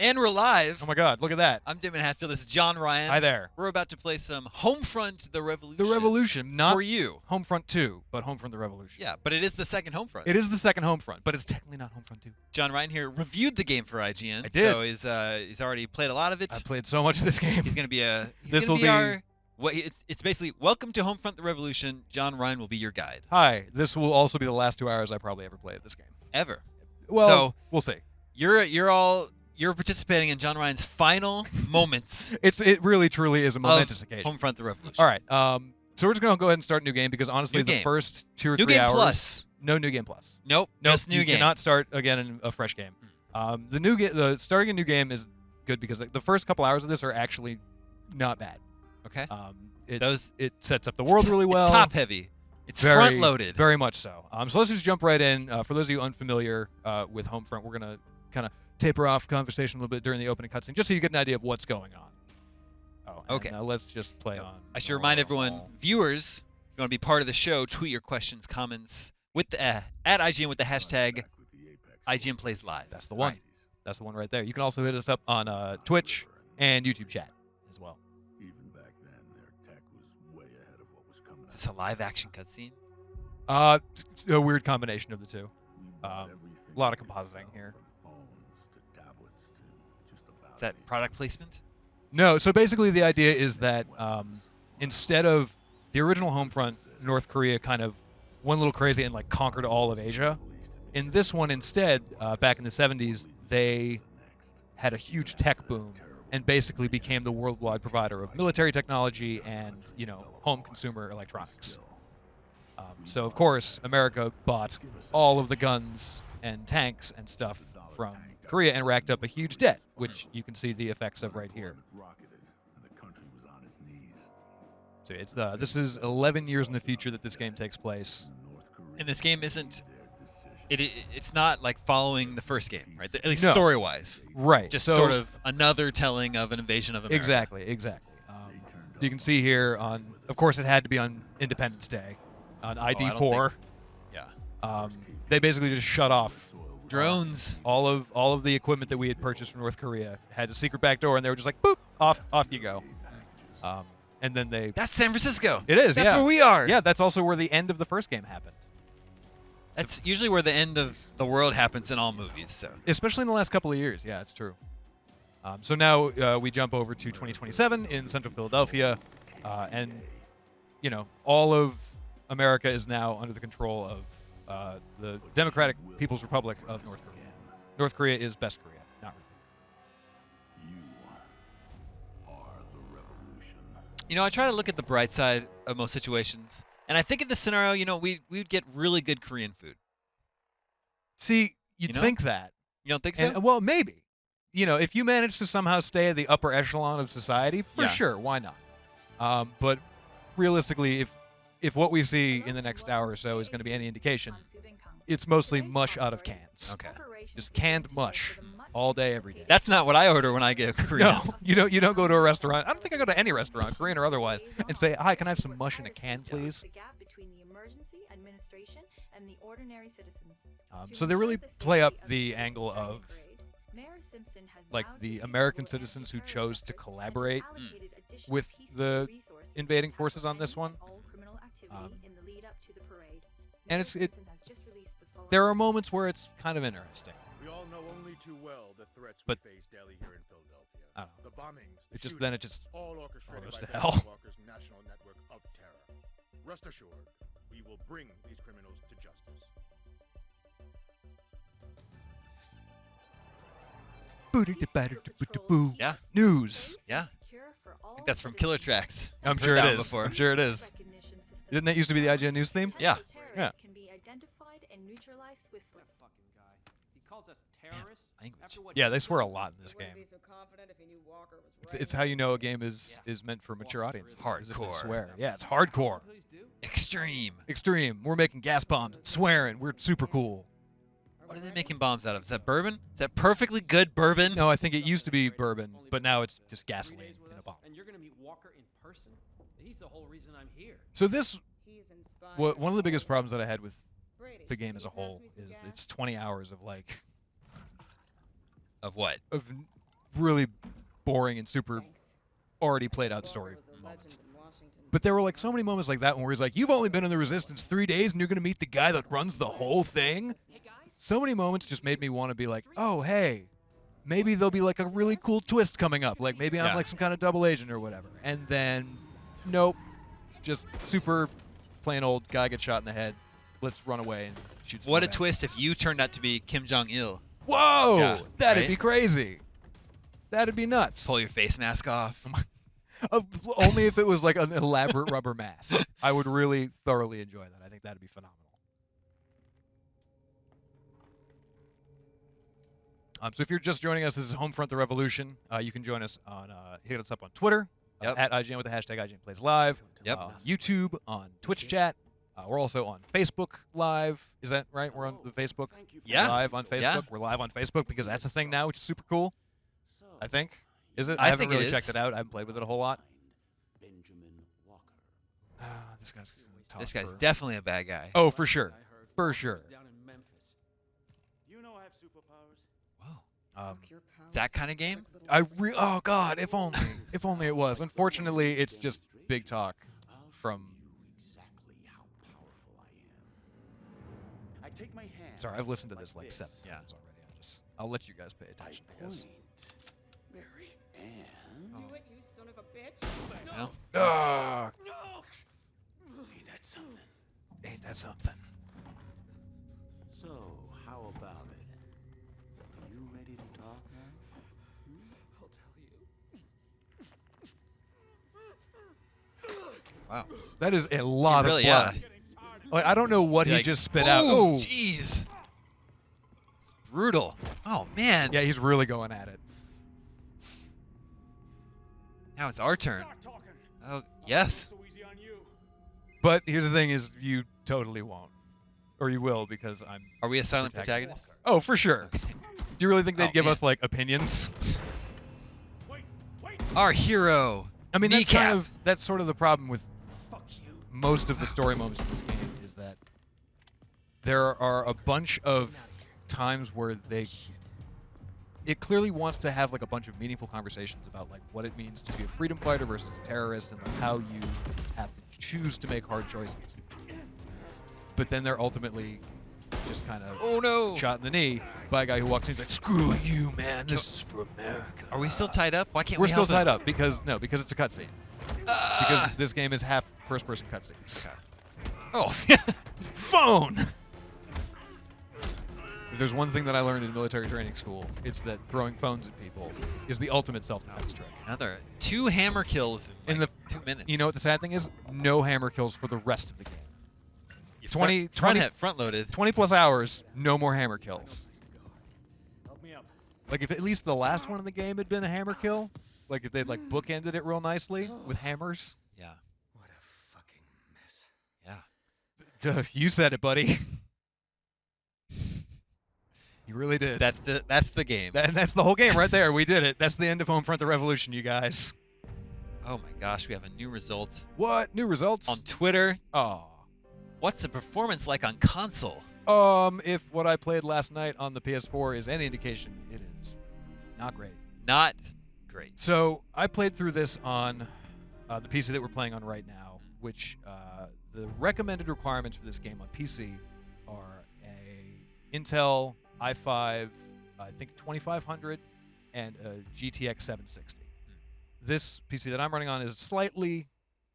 And we're live. Oh my God, look at that. I'm Damon Hatfield. This is John Ryan. Hi there. We're about to play some Homefront: The Revolution. The Revolution, not for you. Homefront 2, but Homefront: The Revolution. Yeah, but it is the second Homefront. It is the second Homefront, but it's technically not Homefront 2. John Ryan here reviewed the game for IGN. I did. So he's already played a lot of it. I played so much of this game. He's going to be a. This will be our. It's basically welcome to Homefront: The Revolution. John Ryan will be your guide. Hi. This will also be the last 2 hours I probably ever play of this game. Ever. Well, so we'll see. You're participating in John Ryan's final moments. It really truly is a momentous occasion. Homefront: The Revolution. All right. So we're just gonna go ahead and start a new game because honestly, the first 2 or 3 hours. New game plus. No new game plus. Nope. Just new you game. Cannot start again in a fresh game. The starting a new game is good because the first couple hours of this are actually not bad. Okay. It sets up the world really well. It's top heavy. It's very, front loaded. Very much so. So let's just jump right in. For those of you unfamiliar with Homefront, we're gonna kind of taper off conversation a little bit during the opening cutscene, just so you get an idea of what's going on. Okay. Now let's just play on. I should remind everyone, viewers, if you want to be part of the show, tweet your questions, comments with the, at IGN with the hashtag IGN Plays Live. That's the one. Right. That's the one right there. You can also hit us up on Twitch and YouTube chat as well. Even back then, their tech was way ahead of what was coming. Is this a live action cutscene? A weird combination of the two. A lot of compositing here. Is that product placement? No, so basically the idea is that instead of the original Homefront, North Korea kind of went a little crazy and like conquered all of Asia. In this one instead, back in the 70s, they had a huge tech boom and basically became the worldwide provider of military technology and, home consumer electronics. So of course, America bought all of the guns and tanks and stuff from Korea and racked up a huge debt, which you can see the effects of right here. So it's this is 11 years in the future that this game takes place. And this game isn't. It's not like following the first game, right? At least No. story-wise. Right. Just so, sort of another telling of an invasion of America. Exactly. You can see here of course, it had to be on Independence Day, on ID4. Yeah. They basically just shut off drones. All of the equipment that we had purchased from North Korea had a secret back door, and they were just like, boop, off you go. And then they. That's San Francisco. It is. That's where we are. Yeah, that's also where the end of the first game happened. That's usually where the end of the world happens in all movies. So. Especially in the last couple of years. Yeah, it's true. So now we jump over to 2027 in central Philadelphia, and all of America is now under the control of the Democratic People's Republic of North Korea. North Korea is best Korea, not really. You are the revolution. I try to look at the bright side of most situations, and I think in this scenario, we'd get really good Korean food. See, you'd think that. You don't think so? And, well, maybe. If you manage to somehow stay at the upper echelon of society, for sure, why not? But realistically, if what we see in the next hour or so is going to be any indication, it's mostly mush out of cans. Okay. Just canned mush all day, every day. That's not what I order when I get Korean. No, you don't go to a restaurant. I don't think I go to any restaurant, Korean or otherwise, and say, "Hi, can I have some mush in a can, please?" So they really play up the angle of like the American citizens who chose to collaborate with the invading forces on this one. And there are moments where it's kind of interesting. We all know only too well the threats But- we face daily here in Philadelphia. I don't know. The bombings, the It just shootings, then it just all orchestrated goes by to Best hell. Walker's national network of terror. Rest assured, we will bring these criminals to justice. Yeah. News. Yeah. I think that's from Killer Tracks. I'm I've sure heard it that is. before. I'm sure it is. Didn't that used to be the IGN news theme? Yeah. Yeah. Can be identified and neutralized swiftly. Fucking guy. He calls us terrorists. language. After what Yeah, he they did? swear a lot in this He wouldn't game. be so confident if he knew Walker was right. It's how you know a game is meant for mature audiences. is if they Hardcore. Swear. Yeah, it's hardcore. Please do. Extreme. Extreme. We're making gas bombs, swearing. We're super cool. What are they making bombs out of? Is that bourbon? Is that perfectly good bourbon? No, I think it used to be bourbon, but now it's just gasoline in a bomb. And you're gonna meet Walker in person. He's the whole reason I'm here. So this, He's inspired one of the biggest problems that I had with Brady, the game as a can you pass whole me some is gas? it's 20 hours of like Of what? of really boring and super Thanks. already played out Walker story was a moments. legend in Washington. But there were like so many moments like that where he's like, "You've only been in the Resistance 3 days, and you're gonna meet the guy that runs the whole thing." Hey guys. So many moments just made me want to be like, "Oh, hey, maybe there'll be like a really cool twist coming up. Like maybe I'm Yeah. like some kind of double agent or whatever." And then, nope, just super plain old guy gets shot in the head. Let's run away and shoot. some What a bad twist guys. if you turned out to be Kim Jong-il. Whoa, Yeah, that'd right? be crazy. That'd be nuts. Pull your face mask off. Only if it was like an elaborate rubber mask. I would really thoroughly enjoy that. I think that'd be phenomenal. So if you're just joining us, this is Homefront: The Revolution. You can join us on hit us up on Twitter Yep. at IGN with the hashtag IGN Plays Live. Yep. On YouTube, on Twitch chat. We're also on Facebook Live. Is that right? We're on the Facebook Yeah. Live on Facebook. Yeah. We're live on Facebook because that's a thing now, which is super cool. I think. Is it? I haven't think it really is. checked it out. I haven't played with it a whole lot. Benjamin Walker. This guy's tough This guy's for- definitely a bad guy. Oh, for sure. I heard For Walker sure. was down in Memphis. You know I have superpowers. Whoa. Um, Your powers, That kind of game? trick little oh God, if only, if only it was. Unfortunately, it's just big talk I'll from. show you exactly how powerful I am. I take my hand. Sorry, I've listened to this like 7 Yeah. times already. I'll let you guys pay I attention, I guess. point. Mary. And Do it, you son of a bitch. No. Ah, ain't that something? ain't that something? So, how about it? Are you ready to talk now? I'll tell you. Wow. That is a lot Really, of blood. Like I don't know what he Like, just spit out. Ooh, Oh, jeez. It's brutal. Oh, man. yeah, he's really going at it. Now it's our turn. Start talking. Oh, yes. So easy on you. But here's the thing: is you totally won't, or you will because I'm. Are we a silent Protagonist. protagonist? Oh, for sure. Do you really think they'd Oh, give man. us like opinions? Wait, wait. Our hero. I mean, that's Kneecap. kind of that's sort of the problem with Fuck you. most of the story moments in this game is that there are a bunch of times where it clearly wants to have like a bunch of meaningful conversations about like what it means to be a freedom fighter versus a terrorist and like how you have to choose to make hard choices. But then they're ultimately just kind of Oh, no. shot in the knee by a guy who walks in and is like, "Screw you, man. This is for America." Are we still tied up? Why can't We're we still help him? tied up because it's a cutscene. Because this game is half first-person cutscenes. Oh, Phone. If there's one thing that I learned in military training school, it's that throwing phones at people is the ultimate self-defense trick. another 2 hammer kills in, In like the 2 minutes. You know what the sad thing is? No hammer kills for the rest of the game. You 20 front loaded. 20 plus hours, no more hammer kills. Help me up. Like if at least the last one in the game had been a hammer kill, like if they'd like bookended it real nicely with hammers. Yeah. What a fucking mess. Yeah. Duh, you said it, buddy. You really did. That's the game. And that's the whole game right there. We did it. That's the end of Homefront: The Revolution, you guys. Oh my gosh, we have a new result What? New results? on Twitter. Oh. What's the performance like on console? If what I played last night on the PS4 is any indication, it is not great. Not great. So I played through this on the PC that we're playing on right now, which the recommended requirements for this game on PC are a Intel i5, I think 2500, and a GTX 760. This PC that I'm running on is slightly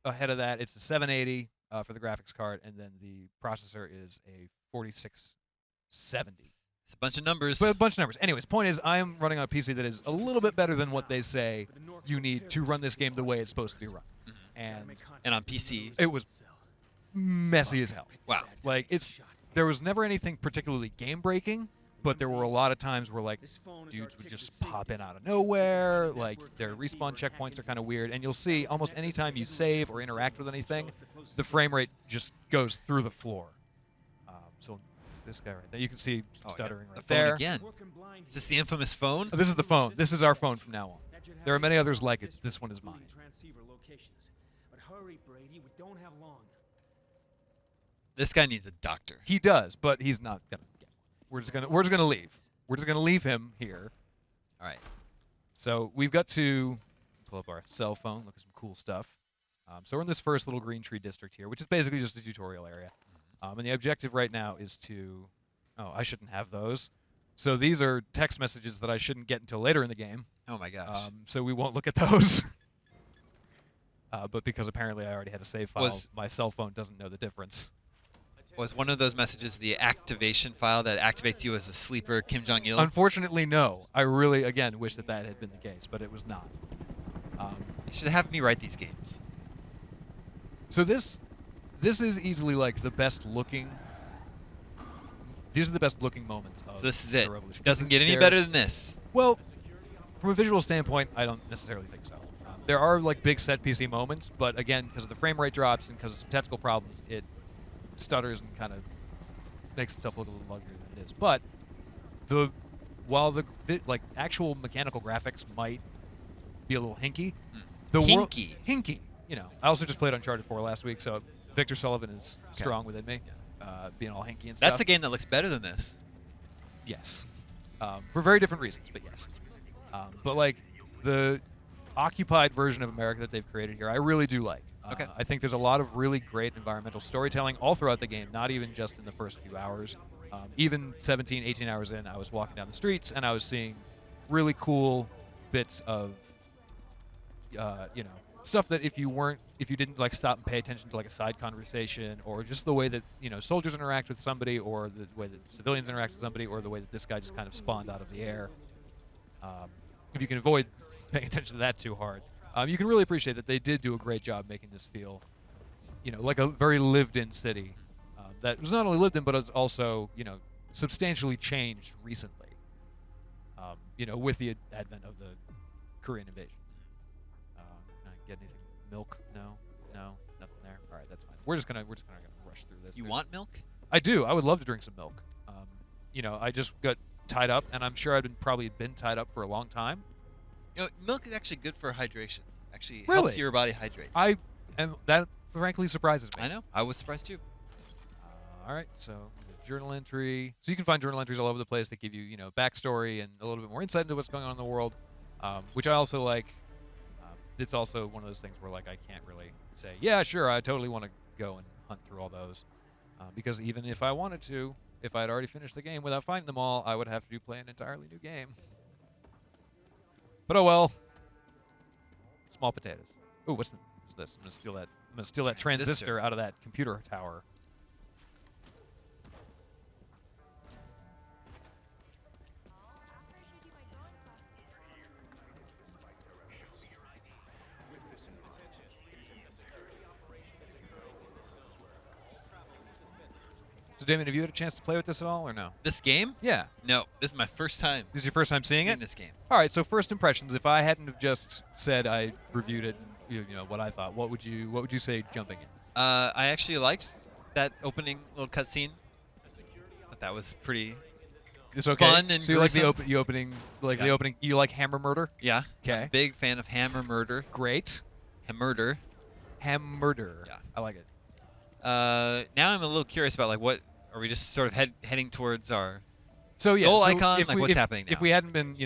ahead of that. It's a 780 for the graphics card, and then the processor is a 4670. It's a bunch of numbers. But a bunch of numbers. Anyways, point is, I'm running on a PC that is a little bit better than what they say you need to run this game the way it's supposed to be run. And on PC. It was messy as hell. Wow. Like there was never anything particularly game breaking, but there were a lot of times where like dudes would just pop in out of nowhere. Like their respawn checkpoints are kind of weird, and you'll see almost any time you save or interact with anything, the frame rate just goes through the floor. So this guy right there, you can see Oh, yeah. stuttering The right phone there. again. Is this the infamous phone? Oh, this is the phone. This is our phone from now on. There are many others like it. This one is mine. Transceiver locations. But hurry, Brady, we don't have long. This guy needs a doctor. He does, but he's not gonna get one. We're just gonna leave. We're just gonna leave him here. All right. So we've got to pull up our cell phone, look at some cool stuff. So we're in this first little green tree district here, which is basically just a tutorial area. And the objective right now is to... Oh, I shouldn't have those. So these are text messages that I shouldn't get until later in the game. Oh my gosh. So we won't look at those. But because apparently I already had a save file, my cell phone doesn't know the difference. Was one of those messages the activation file that activates you as a sleeper Kim Jong-il? Unfortunately, no. I really, again, wish that that had been the case, but it was not. You should have me write these games. So this is easily like the best looking. These are the best looking moments of So this is the it. Revolution. Doesn't get any They're- better than this. Well, from a visual standpoint, I don't necessarily think so. There are like big set PC moments, but again, because of the frame rate drops and because of some technical problems, it stutters and kind of makes itself look a little uglier than it is. But while the like actual mechanical graphics might be a little hinky, the world Hinky. hinky. You know, I also just played Uncharted 4 last week, so Victor Sullivan is strong within me, being all hinky and stuff. That's a game that looks better than this. Yes. For very different reasons, but yes. But like the occupied version of America that they've created here, I really do like. Okay. I think there's a lot of really great environmental storytelling all throughout the game, not even just in the first few hours. Even 17, 18 hours in, I was walking down the streets and I was seeing really cool bits of, stuff that if you didn't like stop and pay attention to like a side conversation or just the way that, soldiers interact with somebody or the way that civilians interact with somebody or the way that this guy just kind of spawned out of the air. If you can avoid paying attention to that too hard, you can really appreciate that they did do a great job making this feel, like a very lived-in city that was not only lived in, but it's also, substantially changed recently, with the advent of the Korean invasion. Can I get anything? Milk? No, nothing there. All right, that's fine. We're just gonna rush through this. You want milk? I do. I would love to drink some milk. I just got tied up, and I'm sure I'd probably been tied up for a long time. Milk is actually good for hydration. Actually, Really? helps your body hydrate. And that frankly surprises me. I know. I was surprised too. All right, so journal entry. So you can find journal entries all over the place that give you, backstory and a little bit more insight into what's going on in the world, which I also like. It's also one of those things where, like, I can't really say, yeah, sure, I totally want to go and hunt through all those, because even if I wanted to, if I had already finished the game without finding them all, I would have to play an entirely new game. But oh well. Small potatoes. Ooh, what's this? I'm gonna steal that transistor out of that computer tower. So, Damien, have you had a chance to play with this at all, or no? This game? Yeah. No, this is my first time This is your first time seeing it? this game. All right, so first impressions. If I hadn't have just said I reviewed it, and, what I thought, what would you say jumping in? I actually liked that opening little cutscene. But that was pretty. It's okay. Fun and so you like the gruesome. opening, the Yeah. opening. You like hammer murder? Yeah. Okay. Big fan of Hammer Murder. Great. Hammer. Ham murder. Yeah. I like it. Now I'm a little curious about, like, what are we just sort of heading towards our So yeah, goal so icon? if Like, we- what's if- happening now? If we hadn't been,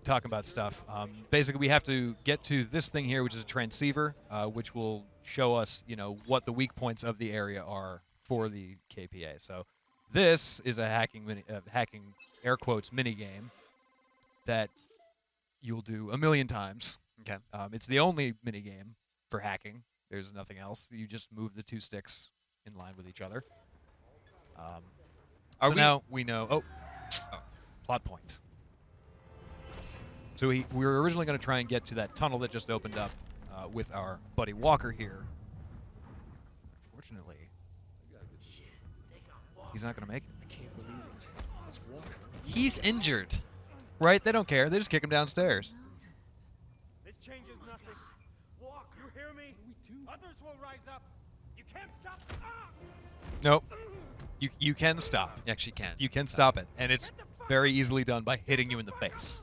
talking about stuff, basically we have to get to this thing here, which is a transceiver, which will show us, what the weak points of the area are for the KPA. So this is a hacking air quotes mini game that you'll do a million times. Okay. It's the only mini game for hacking. There's nothing else. You just move the two sticks in line with each other. Are so we- now we know. Oh, plot point. So we were originally going to try and get to that tunnel that just opened up with our buddy Walker here. Fortunately, he's not going to make it. I can't believe it. It's Walker. He's injured. Right? They don't care. They just kick him downstairs. This changes nothing. Walk. You hear me? Others will rise up. You can't stop. Ah! Nope. You can stop. You actually can. You can stop it, and it's very easily done by hitting you in the face.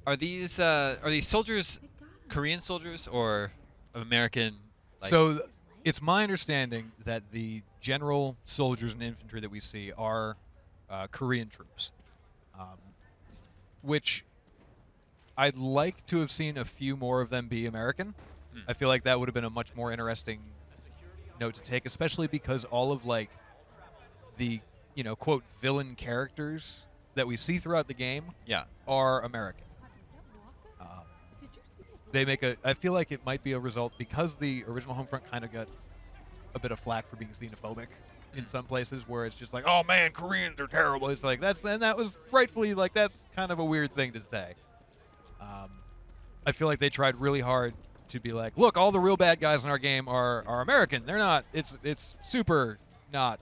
Are these soldiers Korean soldiers or American? Like, So it's my understanding that the general soldiers and infantry that we see are Korean troops, which I'd like to have seen a few more of them be American. I feel like that would have been a much more interesting note to take, especially because all of like the quote villain characters that we see throughout the game Yeah. are American. They make I feel like it might be a result because the original Homefront kind of got a bit of flack for being xenophobic in some places, where it's just like, oh man, Koreans are terrible. It's like that was rightfully like that's kind of a weird thing to say. I feel like they tried really hard to be like, look, all the real bad guys in our game are American. They're not. It's super not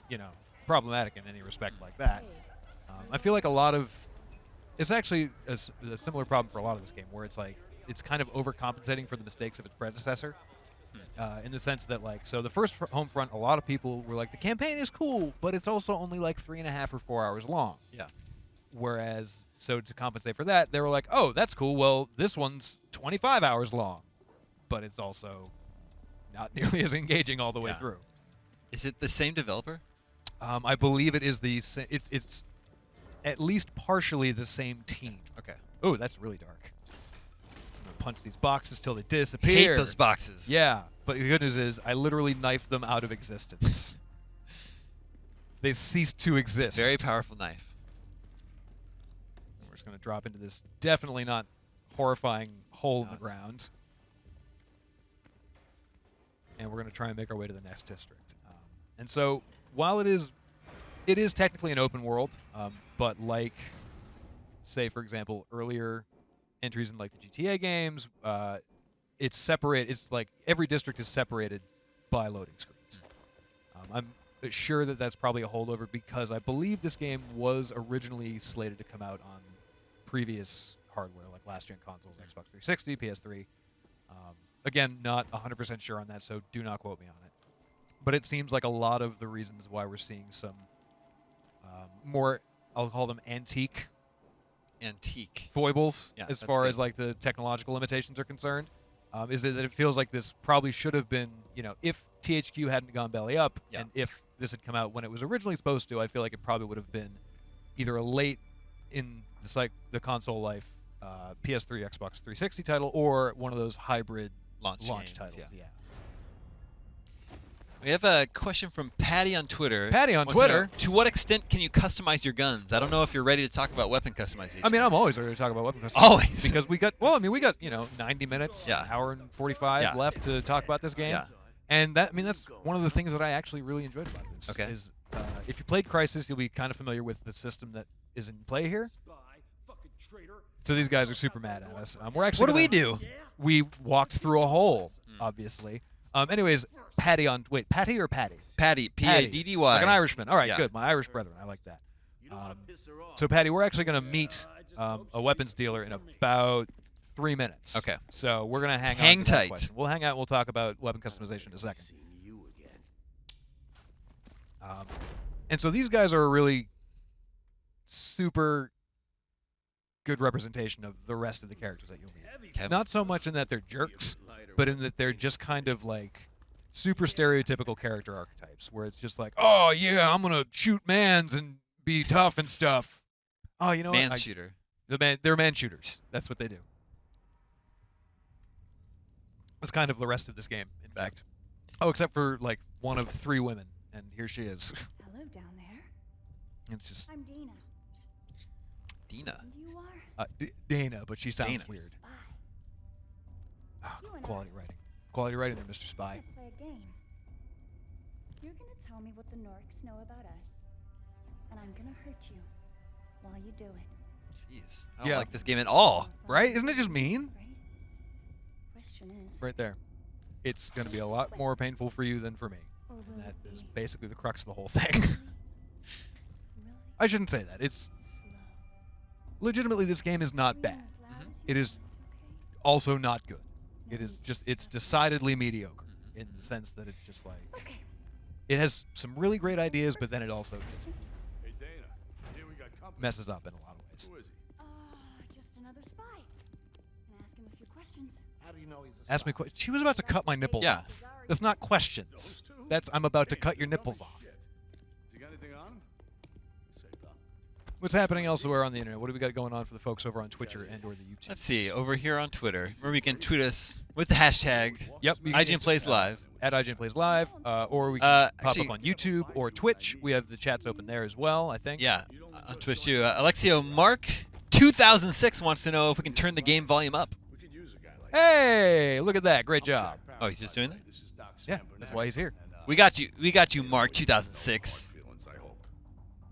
problematic in any respect like that. I feel like a lot of it's actually a similar problem for a lot of this game, where it's like it's kind of overcompensating for the mistakes of its predecessor. In the sense that, like, so the first Homefront, a lot of people were like, the campaign is cool, but it's also only like 3.5 or 4 hours long. Yeah. Whereas, so to compensate for that, they were like, oh, that's cool. Well, this one's 25 hours long, but it's also not nearly as engaging all the way through. Is it the same developer? I believe it is the same. It's at least partially the same team. Okay. Oh, that's really dark. I'm gonna punch these boxes till they disappear. Hate those boxes. Yeah, but the good news is I literally knifed them out of existence. They ceased to exist. Very powerful knife. We're just going to drop into this definitely not horrifying hole in the ground. And we're going to try and make our way to the next district. And so while it is technically an open world, but like, say, for example, earlier entries in like the GTA games, it's separate. It's like every district is separated by loading screens. I'm sure that that's probably a holdover because I believe this game was originally slated to come out on previous hardware, like last-gen consoles, Xbox 360, PS3. Again, not 100% sure on that, so do not quote me on it. But it seems like a lot of the reasons why we're seeing some more, I'll call them antique foibles, Yeah, as that's far good. as like the technological limitations are concerned, is that it feels like this probably should have been, if THQ hadn't gone belly up, and if this had come out when it was originally supposed to, I feel like it probably would have been either a late in the console life PS3, Xbox 360 title, or one of those hybrid launch games, titles. Yeah. We have a question from Patty on Twitter. Patty on Wants to know, Twitter? to what extent can you customize your guns? I don't know if you're ready to talk about weapon customization. I mean, I'm always ready to talk about weapon customization. Always. Because we got 90 minutes, an hour and 45 left to talk about this game. Yeah. And that's one of the things that I actually really enjoyed about this. Okay. Is if you played Crysis, you'll be kind of familiar with the system that is in play here. So these guys are super mad at us. We're actually What do we do? We walked through a hole, obviously. Anyways, Patty or Patty? Patty, P-A-D-D-Y. Like an Irishman. All right, Yeah. good. My Irish brethren. I like that. So, Patty, we're actually going to meet a weapons dealer in about 3 minutes. Okay. So we're going to hang Hang on to that tight. question. We'll hang out. We'll talk about weapon customization in a second. And so these guys are a really super good representation of the rest of the characters that you'll meet. Okay. Not so much in that they're jerks, but in that they're just kind of like super stereotypical character archetypes, where it's just like, oh yeah, I'm gonna shoot mans and be tough and stuff. Oh, you know Man what? shooter. They're man shooters. That's what they do. That's kind of the rest of this game, in fact. Oh, except for like one of 3 women, and here she is. Hello down there. It's just I'm Dina. Dina. And you are? Dana, but she sounds Dana. weird. Spy. Oh, You and quality writing. Quality writing there, Mr. We're Spy. gonna play a game. You're gonna tell me what the Norks know about us, and I'm gonna hurt you while you do it. Jeez. I don't Yeah. like this game at all. Right? Isn't it just mean? Right? Question is, Right there. It's going to be a lot more painful for you than for me. or will And that it is be basically the crux of the whole thing. really I shouldn't say that. It's slow? legitimately, this game is not bad. Scream as loud as It you is can, also not good. okay? It is Maybe just, it's so. decidedly mediocre in the sense that it's just like, Okay. it has some really great ideas, but then it also just Hey, Dana. Here we got company. messes up in a lot of ways. Who is he? Just another spy. Can I ask him a few questions? How do you know he's a Ask me, spy? she was about to cut my nipples Yeah. off. That's not questions. That's, I'm about to cut your nipples off. Shit. You got anything on him? Say, pal. What's happening elsewhere on the internet? What do we got going on for the folks over on Twitter and or the YouTube? Let's see. Over here on Twitter, where you can tweet us with the hashtag Yep. you can IGN just, Plays Live. At IGN Plays Live, or we can pop actually- up on YouTube or Twitch. We have the chats open there as well, I think. Yeah, on Twitch too. Alexio Mark 2006 wants to know if we can turn the game volume up. Hey, look at that. Great job. Oh, he's just doing that? Yeah, that's why he's here. We got you. We got you, Mark 2006.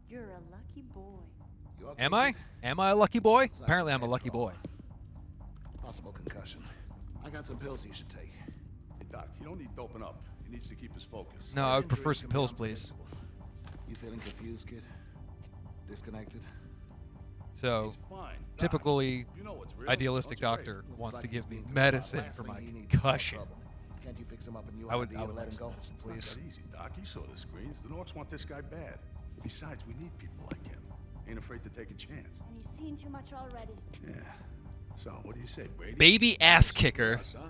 You're a lucky boy. Am I? Am I a lucky boy? Apparently I'm a lucky boy. Possible concussion. I got some pills you should take. Hey, Doc, you don't need doping up. He needs to keep his focus. No, I would prefer some pills, please. You feeling confused, kid? Disconnected? So, He's fine. Doc, typically, you know what's real. idealistic Don't you, doctor Looks wants like to he's give me being medicine last for thing my he needs is more concussion. trouble. Can't you fix him up a new I would idea and let like him some go? medicine, It's not please. that easy, Doc. You saw the screens. The Norks want this guy bad. Besides, we need people like him. Ain't afraid to take a chance. And he's seen too much already. Yeah. So, what do you say, Brady? Baby ass kicker Us, huh?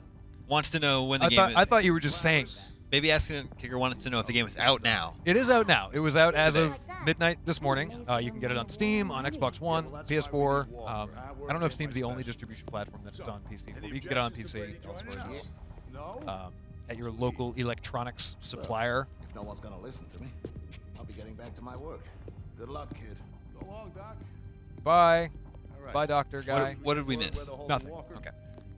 wants to know when the I game. thought I thought you were just saying that. Baby ass kicker wants to know if the game is out now. It is out now. It was out as of Like that. midnight this morning. You can get it on Steam, on Xbox One, PS4. I don't know if Steam's the only distribution platform that it's on PC for. You can get it on PC elsewhere as well. No? At your local electronics supplier. If no one's gonna listen to me, I'll be getting back to my work. Good luck, kid. Go long, Doc. Bye. All right. Bye, doctor guy. What did we Where miss? the hole Nothing. Walker? Okay.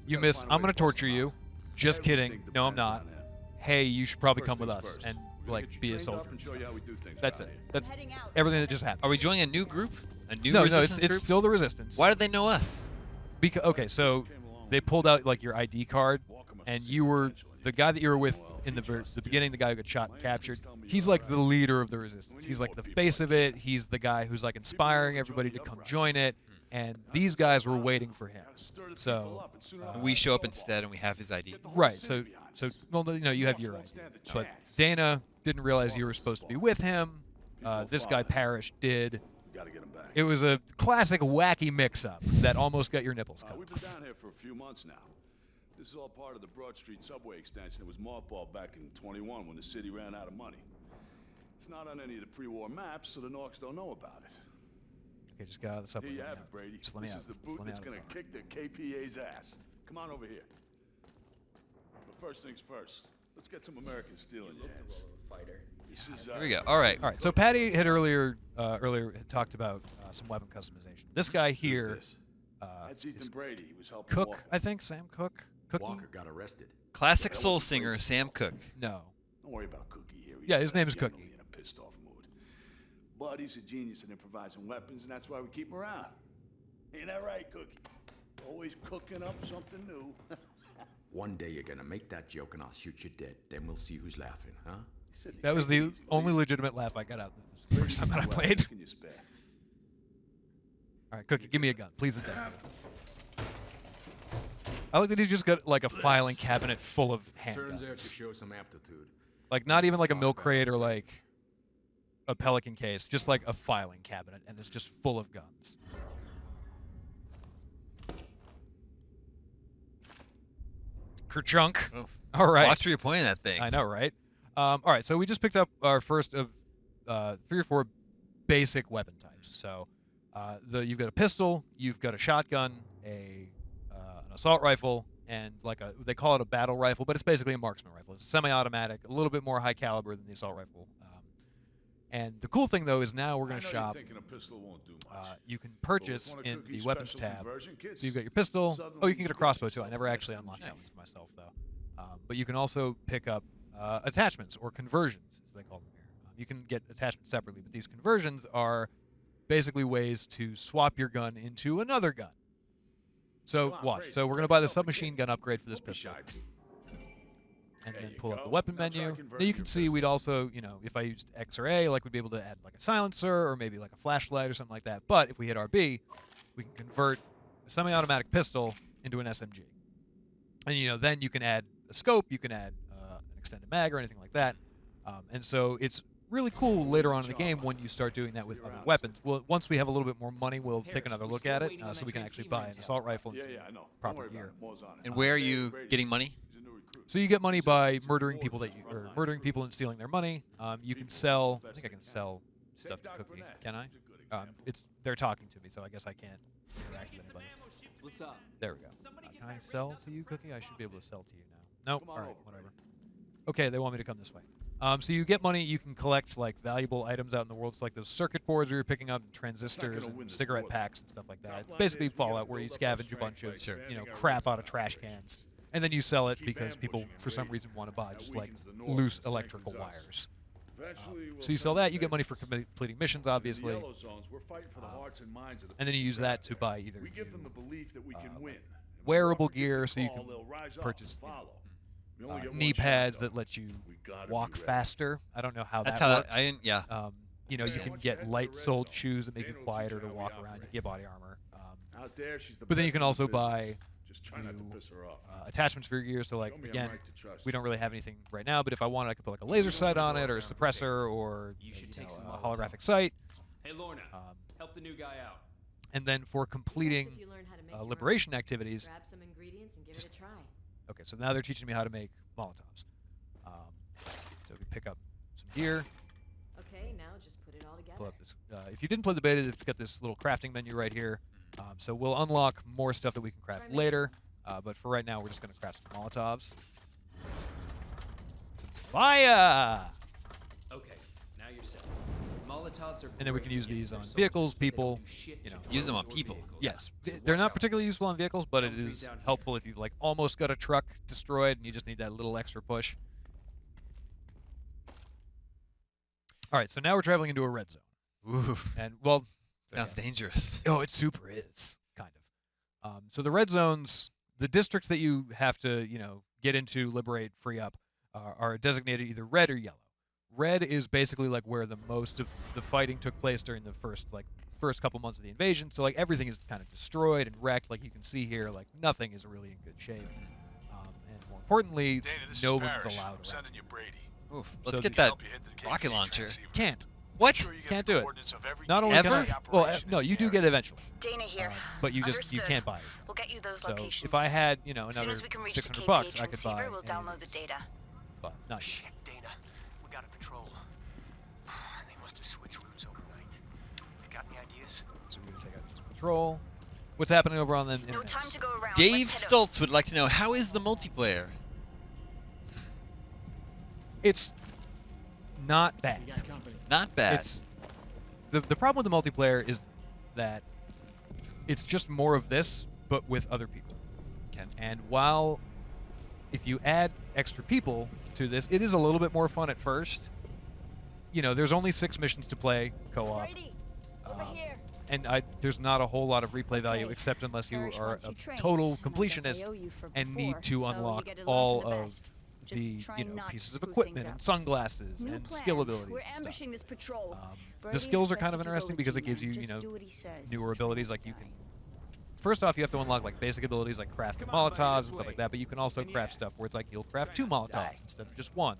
You Gotta missed. find a I'm way going to to torture bust him you. out. Just kidding. Everything No, I'm depends not. on him. Hey, you should probably First come with things us first. and We're gonna get you be a trained up soldier. and and show you stuff. how we do things That's around it. here. That's Heading out. everything that just happened. Are we joining a new group? A new No, resistance it's group? still the resistance. Why did they know us? Because okay, so they pulled out like your ID card, and you were the guy that you were with in the beginning, the guy who got shot and captured. He's like the leader of the resistance. He's like the face of it. He's the guy who's like inspiring everybody to come join it. And these guys were waiting for him. So We show up instead, and we have his ID. right. So well, you know, you have your ID, but Dana didn't realize you were supposed to be with him. This guy Parrish did. We gotta get him back. It was a classic wacky mix-up that almost got your nipples cut. We've been down here for a few months now. This is all part of the Broad Street subway extension that was mothballed back in 21 when the city ran out of money. It's not on any of the pre-war maps, so the Norks don't know about it. Okay, just get out of the subway. Here you let me have out. it, Brady. Just let me This out. is the Just boot let me that's out. gonna kick the KPA's ass. Come on over here. But first things first, let's get some American steel in your hands. This is, Here we go. All right. All right. So Patty had earlier had talked about some weapon customization. This guy here, That's Ethan is Brady. He was helping Cook, Walker. I think, Sam Cook. Cookie? Walker got arrested. Classic soul singer Sam Cooke. No. Don't worry about Cookie here. He's, Yeah, his name is generally Cookie. in a pissed off mood. But he's a genius at improvising weapons, and that's why we keep him around. Ain't that right, Cookie? Always cooking up something new. One day you're gonna make that joke and I'll shoot you dead. Then we'll see who's laughing, huh? That was the only legitimate laugh I got out of this the first time that I played. Can you spare? All right, Cookie, give me a gun, please and thank you. I like that he's just got like a filing cabinet full of Turns out to handguns. show some aptitude. Like not even like a milk crate or like a Pelican case, just like a filing cabinet, and it's just full of guns. Kerchunk. Oh. All right. Watch where you're pointing that thing. I know, right? All right, so we just picked up our first of 3 or 4 basic weapon types. So you've got a pistol, you've got a shotgun, an assault rifle, and like they call it a battle rifle, but it's basically a marksman rifle. It's semi-automatic, a little bit more high caliber than the assault rifle. And the cool thing though is now we're going to shop. Thinking a pistol won't do much. You can But purchase with one of in the Cookie's weapons special tab. conversion kits, So you've got your pistol. Oh, suddenly you can get a get crossbow too. I yourself never an actually SMG. unlocked that one for myself though. But you can also pick up attachments or conversions, as they call them here. You can get attachments separately, but these conversions are basically ways to swap your gun into another gun. So Come on, watch. Brady, So we're going to grab buy the yourself a submachine kit. gun upgrade for this Don't be pistol, shy. and There then you pull up the go. weapon Now try menu. Now converting you can your see we'd pistol. also, if I used X or A, like we'd be able to add like a silencer or maybe like a flashlight or something like that. But if we hit RB, we can convert a semi-automatic pistol into an SMG. And then you can add a scope, you can add an extended mag or anything like that. And so it's really cool later on in the game when you start doing that with other weapons. Well, once we have a little bit more money, we'll take another look at it so we can actually buy an assault rifle and Yeah, some yeah, I know. Don't proper worry about gear. it. More's on it. And where are Hey, you Brady, getting money? he's a new recruit. So you get money by Just murdering needs people some that orders. murdering people and stealing their money. You can sell. I think I can sell Take stuff to Doc Cookie. Burnett. Can I? He's a good They're talking to me, so I guess I can't interact with anybody. What's up? There we go. Can I sell to you, Cookie? I should be able to sell to you now. Nope. All right, whatever. Okay, they want me to come this way. So you get money. You can collect like valuable items out in the world. It's like those circuit boards where you're picking up transistors and cigarette packs and stuff like that. It's basically Fallout, where you scavenge a bunch of crap out of trash cans, and then you sell it because people, for some reason, want to buy just like loose electrical wires. So you sell that, you get money for completing missions, obviously, and then you use that to buy either wearable gear, so you can purchase knee pads that let you walk faster. I don't know how That's that how works. Yeah. You can get light-soled shoes that make you quieter to walk around. You get body armor. But then you can also buy attachments for your gear. So, like, again, we don't really have anything right now, but if I wanted, I could put like a laser sight on it, or a suppressor, or a holographic sight. Hey, Lorna, help the new guy out. And then for completing liberation activities, grab some ingredients and give it a try. okay, so now they're teaching me how to make Molotovs. So we pick up some gear. Okay, now just put it all together. Pull up this. If you didn't play the beta, it's got this little crafting menu right here. So we'll unlock more stuff that we can craft later. But for right now, we're just going to craft some Molotovs. Some fire! Okay, now you're set. Molotovs are And then we can great use against these their on soldiers, vehicles, but they don't people, do shit you know. to Use them on drones or people. vehicles. Yes, So they're watch not out. particularly useful on vehicles, but it Don't is down here. helpful if you like almost got a truck destroyed and you just need that little extra push. All right, so now we're traveling into a red zone, Ooh, and well, sounds dangerous. oh, it super is kind of. So the red zones, the districts that you have to get into, liberate, free up, are designated either red or yellow. Red is basically like where the most of the fighting took place during the first couple months of the invasion. So like everything is kind of destroyed and wrecked. Like you can see here, like nothing is really in good shape. And more importantly, no one's allowed around. Sending you Brady. Oof, So let's the- get that Help you hit the rocket KGB launcher. transceiver. Can't. What? Sure you get Can't the do it. coordinates of every Not only Ever? can I, well, operation no, in you the do area. get it eventually, Dana here. but you Understood. can't buy it. We'll get you those So locations. if I had as soon another as we can reach the $600, KPA I could buy. transceiver, we'll any of download the these. data. But not yet. Shit, Dana. We got a patrol. They must have switched routes overnight. You got any ideas? So we're gonna take out this patrol. What's happening over on them? No time to go around. Dave Let's head up. Stoltz would like to know, how is the multiplayer? It's not bad. Not bad. It's the problem with the multiplayer is that it's just more of this, but with other people. Okay. And while if you add extra people to this, it is a little bit more fun at first. There's only 6 missions to play co-op. Brady, over here. And there's not a whole lot of replay value, Okay. except unless you Parrish are wants a you trained, total and I guess I completionist owe you for and need before, to so you unlock gotta learn all from the of best. Just the try not pieces to of screw equipment things and up. sunglasses New and plan. skill abilities. We're and stuff. ambushing this patrol. The Brady, skills are best kind of if you go interesting with because it me, gives man. you, Just do what he says. newer abilities. Like you Guy. can. First off, you have to unlock like basic abilities like crafting Molotovs and stuff like that. But you can also craft stuff where it's like you'll craft 2 Molotovs instead of just 1.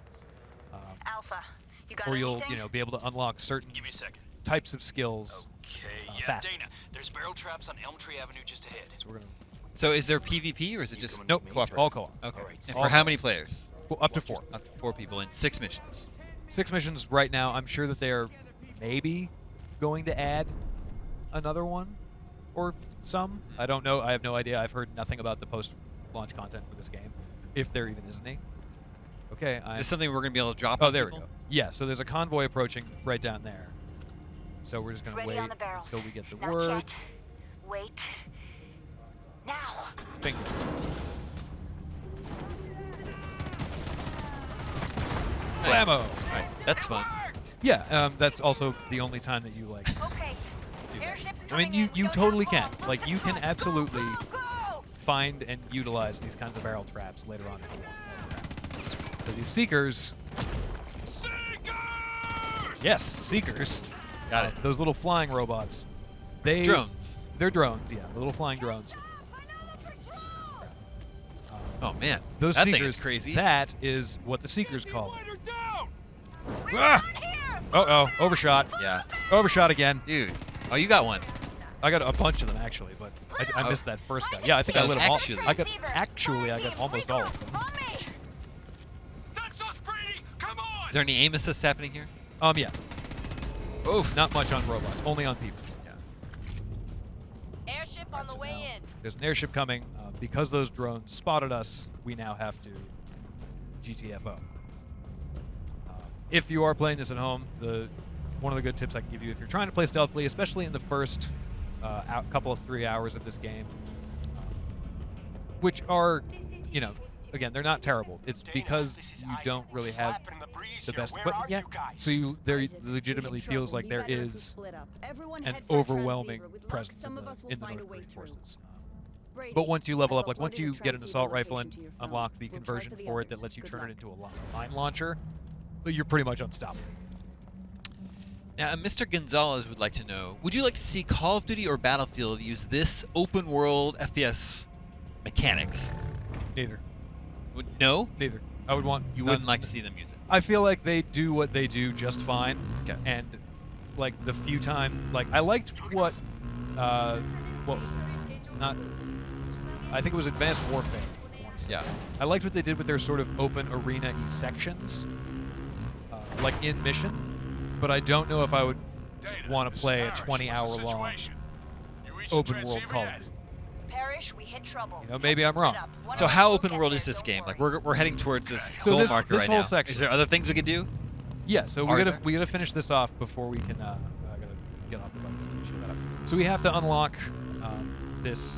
Alpha, you got Or you'll anything? be able to unlock certain Give me a second. types of skills. Okay, yeah, faster. Dana. There's barrel traps on Elm Tree Avenue just ahead. So we're gonna. So is there PvP or is it just Nope. cooperative? All co-op. Okay. Alright, And all for how co-op. many players? Well, up to 4. Up to 4 people in 6 missions. 6 missions right now. I'm sure that they're maybe going to add another one or some. I don't know. I have no idea. I've heard nothing about the post-launch content for this game, if there even is any. Okay. Is this something we're going to be able to drop Oh, on there we people? go. Yeah, so there's a convoy approaching right down there. So we're just going to Ready wait on the barrels. until we get the Not word. yet. Wait. Now. Bingo. Nice. Blammo! Alright, that's fun. Yeah, that's also the only time that you like Okay. do that. Airships I mean, coming you in. We go totally down can. low. Like, you can Go, go, absolutely go, go! find and utilize these kinds of barrel traps later on if you want. So these seekers. Yes, seekers. Got it. Those little flying robots. Drones. They're drones, yeah. The little flying drones. Oh, man. Those that seekers. thing is crazy. That is what the seekers call it. down! Ah! Uh-oh, overshot. Yeah. Overshot again. Dude. Oh, you got one. I got a bunch of them actually, but I missed that first guy. Yeah, I think I lit them all. Actually. I got almost all of them. On me! That's us, Brady! Come on! Is there any aim assist happening here? Yeah. Oof. Not much on robots, only on people. Yeah. Airship on the way in. There's an airship coming. Because those drones spotted us, we now have to GTFO. If you are playing this at home, one of the good tips I can give you if you're trying to play stealthily, especially in the first couple of 3 hours of this game, which are, you know, again, they're not terrible. It's because you don't really have the best equipment yet, so there legitimately feels like there is an overwhelming presence in the North Korean forces. But once you level up, like once you get an assault rifle and unlock the conversion for it that lets you turn it into a mine launcher, you're pretty much unstoppable. Now, Mr. Gonzalez would like to know, would you like to see Call of Duty or Battlefield use this open-world FPS mechanic? Neither. No? Neither. I would want... You wouldn't like to see them use it? I feel like they do what they do just fine. Okay. And, like, the few time... Like, I liked what... I think it was Advanced Warfare. Yeah. I liked what they did with their sort of open arena-y sections, like in Mission, but I don't know if I would want to play a 20-hour-long open-world Call of Duty. Parrish, we hit trouble. You know, maybe I'm wrong. So how open world is this game? Like we're heading towards this goal marker this right whole now. section. Is there other things we could do? Yeah. So we gotta finish this off before we can. I gotta get off the button to shut that up. So we have to unlock this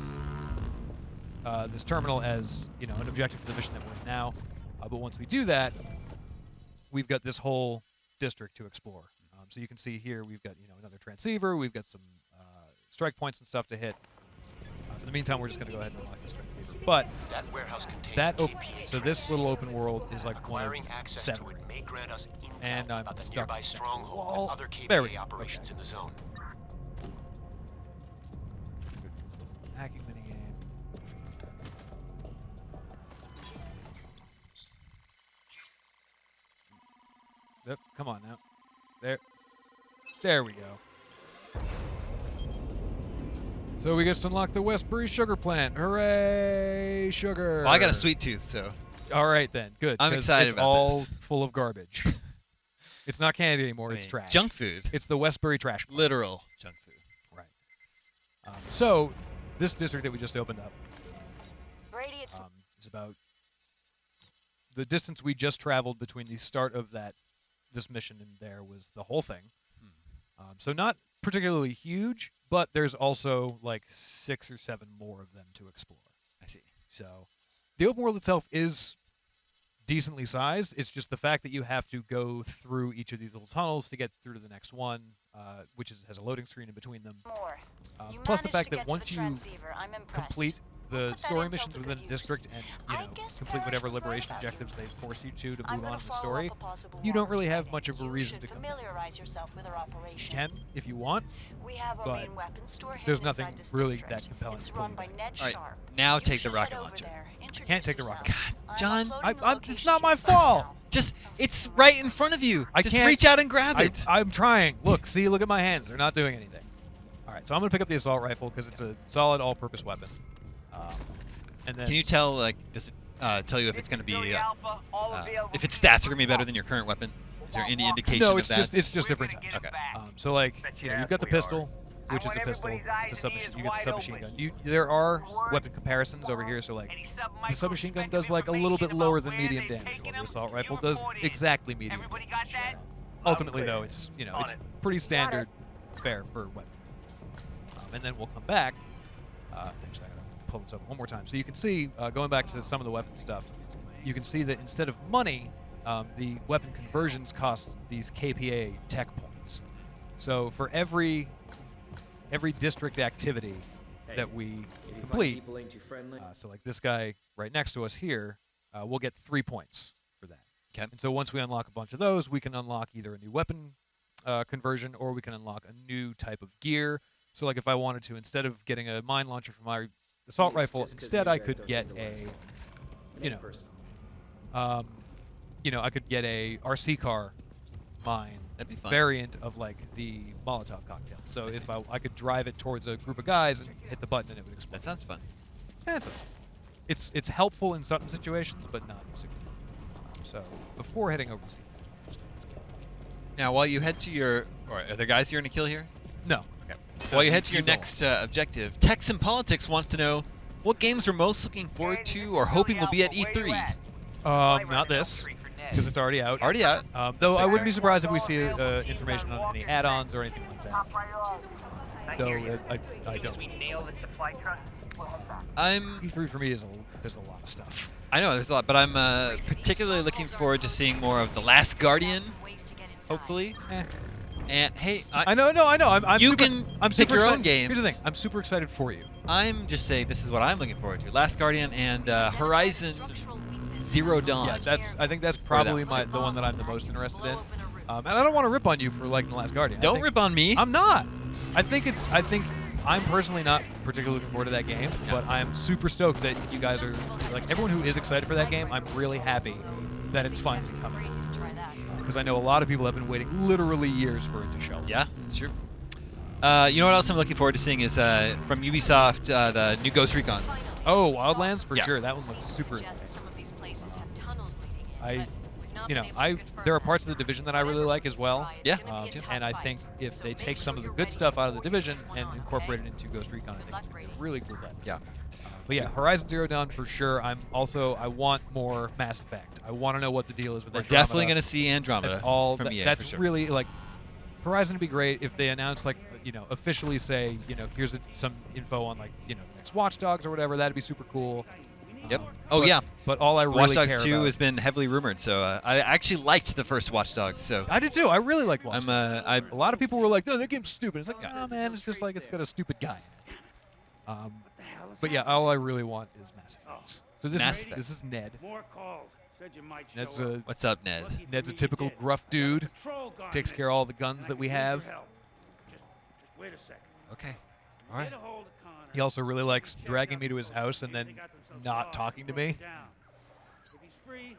terminal as an objective for the mission that we're in now. But once we do that, we've got this whole district to explore. So you can see here we've got another transceiver. We've got some strike points and stuff to hit. In the meantime, we're just going to go ahead and unlock this transceiver. But so this little open world is like one of 7. And I'm stuck next to the wall. There we go. Okay. Hacking minigame. Yep, come on now. There we go. So we get to unlock the Westbury sugar plant. Hooray, sugar! Well, I got a sweet tooth, so. All right then, good. I'm excited about all this. Full of garbage. It's not candy anymore. It's trash. Junk food. It's the Westbury trash plant. Literal junk food. Right. So this district that we just opened up is about the distance we just traveled between the start of this mission and there was the whole thing. So not particularly huge, but there's also like 6 or 7 more of them to explore. I see. So the open world itself is decently sized. It's just the fact that you have to go through each of these little tunnels to get through to the next one, which has a loading screen in between them. Plus the fact that once you complete the story missions within a district and complete whatever liberation objectives they force you to move on in the story, you don't really have much of a reason to come back. You can if you want, but there's nothing really that compelling to pull you back. All right, now take the rocket launcher. I can't take the rocket. God, John, it's not my fault. It's right in front of you. Just reach out and grab it. I'm trying. Look at my hands. They're not doing anything. All right, so I'm gonna pick up the assault rifle because it's a solid all-purpose weapon. And then can you tell, does it tell you if it's going to be, if its stats are going to be better than your current weapon? Is there any indication of that? No, it's just different types. Okay. So you've got the pistol, which is a pistol. It's a submachine. You get the submachine gun. There are weapon comparisons over here. So the submachine gun does a little bit lower than medium damage, while the assault rifle does exactly medium damage. Ultimately, though, it's it's pretty standard fare for weapon. And then we'll come back. Actually, I gotta pull this up one more time. So you can see, going back to some of the weapon stuff, you can see that instead of money, the weapon conversions cost these KPA tech points. So for every district activity that we complete, so like this guy right next to us here, we'll get 3 points for that. Okay. And so once we unlock a bunch of those, we can unlock either a new weapon conversion or we can unlock a new type of gear. So like if I wanted to, instead of getting a mine launcher for my assault rifle, instead I could get I could get a RC car mine variant of the Molotov cocktail. So if I could drive it towards a group of guys and hit the button and it would explode. That sounds fun. Yeah, it's helpful in certain situations, but not super. So before heading over to see. Now, while you head to your, or are there guys you're gonna kill here? No. Okay. While you head to your keep going. next objective, Texan Politics wants to know what games we're most looking forward to or hoping will be at E3. Not this, because it's already out. Already out. Though I wouldn't be surprised if we see information on any add-ons or anything like that. Though I don't. I'm. E3 for me is there's a lot of stuff. I know there's a lot, but I'm particularly looking forward to seeing more of The Last Guardian. Hopefully. And hey, I know. I'm you super, can I'm pick super your excited. own games. Here's the thing. I'm super excited for you. I'm just saying this is what I'm looking forward to: Last Guardian and Horizon Zero Dawn. Yeah, I think that's probably the one that I'm the most interested in. And I don't want to rip on you for liking The Last Guardian. Don't rip on me. I'm not. I think I'm personally not particularly looking forward to that game, but I'm super stoked that you guys are, like, everyone who is excited for that game, I'm really happy that it's finally coming. Because I know a lot of people have been waiting literally years for it to show. Yeah, that's true. You know what else I'm looking forward to seeing is from Ubisoft, the new Ghost Recon. Oh, Wildlands for sure. That one looks super interesting. There are parts of the Division that I really like as well. Yeah, and I think if they take some of the good stuff out of the Division and incorporate it into Ghost Recon, I think it's a really cool title. Yeah. But yeah, Horizon Zero Dawn for sure. I want more Mass Effect. I want to know what the deal is with We're Andromeda. definitely going to see Andromeda. That's all. from EA, that's for sure. really, like, Horizon would be great if they announce, like, officially say, here's some info on, like, the next Watch Dogs or whatever. That'd be super cool. Yep. Oh, But all I really Watch Dogs care 2 about, has been heavily rumored, so I actually liked the first Watch Dogs. So I did too. I really like Watch Dogs. a lot of people were like, "No, that game's stupid." It's like, oh man, it's just like it's got a stupid guy. But yeah, all I really want is Mass Effect. So this is Ned. More called. Said you might show Ned's up. What's up, Ned? Ned's a typical gruff dude. Patrol gun Takes mission, care of all the guns and I that we can use your have. help. Just wait a second. Okay. All right. Get a hold of Connor. He also really likes dragging me to his house and then not talking to me. If he's free,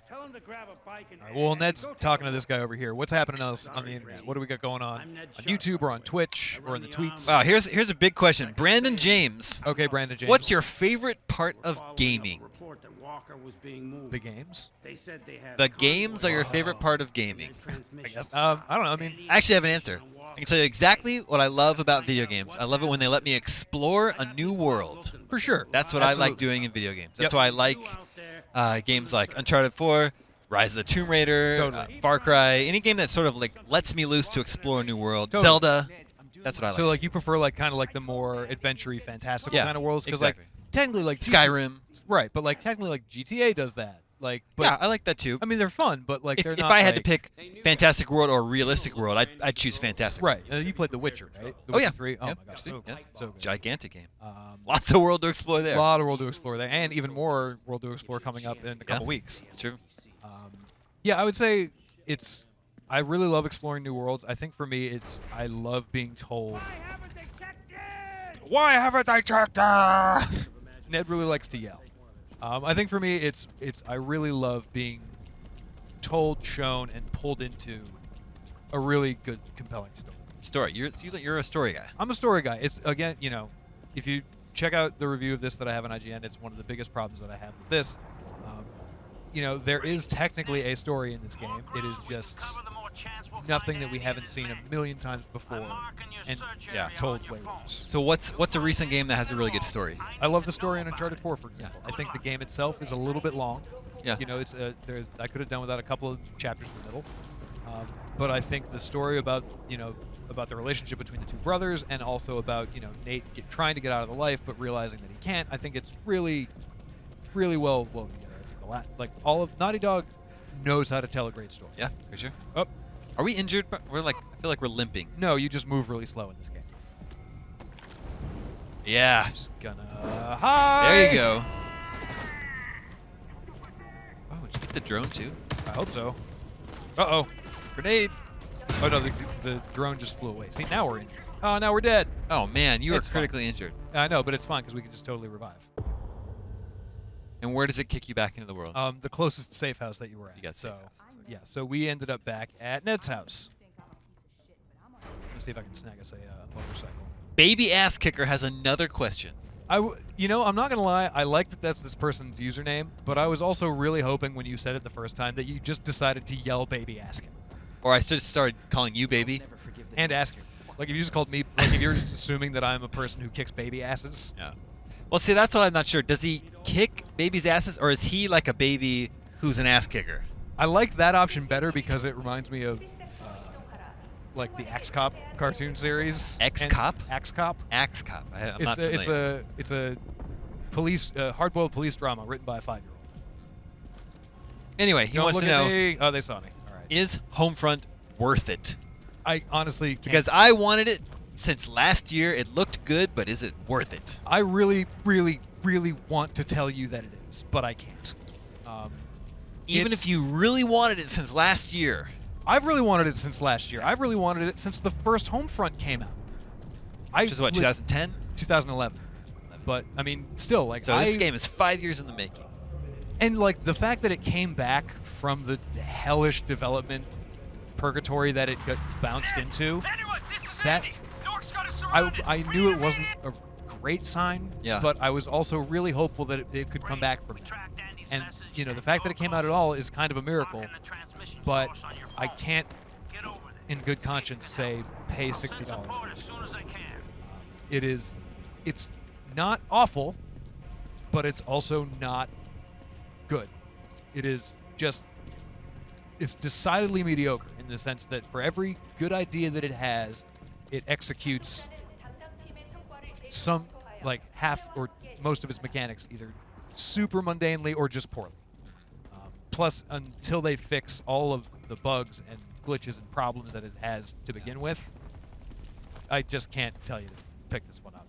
tell him to grab a bike and All right, well, Ned's talking to this guy over here. What's happening else on the internet? What do we got going on YouTube or on Twitch or in the tweets? Wow, here's a big question. Brandon James. Okay, Brandon James. What's your favorite part of gaming? The games? The games are your favorite part of gaming. I guess. I don't know. I mean, I actually have an answer. I can tell you exactly what I love about video games. I love it when they let me explore a new world. For sure. That's what I like doing in video games. That's why I like games like Uncharted 4, Rise of the Tomb Raider, Far Cry, any game that sort of like lets me loose to explore a new world. Zelda. That's what I like. So like you prefer like kind of like the more adventure-y, fantastical kind of worlds because exactly. like technically like Skyrim. Right, but like technically like GTA does that. Like, but, yeah, I like that too. I mean, they're fun, but like if they're not. If I had like, to pick Fantastic World or Realistic World, I'd choose Fantastic. Right. You played The Witcher, right? The Oh Witcher yeah. 3. Oh yep. my gosh, so good. So good. Gigantic game. Lots of world to explore there. A lot of world to explore there, and even more world to explore coming up in a couple weeks. It's true. Yeah, I would say it's. I really love exploring new worlds. I think for me, I love being told. Why haven't they checked in? Ned really likes to yell. I think for me, it's I really love being told, shown, and pulled into a really good, compelling story. You're a story guy. I'm a story guy. It's again, if you check out the review of this that I have on IGN, it's one of the biggest problems that I have with this. There is technically a story in this game. It is just nothing that we haven't seen a million times before and told way worse. So what's a recent game that has a really good story? I love the story in Uncharted 4, for example. I think the game itself is a little bit long. Yeah. It's I could have done without a couple of chapters in the middle. But I think the story about the relationship between the two brothers and also about Nate trying to get out of the life but realizing that he can't. I think it's really, really well together. Like all of Naughty Dog knows how to tell a great story. Yeah, for sure. Oh. Are we injured? I feel like we're limping. No, you just move really slow in this game. Yeah. Just gonna hi. There you go. Oh, did you get the drone too? I hope so. Uh-oh. Grenade. Oh no, the drone just flew away. See, now we're injured. Oh, now we're dead. Oh man, you are It's critically injured. I know, but it's fine because we can just totally revive. And where does it kick you back into the world? The closest safe house that you were at. You got safe house. Yeah, so we ended up back at Ned's house. Let's see if I can snag us a motorcycle. Baby Ass Kicker has another question. I'm not gonna lie. I like that that's this person's username, but I was also really hoping when you said it the first time that you just decided to yell "baby asking." Or I just started calling you baby. Never forgive the And asking. Like if you just called me, like if you're just assuming that I'm a person who kicks baby asses. Yeah. Well, see, that's what I'm not sure. Does he kick babies' asses, or is he like a baby who's an ass kicker? I like that option better because it reminds me of like the Axe Cop cartoon series. Axe Cop? Axe Cop. Axe Cop. I'm not It's familiar. a police hard-boiled police drama written by a 5-year-old. Anyway, he Don't wants look to at know, me. Oh, they saw me. All right. is Homefront worth it? I honestly can't. Because I wanted it since last year. It looked good, but is it worth it? I really, really, really want to tell you that it is, but I can't. Even if you really wanted it since last year. I've really wanted it since last year. I've really wanted it since the first Homefront came out. Which is what, 2010? 2011. But, I mean, still, like, So this game is 5 years in the making. And, like, the fact that it came back from the hellish development purgatory that it got bounced into, that I knew it wasn't a great sign, Yeah. but I was also really hopeful that it could come back from it. And, you know, the fact that it came out at all is kind of a miracle, but I can't, in good conscience, say pay $60. It's not awful, but it's also not good. It is just, it's decidedly mediocre in the sense that for every good idea that it has, it executes some, like, half or most of its mechanics either super mundanely or just poorly. Plus, until they fix all of the bugs and glitches and problems that it has to begin with, I just can't tell you to pick this one up.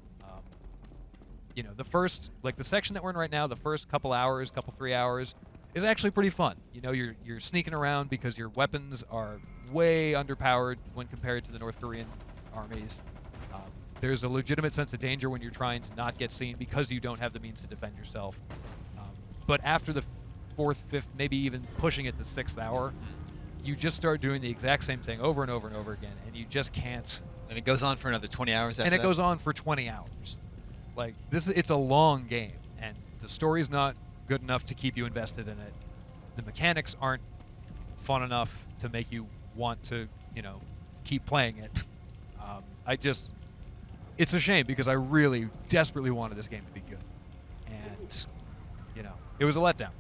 You know, the first, like the section that we're in right now, the first couple 3 hours, is actually pretty fun. You know, you're sneaking around because your weapons are way underpowered when compared to the North Korean armies. There's a legitimate sense of danger when you're trying to not get seen because you don't have the means to defend yourself. But after the 4th, 5th, maybe even pushing it the 6th hour, you just start doing the exact same thing over and over and over again, and you just can't. And it goes on for another 20 hours after And it that? goes on for 20 hours. Like, it's a long game, and the story's not good enough to keep you invested in it. The mechanics aren't fun enough to make you want to, you know, keep playing it. It's a shame because I really desperately wanted this game to be good. And, you know, it was a letdown.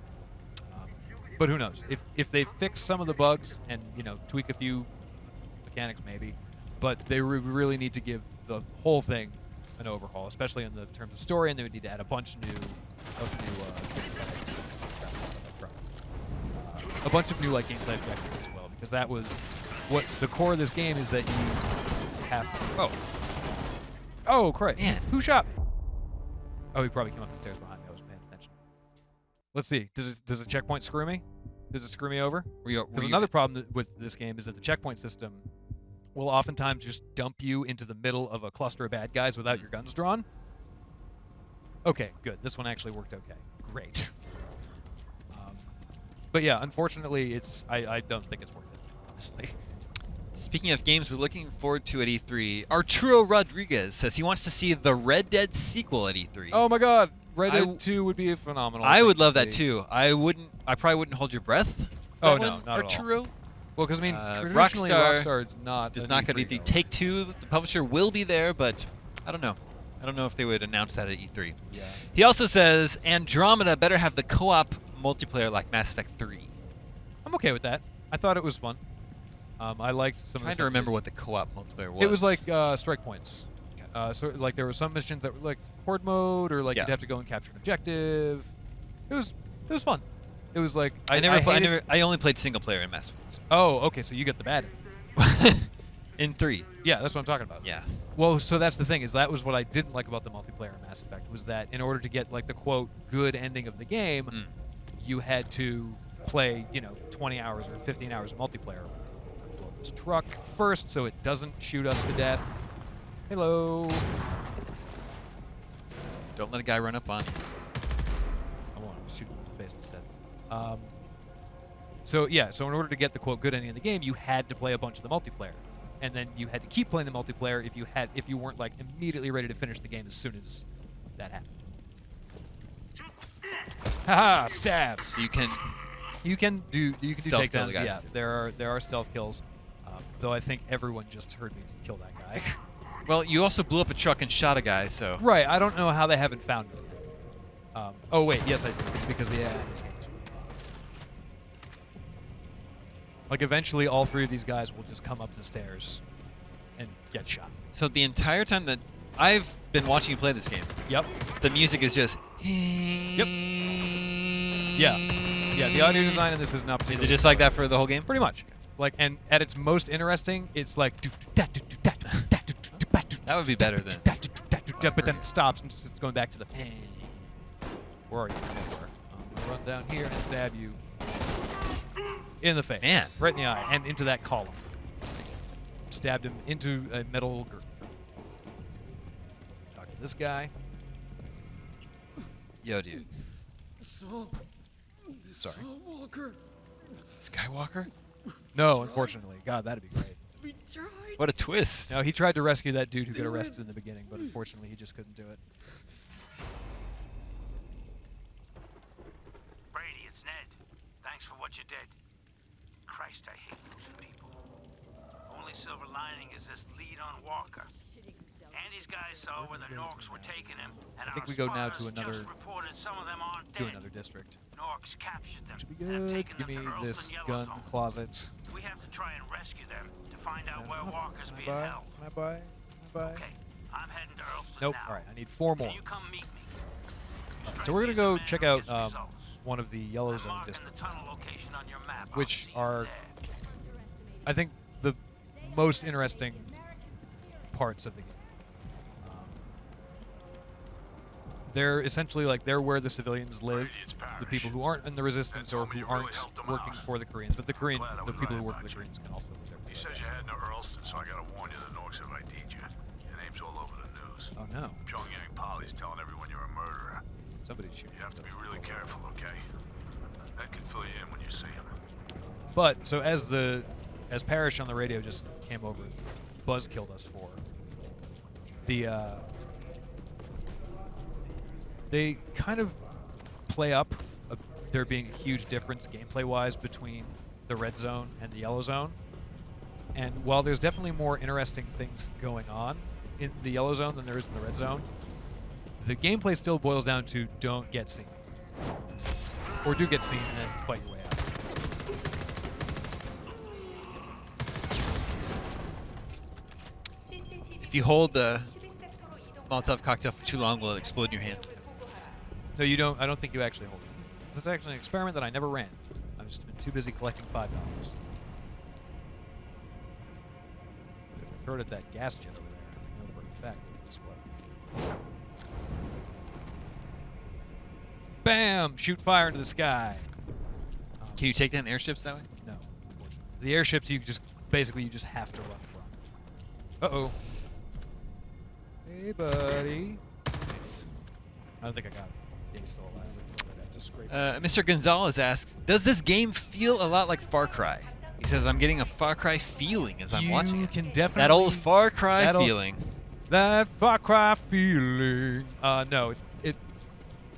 But who knows? If they fix some of the bugs and, you know, tweak a few mechanics maybe, but they really need to give the whole thing an overhaul, especially in the terms of story, and they would need to add a bunch a bunch of new like gameplay objectives as well, because that was what the core of this game is, that you have to. Oh, crap. Man. Who shot me? Oh, he probably came up the stairs behind me. I wasn't paying attention. Let's see. Does the checkpoint screw me? Does it screw me over? Because another problem with this game is that the checkpoint system will oftentimes just dump you into the middle of a cluster of bad guys without your guns drawn. Okay, good. This one actually worked okay. Great. But yeah, unfortunately, I don't think it's worth it, honestly. Speaking of games we're looking forward to at E3, Arturo Rodriguez says he wants to see the Red Dead sequel at E3. Oh my God, Red Dead 2 would be a phenomenal. I would love to that see. too. I probably wouldn't hold your breath. Oh that no, one, not Arturo. at all. Well, because I mean, traditionally Rockstar is not. Does not go to E3. Take-Two, the publisher, will be there, but I don't know. I don't know if they would announce that at E3. Yeah. He also says Andromeda better have the co-op multiplayer like Mass Effect 3. I'm okay with that. I thought it was fun. I liked some. I'm trying to remember what the co-op multiplayer was. It was like strike points. Okay. So like there were some missions that were like horde mode, or like you'd have to go and capture an objective. It was fun. It was like I only played single player in Mass Effect. Oh, okay. So you get the bad end. In 3. Yeah, that's what I'm talking about. Yeah. Well, so that's the thing, is that was what I didn't like about the multiplayer in Mass Effect, was that in order to get like the quote good ending of the game, you had to play, 20 hours or 15 hours of multiplayer. Blow this truck first so it doesn't shoot us to death. Hello. Don't let a guy run up on you. I want to shoot him in the face instead. So in order to get the quote good ending of the game, you had to play a bunch of the multiplayer, and then you had to keep playing the multiplayer if you weren't like immediately ready to finish the game as soon as that happened. Haha, stabs. So you can do stealth kill takedowns. the guys. Yeah, there are stealth kills. though I think everyone just heard me kill that guy. Well, you also blew up a truck and shot a guy, so. Right, I don't know how they haven't found me yet. Oh wait, yes I did, because the AI in this game is really fun. Like eventually all 3 of these guys will just come up the stairs and get shot. So the entire time that I've been watching you play this game, Yep. the music is just. Yep. Yeah. Yeah, the audio design in this is not Is particularly it just like that for the whole game? pretty much. Like, and at its most interesting, it's like That would be better than. but then it stops and it's going back to the where are you? Nowhere. I'm gonna run down here and stab you in the face. Man. Right in the eye and into that column. Stabbed him into a metal girth. Talk to this guy. Yo, dude. Sorry. Skywalker? No, unfortunately. God, that'd be great. What a twist. No, he tried to rescue that dude who got arrested in the beginning, but unfortunately he just couldn't do it. Brady, it's Ned. Thanks for what you did. Christ, I hate losing people. Only silver lining is this lead on Walker. Andy's guys saw where the Norks were taking him, and I think our we go now to spotters another just reported some of them aren't dead. district. Norks captured them. Should be and have good. taken Give them me to this Earlston gun Yellowzone. closet. We have to try and rescue them to find out where Walker's being Can held. I buy? Okay, I'm heading to Earlston Nope. now. All right, I need 4 more. Can you come meet me? So we're gonna go Straight check man who out gets results. one of the I'm Yellowzone marking the districts, tunnel location on your map. I'll which see you are, there. I think, the most interesting parts of the game. They're essentially like they're where the civilians live, the people who aren't in the resistance or who aren't working for the Koreans. But the people who work for the Koreans can also live there. He says you're heading to Earlston, so I gotta warn you the Norks have ID'd you. Your name's all over the news. Oh no. Pyongyang Polly's telling everyone you're a murderer. Somebody's shooting. You have to be really careful, okay? That can fill you in when you see him. But so as Parrish on the radio just came over, Buzz killed us for the they kind of play up there being a huge difference gameplay-wise between the red zone and the yellow zone. And while there's definitely more interesting things going on in the yellow zone than there is in the red zone, the gameplay still boils down to don't get seen. Or do get seen and then fight your way out. If you hold the Molotov cocktail for too long, will it explode in your hand? No, you don't. I don't think you actually hold it. That's actually an experiment that I never ran. I've just been too busy collecting $5. If I throw it at that gas jet over there, I know for a fact that this way. Bam! Shoot fire into the sky. Can you take down airships that way? No, unfortunately. The airships you just have to run from. Uh-oh. Hey, buddy. Nice. I don't think I got it. He's still alive. I'd have to scrape Mr. Gonzalez asks, does this game feel a lot like Far Cry? He says, I'm getting a Far Cry feeling as I'm watching You it. can definitely... That old Far Cry that old- feeling. That Far Cry feeling. No,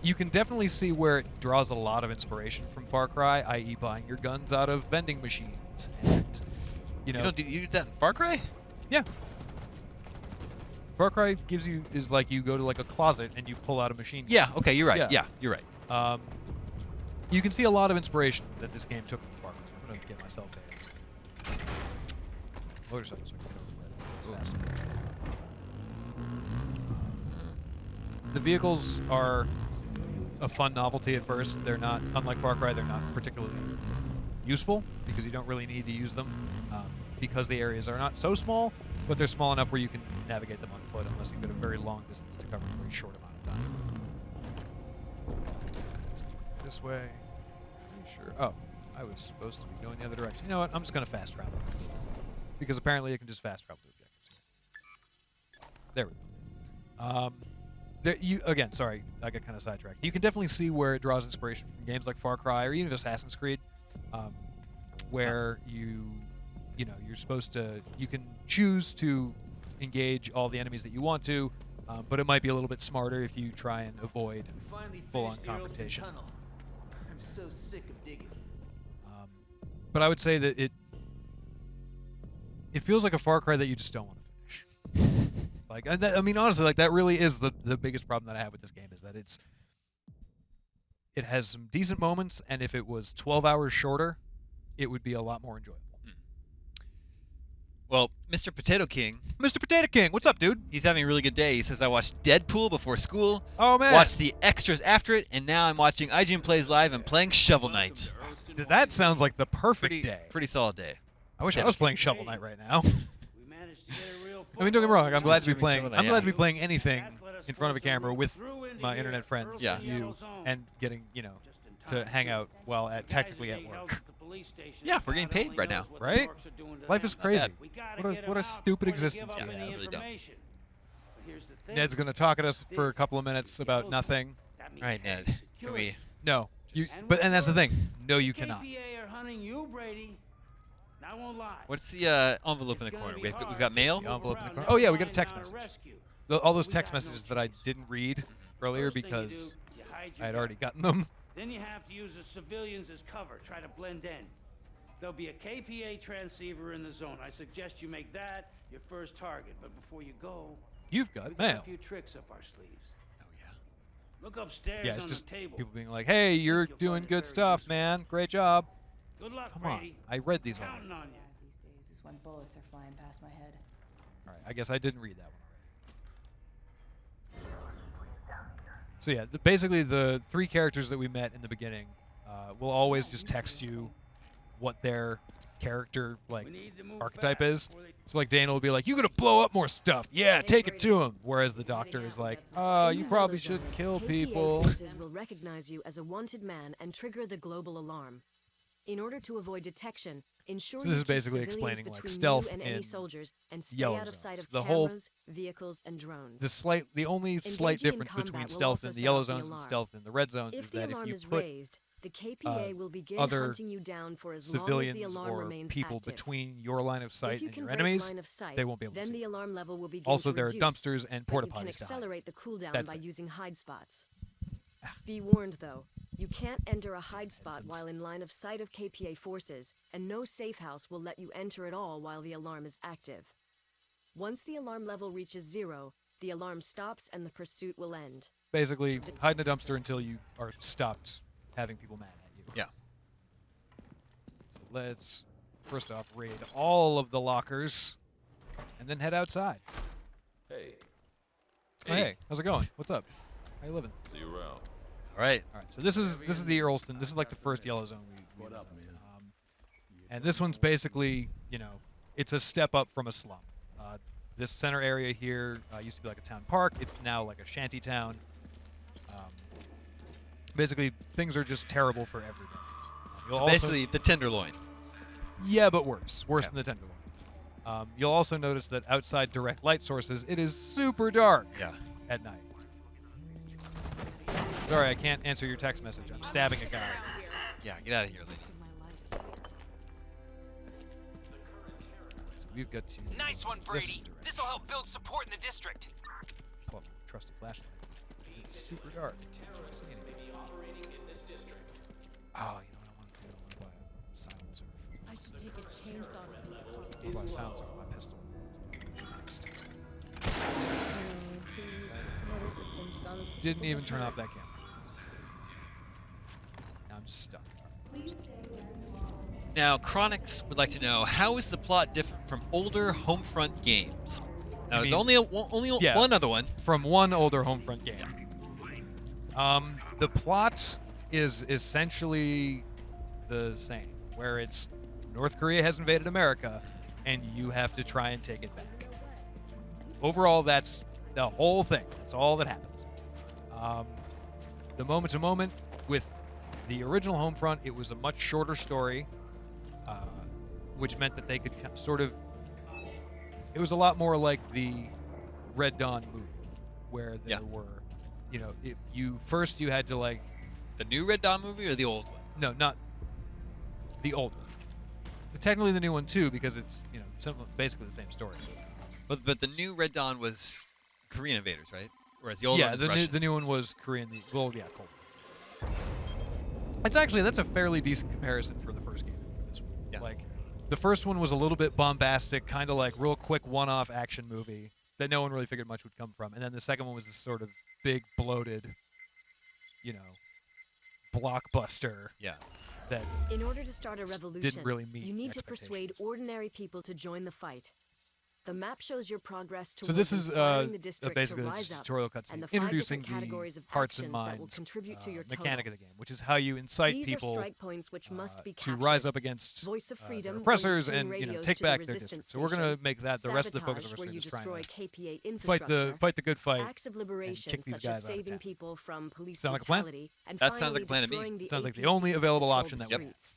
you can definitely see where it draws a lot of inspiration from Far Cry, i.e. buying your guns out of vending machines. And, you know... You do that in Far Cry? Yeah. Far Cry is like you go to like a closet and you pull out a machine gun. Yeah, okay, you're right. Yeah, you're right. You can see a lot of inspiration that this game took from Far Cry. I'm going to get myself a motorcycle so I can get over that. It's faster. The vehicles are a fun novelty at first. They're not, unlike Far Cry, they're not particularly useful because you don't really need to use them because the areas are not so small, but they're small enough where you can navigate them on foot unless you've got a very long distance to cover in a very short amount of time. This way. Pretty sure. Oh, I was supposed to be going the other direction. You know what? I'm just going to fast travel. Because apparently you can just fast travel to objectives. There we go. Again, sorry, I got kind of sidetracked. You can definitely see where it draws inspiration from games like Far Cry or even Assassin's Creed, where you're supposed to, you can choose to engage all the enemies that you want to, but it might be a little bit smarter if you try and avoid full-on confrontation. I'm so sick of digging. But I would say that it feels like a Far Cry that you just don't want to finish. Like, I mean, honestly, like that really is the biggest problem that I have with this game is that it has some decent moments, and if it was 12 hours shorter, it would be a lot more enjoyable. Well, Mr. Potato King. Mr. Potato King, what's up, dude? He's having a really good day. He says, I watched Deadpool before school. Oh, man. Watched the extras after it, and now I'm watching IGN Plays Live and playing Shovel Knight. That sounds like the perfect day. Pretty solid day. I wish I was playing Shovel Knight right now. We managed to get a real I mean, don't get me wrong. I'm glad to be Streaming playing. Shovel Knight, I'm glad yeah. to be playing anything in front of a camera with my internet friends, Yeah. you, and getting to hang out while technically at work. Yeah, we're getting paid right now. Right? Life is crazy. bad. What a stupid existence we Yeah, have. really dumb. Ned's gonna talk at us for a couple of minutes about nothing. All right, Ned. Can we? No, and that's the thing. No, you cannot. KPA are hunting you, Brady. I won't lie. What's the envelope in the corner? We've got mail. The envelope in the corner. Oh yeah, we got a text message. All those text messages that I didn't read earlier because I had already gotten them. Then you have to use the civilians as cover. Try to blend in. There'll be a KPA transceiver in the zone. I suggest you make that your first target. But before you go, You've we got got mail. a few tricks up our sleeves. Oh yeah. Look upstairs Yeah, it's on just the table. people being like, "Hey, you're You'll doing find it good very stuff, useful. man. Great job." Good luck, Come Brady. on, I read these already. Counting on you. These days is when bullets are flying past my head. All right, I guess I didn't read that one already. So yeah, basically the three characters that we met in the beginning will always just text you what their character We need to move archetype fast is. before they- So like Dana will be like, "You gotta blow up more stuff." Yeah, take it to him. Whereas the doctor is like, you probably should kill people." Forces will recognize you as a wanted man and trigger the global alarm. In order to avoid detection, ensure So this you is basically keep civilians explaining, like, between stealth you and any in soldiers and stay yellow out of sight zones. of The whole- cameras, vehicles, and drones. The only slight Engaging in difference combat between will stealth also in the set yellow off the zones and alarm. stealth in the red zones If is the that if alarm you is put raised, the KPA will begin other hunting you down for as long as civilians the alarm or remains people active. between your line of sight If you and can your break enemies, line of sight, they won't be able to then see. the alarm level will begin Also, to there are reduce, dumpsters and but porta you can potties to hide. accelerate the cooldown That's by it. using hide spots. Be warned, though, you can't enter a hide spot while in line of sight of KPA forces, and no safe house will let you enter at all while the alarm is active. Once the alarm level reaches 0, the alarm stops and the pursuit will end. Basically, hide in a dumpster until you are stopped having people mad at you. Yeah. So let's first off raid all of the lockers, and then head outside. Hey, Oh, hey, how's it going? What's up? How you living? see you around. All right. All right, so this is the Earlston. This is like the first yellow zone we What was up, in. man? And this one's basically, it's a step up from a slum. This center area here used to be like a town park. It's now like a shanty town. Basically, things are just terrible for everybody. You'll So also- basically, the Tenderloin. yeah, but worse Okay. than the Tenderloin. You'll also notice that outside direct light sources, it is super dark Yeah. at night. Sorry, I can't answer your text message. I'm stabbing a guy. Yeah. Get out of here, lady. So we've got to Nice one, this Brady. direction. This'll help build support in the district. Pull up my trusty flashlight. It's super dark. Can't see anything. Oh, you know what I want to do? I want to buy a silencer. I should take a chainsaw to this car. I want to buy a silencer for my pistol. Next. No resistance done. Didn't even turn off that camera. Now I'm stuck. Now, Chronix would like to know, how is the plot different from older Homefront games? Now, there's mean- only yeah. one other one. From one older Homefront game. The plot is essentially the same, where it's North Korea has invaded America, and you have to try and take it back. Overall, that's the whole thing. That's all that happens. The moment-to-moment with the original Homefront, it was a much shorter story, which meant that they could sort of... It was a lot more like the Red Dawn movie, where there were, you had to like... The new Red Dawn movie or the old one? No, not the old one. But technically the new one too, because it's basically the same story. But the new Red Dawn was Korean invaders, right? Whereas the old one was the Russian. new one was Korean. Cold. That's a fairly decent comparison for the first game. This one. Yeah. Like, The first one was a little bit bombastic, kind of like real quick one-off action movie that no one really figured much would come from. And then the second one was this sort of big, bloated, you know, blockbuster. Yeah. That in order to start a revolution, really meet you need to persuade ordinary people to join the fight. The map shows your progress towards so this is inspiring the district basically to the rise up, tutorial cutscene and the 5 introducing different categories the of hearts and actions that will minds contribute to your mechanic total. of the game, which is how you incite These people are strike points which must be to captured. rise up against Voice of freedom, their oppressors where you and tune radios take to the back their resistance district. So we're going to station. make that the rest of the focus of Sabotage, our where stream you is destroy trying KPA to infrastructure. fight the good fight. Acts of and liberation, kick these such guys as out of saving town. people from police Sound like a plan? brutality, and That sounds finally like a plan to me. destroying the Sounds like the APCs only available patrol option the that we have. streets.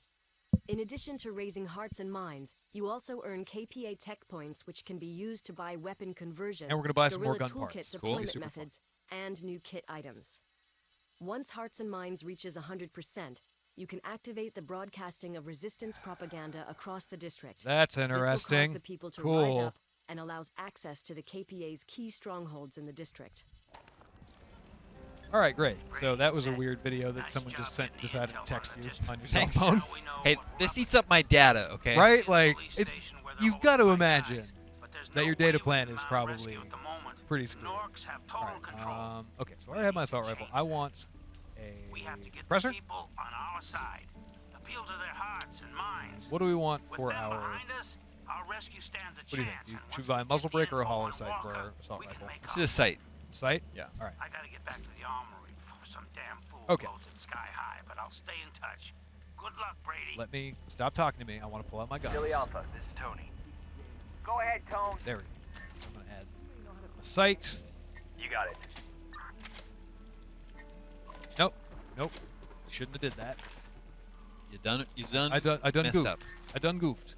In addition to raising hearts and minds, you also earn KPA tech points, which can be used to buy weapon conversion, And we're gonna buy some more guerrilla gun toolkit parts. deployment Super fun. methods, and new kit items. Once Hearts and Minds reaches 100%, you can activate the broadcasting of resistance propaganda across the district. That's This will interesting. cause the people to rise Cool. up and allows access to the KPA's key strongholds in the district. All right, great. So that was a weird video that someone just decided to text you on your cell Thanks. phone. Hey, this eats up my data, okay? Right? Like, it's you've got to imagine that your data plan is probably pretty screwed. All right, okay, so I already have my assault rifle. I want a suppressor. People on our side. Appeal to their hearts and minds. What do we want With for them our... behind us, our rescue stands a What do you chance. think? and Should once we buy we a muzzle get the break or a info hollow on sight for Walker, our assault we can rifle? make Let's do the site. Sight? Yeah. All right. I gotta get back to the armory before some damn fool Okay. blows it sky high, but I'll stay in touch. Good luck, Brady. Let me stop talking to me. I want to pull out my guns. Billy Alpha, this is Tony. Go ahead, Tone. There we go. So I'm going to add a sight. You got it. Nope. Nope. Shouldn't have did that. You done I done messed goofed. up. I done goofed.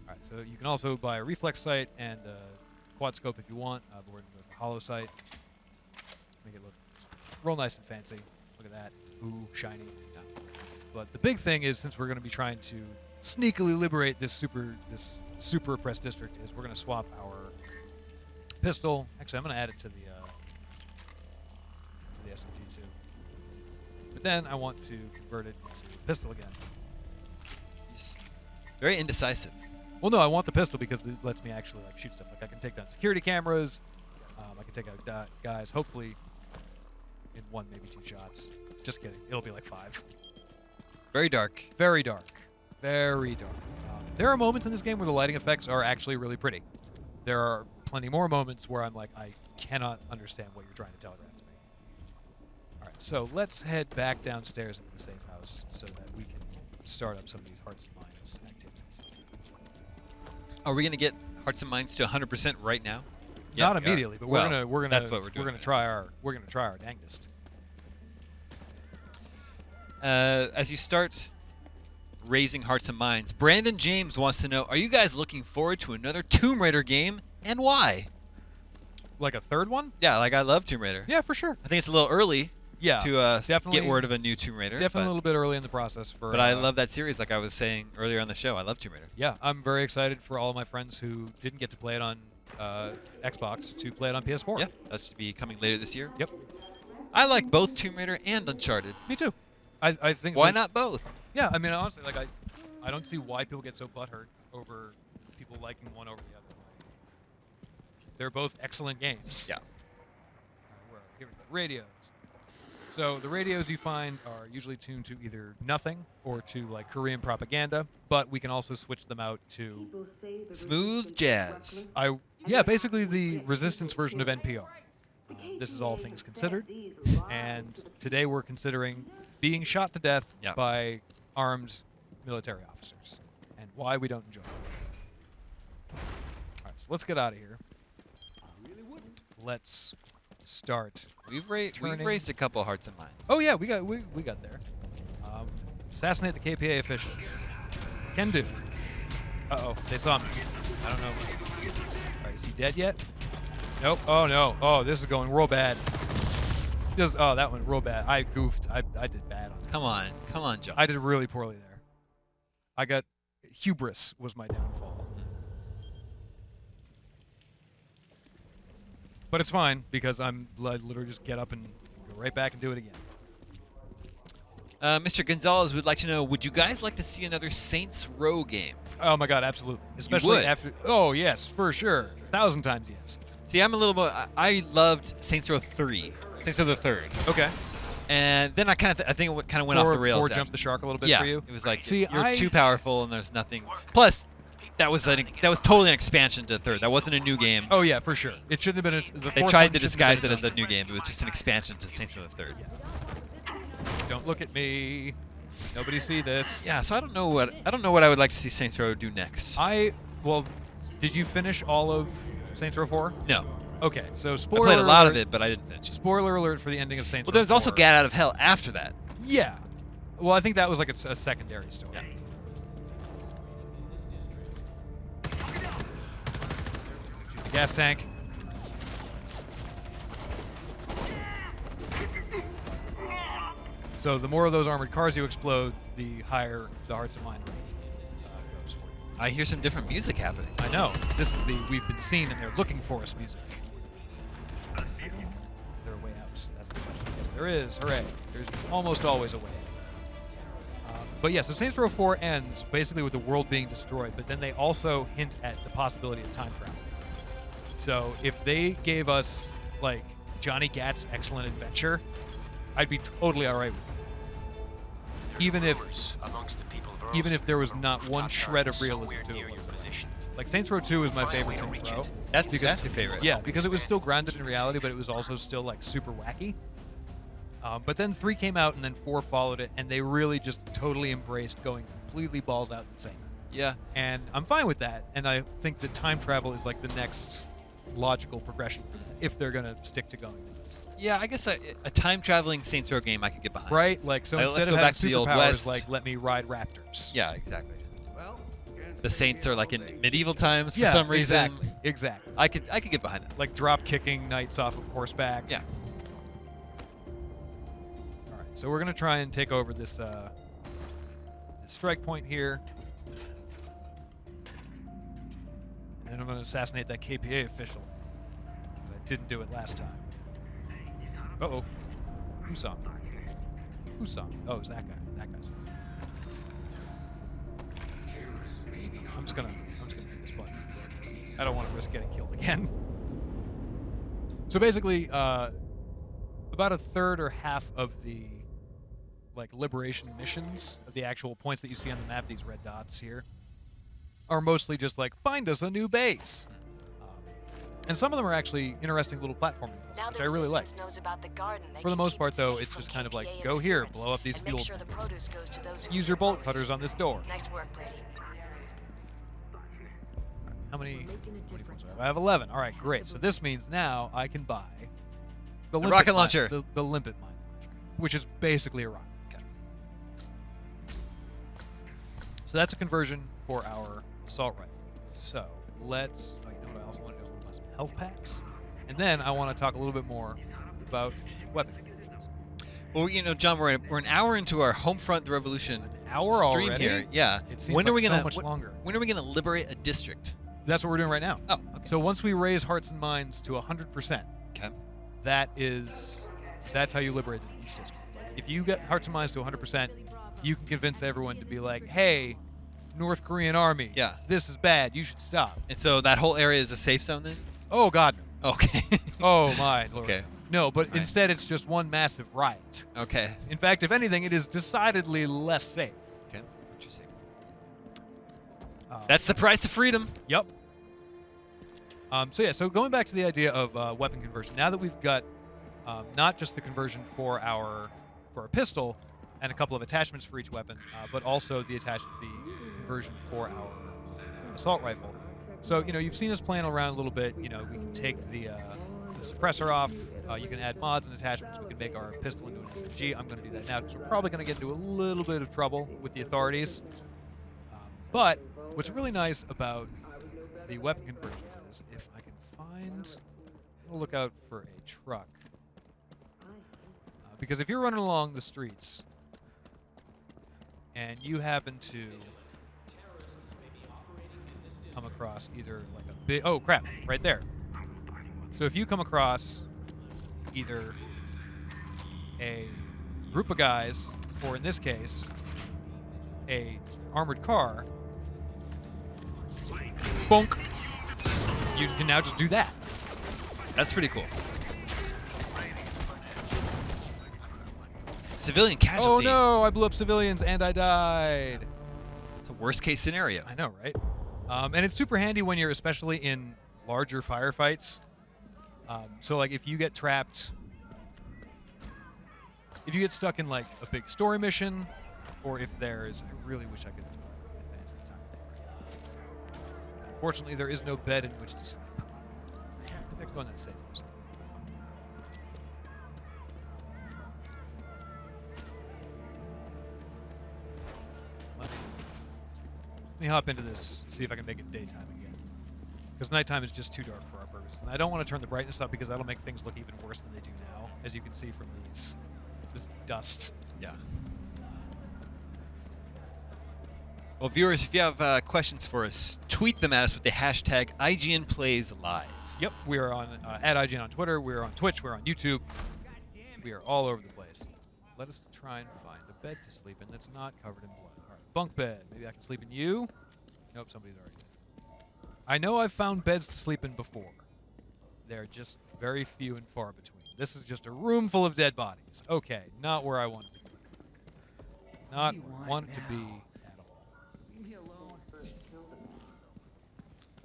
All right, so you can also buy a reflex sight and a quad scope if you want, but we're going to go with the hollow sight. Make it look real nice and fancy. Look at that. Ooh, shiny. Yeah. But the big thing is, since we're going to be trying to sneakily liberate this super oppressed district, is we're going to swap our pistol. Actually, I'm going to add it to the SMG too. But then I want to convert it into a pistol again. Very indecisive. Well, no, I want the pistol because it lets me actually like shoot stuff. Like I can take down security cameras. I can take out guys. Hopefully, in one, maybe 2 shots. Just kidding. It'll be like 5. Very dark. Very dark. Very dark. There are moments in this game where the lighting effects are actually really pretty. There are plenty more moments where I'm like, I cannot understand what you're trying to telegraph to me. All right, so let's head back downstairs into the safe house so that we can start up some of these hearts and minds activities. Are we gonna get hearts and minds to 100% right now? Not Yeah, we are. immediately, but Well, we're gonna that's what we're doing. We're gonna try our dangest. As you start raising hearts and minds, Brandon James wants to know: are you guys looking forward to another Tomb Raider game, and why? Like a third one? Yeah, like I love Tomb Raider. Yeah, for sure. I think it's a little early. Yeah, To definitely get word of a new Tomb Raider. Definitely a but, little bit early in the process for. But I love that series, like I was saying earlier on the show. I love Tomb Raider. Yeah, I'm very excited for all of my friends who didn't get to play it on Xbox to play it on PS4. Yeah, that should be coming later this year. Yep. I like both Tomb Raider and Uncharted. Me too. I think. Why not both? Yeah, I mean, honestly, like I don't see why people get so butthurt over people liking one over the other. They're both excellent games. Yeah. Where are we? Here we go. Radios. So the radios you find are usually tuned to either nothing or to like Korean propaganda, but we can also switch them out to smooth jazz. Yeah, basically the resistance version of NPR. This is all things considered, and today we're considering being shot to death by armed military officers, and why we don't enjoy it. All right, so let's get out of here. Let's start. We've raised a couple hearts and minds. Oh yeah, we got there. Assassinate the KPA official. Can do. Uh-oh, they saw me. I don't know. All right, is he dead yet? Nope. Oh no. Oh, this is going real bad. Oh, that went real bad. I goofed. I did bad on that. Come on, John. I did really poorly there. I got hubris was my downfall. But it's fine because I'm literally just get up and go right back and do it again. Mr. Gonzalez would like to know, would you guys like to see another Saints Row game? Oh my God, absolutely. Especially would? after. Oh yes, for sure. 1,000 times yes. See, I'm a little bit. I loved Saints Row 3, Saints Row the Third, Okay. and then I kind of I think it kind of went off the rails. Or after. jumped the shark a little bit Yeah, for you. it was like See, you're too powerful and there's nothing. Plus, that was totally an expansion to Third. That wasn't a new game. Oh yeah, for sure. It shouldn't have been. The They fourth tried one to shouldn't have disguise been it its as a own. new game. It was just an expansion to Saints Row the Third. Don't look at me. Nobody see this. Yeah, so I don't know what I would like to see Saints Row do next. Well, did you finish all of Saints Row 4? No, Okay, so I spoiler. played a lot of alert- it, but I didn't finish it. Spoiler alert for the ending of Saints Well, Row. there's also 4. Get Out of Hell after that. Yeah. Well, I think that was like a secondary story. Yeah. Shoot the gas tank. So the more of those armored cars you explode, the higher the hearts and mind rate goes for you. I hear some different music happening. I know. This is the we've been seen and they're looking for us music. Is there a way out? That's the question. Yes, there is. Hooray. There's almost always a way out. But yeah, so Saints Row 4 ends basically with the world being destroyed, but then they also hint at the possibility of time travel. So if they gave us, like, Johnny Gat's Excellent Adventure, I'd be totally alright with it. Even if there was not one shred of realism to it whatsoever. Like Saints Row 2 is my favorite Saints Row. That's your favorite. Yeah, because it was still grounded in reality, but it was also still like super wacky. But then 3 came out, and then 4 followed it, and they really just totally embraced going completely balls out insane. Yeah. And I'm fine with that, and I think that time travel is like the next logical progression for that, if they're gonna stick to going with this. Yeah, I guess a time traveling Saints Row game I could get behind. Right? Like, so Let's instead go of back having to the Old superpowers, West. like, let me ride raptors. Yeah, exactly. The Saints are like in medieval times for Yeah, some reason. Exactly. I could get behind it. Like drop kicking knights off of horseback. Yeah. All right, so we're gonna try and take over this this strike point here, and then I'm gonna assassinate that KPA official. I didn't do it last time. Uh-oh. Who saw me? Who saw me? Oh, it was that guy. That guy saw me. I'm just gonna hit this button. I don't want to risk getting killed again. So basically, about a third or half of the like liberation missions, of the actual points that you see on the map, these red dots here, are mostly just like, find us a new base. And some of them are actually interesting little platforming puzzles, which I really like. For the most part, though, it's just kind of like, go here, blow up these fuel tanks. Use your bolt cutters on this door. Nice work, Brady. How many points do I have? I have 11. All right, great. So this means now I can buy the limpet rocket mine- launcher. the limpet mine launcher, which is basically a rocket. Okay. So that's a conversion for our assault rifle. So let's. Oh, you know what I also want to do? I want some health packs, and then I want to talk a little bit more about weapon conversions. Well, you know, John, we're an hour into our Homefront the Revolution Hour stream already? here. Yeah. It seems When are like we gonna so much longer. When are we gonna liberate a district? That's what we're doing right now. Oh, okay. So once we raise hearts and minds to 100%, Okay. that's how you liberate each district. If you get hearts and minds to 100%, you can convince everyone to be like, hey, North Korean army, Yeah. this is bad, you should stop. And so that whole area is a safe zone then? Oh, God, no. Okay. Oh, my Lord. Okay. No, but Right. instead it's just one massive riot. Okay. In fact, if anything, it is decidedly less safe. Okay. Interesting. Uh, That's the price of freedom. Yep. So going back to the idea of weapon conversion, now that we've got not just the conversion for our pistol and a couple of attachments for each weapon, but also the conversion for our assault rifle. So you've seen us playing around a little bit. We can take the suppressor off. You can add mods and attachments. We can make our pistol into an SMG. I'm going to do that now because we're probably going to get into a little bit of trouble with the authorities. But what's really nice about the weapon conversions is if I can find, we'll look out for a truck. Because if you're running along the streets and you happen to come across either like a big, oh crap, right there. So if you come across either a group of guys or in this case, a armored car, bonk, you can now just do that. That's pretty cool. Civilian casualty. Oh no, I blew up civilians and I died. It's a worst case scenario. I know, right? And it's super handy when you're especially in larger firefights. So like if you get trapped, if you get stuck in like a big story mission, or if there's, I really wish I could advance the time. Unfortunately, there is no bed in which to sleep. I have to go on that safe. Let me hop into this, see if I can make it daytime again. Because nighttime is just too dark for our purposes. And I don't want to turn the brightness up because that'll make things look even worse than they do now, as you can see from this dust. Yeah. Well, viewers, if you have questions for us, tweet them at us with the hashtag IGNPlaysLive. Yep, we are on at IGN on Twitter. We are on Twitch. We're on YouTube. We are all over the place. Let us try and find a bed to sleep in that's not covered in blood. All right, bunk bed. Maybe I can sleep in you. Nope, somebody's already dead. I know I've found beds to sleep in before. They're just very few and far between. This is just a room full of dead bodies. Okay, not where I want it to be. Not where I want it to be at all. Leave me alone. First killed a man.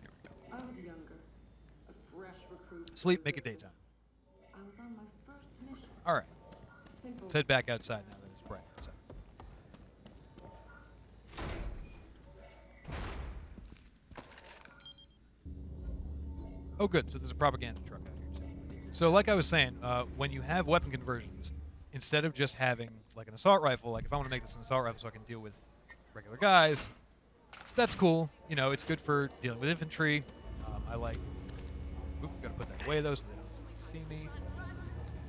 Here we go. I was younger, a fresh recruit. Sleep, make it daytime. I was on my first mission. All right. Simple. Let's head back outside now that it's bright outside. Oh, good. So there's a propaganda truck out here, too. So like I was saying, when you have weapon conversions, instead of just having like an assault rifle, like if I want to make this an assault rifle so I can deal with regular guys, that's cool. You know, it's good for dealing with infantry. I like... Oop, gotta put that away, though, so they don't see me.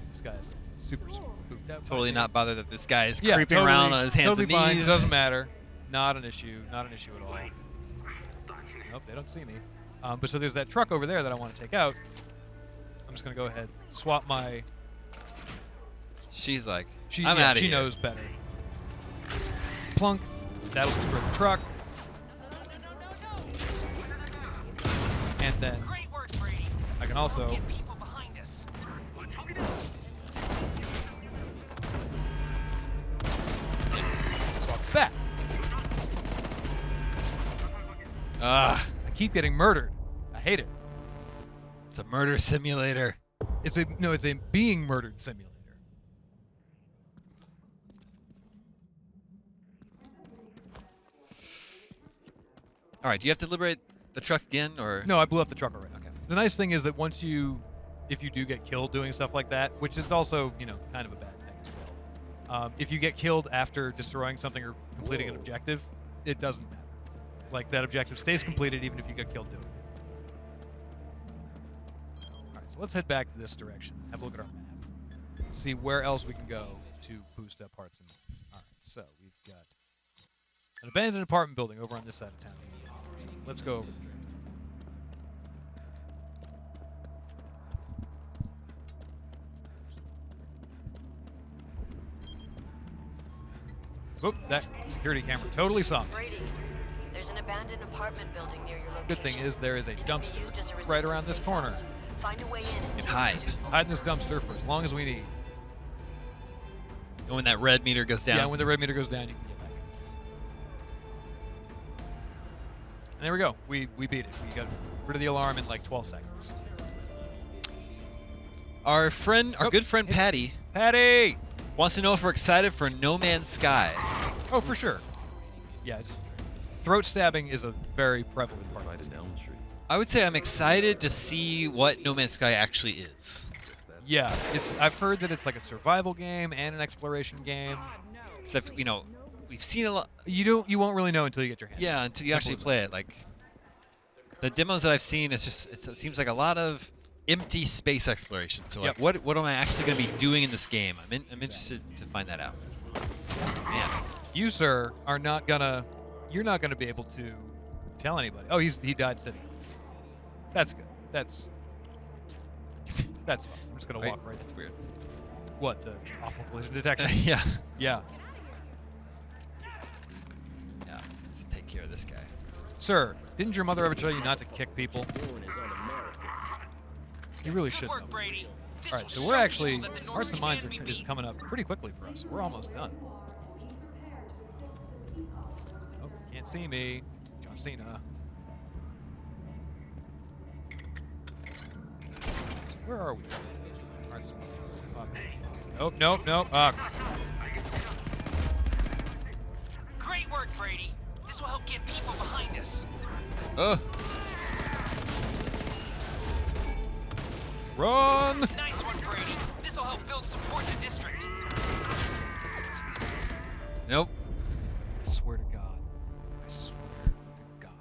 This guy's super spooked out. Totally not bothered that this guy is Yeah, creeping totally, around on his hands totally and fine. knees. It doesn't matter. Not an issue. Not an issue at all. Nope, they don't see me. But so there's that truck over there that I want to take out. I'm just going to go ahead, swap my... She's like, She, I'm yeah, out of she here. knows better. Plunk. That'll destroy the truck. And then I can also... swap back. Ugh. I keep getting murdered. I hate it. It's a murder simulator. It's a being murdered simulator. All right, do you have to liberate the truck again, or No, I blew up the truck already. Okay. The nice thing is that if you do get killed doing stuff like that, which is also, kind of a bad thing as well. If you get killed after destroying something or completing an objective, it doesn't matter. Like, that objective stays completed even if you get killed doing it. All right, so let's head back to this direction. Have a look at our map. See where else we can go to boost up hearts and minds. All right, so we've got an abandoned apartment building over on this side of town. So let's go over there. Oop, that security camera totally saw me. Brady, there's an abandoned apartment building near your location. Good thing is there is a It can be dumpster used as a right resistance around this safe corner. house. Find a way in. and hide? Hide in this dumpster for as long as we need. And when that red meter goes down, Yeah, when the red meter goes down, you can get back. And there we go. We beat it. We got rid of the alarm in like 12 seconds. our good friend Patty Patty! wants to know if we're excited for No Man's Sky. Oh, for sure. Yeah, throat stabbing is a very prevalent part of this. I would say I'm excited to see what No Man's Sky actually is. Yeah, I've heard that it's like a survival game and an exploration game. Except, we've seen a lot. You won't really know until you get your hands. Yeah, until you actually play it. Like, the demos that I've seen, it seems like a lot of empty space exploration. So, like, what am I actually going to be doing in this game? I'm interested to find that out. Man. You, sir, you're not gonna be able to tell anybody. Oh, he died sitting. That's good. That's fine. I'm just gonna walk right. That's weird. What, the awful collision detection? Yeah. Yeah. care of this guy. Sir, didn't your mother ever tell you not to kick people? You really should know. All right, so we're actually, Hearts and Minds is coming up pretty quickly for us. We're almost done. Oh, you can't see me. John Cena. So where are we? Hearts and Minds. Nope. Great work, Brady. This will help get people behind us. Oh. Run! Nice one, Brady. This will help build support the district. Nope. I swear to God. I swear to God.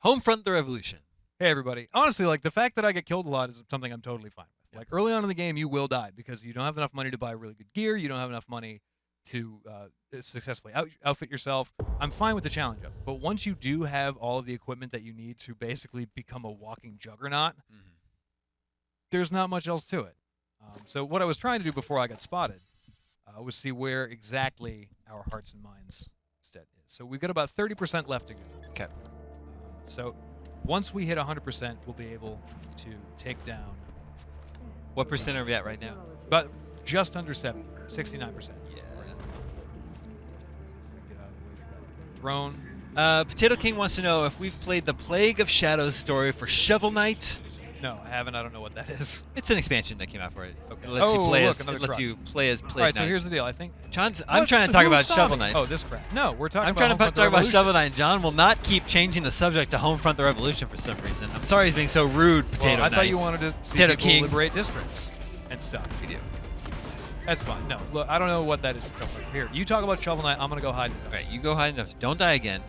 Homefront: The Revolution. Hey, everybody. Honestly, like, the fact that I get killed a lot is something I'm totally fine with. Like, early on in the game, you will die because you don't have enough money to buy really good gear. You don't have enough money to successfully outfit yourself. I'm fine with the challenge of it. But once you do have all of the equipment that you need to basically become a walking juggernaut, there's not much else to it. So what I was trying to do before I got spotted was see where exactly our Hearts and Minds set is. So we've got about 30% left to go. Okay. So once we hit 100%, we'll be able to take down... What percent are we at right now? But just under 69%. Yeah. Get out of the way for that drone. Potato King wants to know if we've played the Plague of Shadows story for Shovel Knight. No, I haven't. I don't know what that is. It's an expansion that came out for it. Okay. It lets you play as another it lets truck. you play as Plague All right, Knight. so here's the deal. I think John's. I'm trying to talk about Shovel Knight. Oh, this crap. No, we're talking I'm about trying to Homefront: The talk about Revolution. Shovel Knight. John will not keep changing the subject to Homefront: The Revolution for some reason. I'm sorry he's being so rude, Potato Well, I Knight. thought you wanted to see Potato people King. liberate districts and stuff. We do. That's fine. No, look, I don't know what that is for Shovel Knight. Here, you talk about Shovel Knight. I'm gonna go hide. All right, you go hide enough. Don't die again.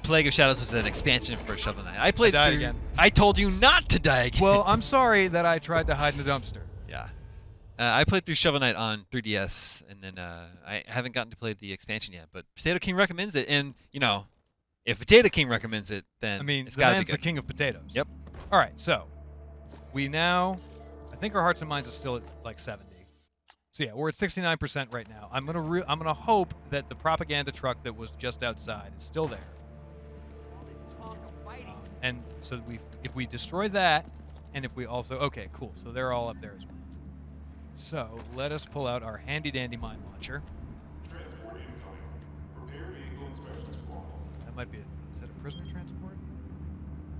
Plague of Shadows was an expansion for Shovel Knight. I played died through. again. I told you not to die again. Well, I'm sorry that I tried to hide in a dumpster. Yeah. I played through Shovel Knight on 3DS, and then I haven't gotten to play the expansion yet. But Potato King recommends it, and you know, if Potato King recommends it, then I mean, it's the gotta be man's the good. king of potatoes. Yep. All right, so we now, I think our Hearts and Minds is still at like 70. So yeah, we're at 69% right now. I'm gonna hope that the propaganda truck that was just outside is still there. And so if we destroy that, and if we also, okay, cool. So they're all up there as well. So let us pull out our handy dandy mine launcher. That might be is that a prisoner transport?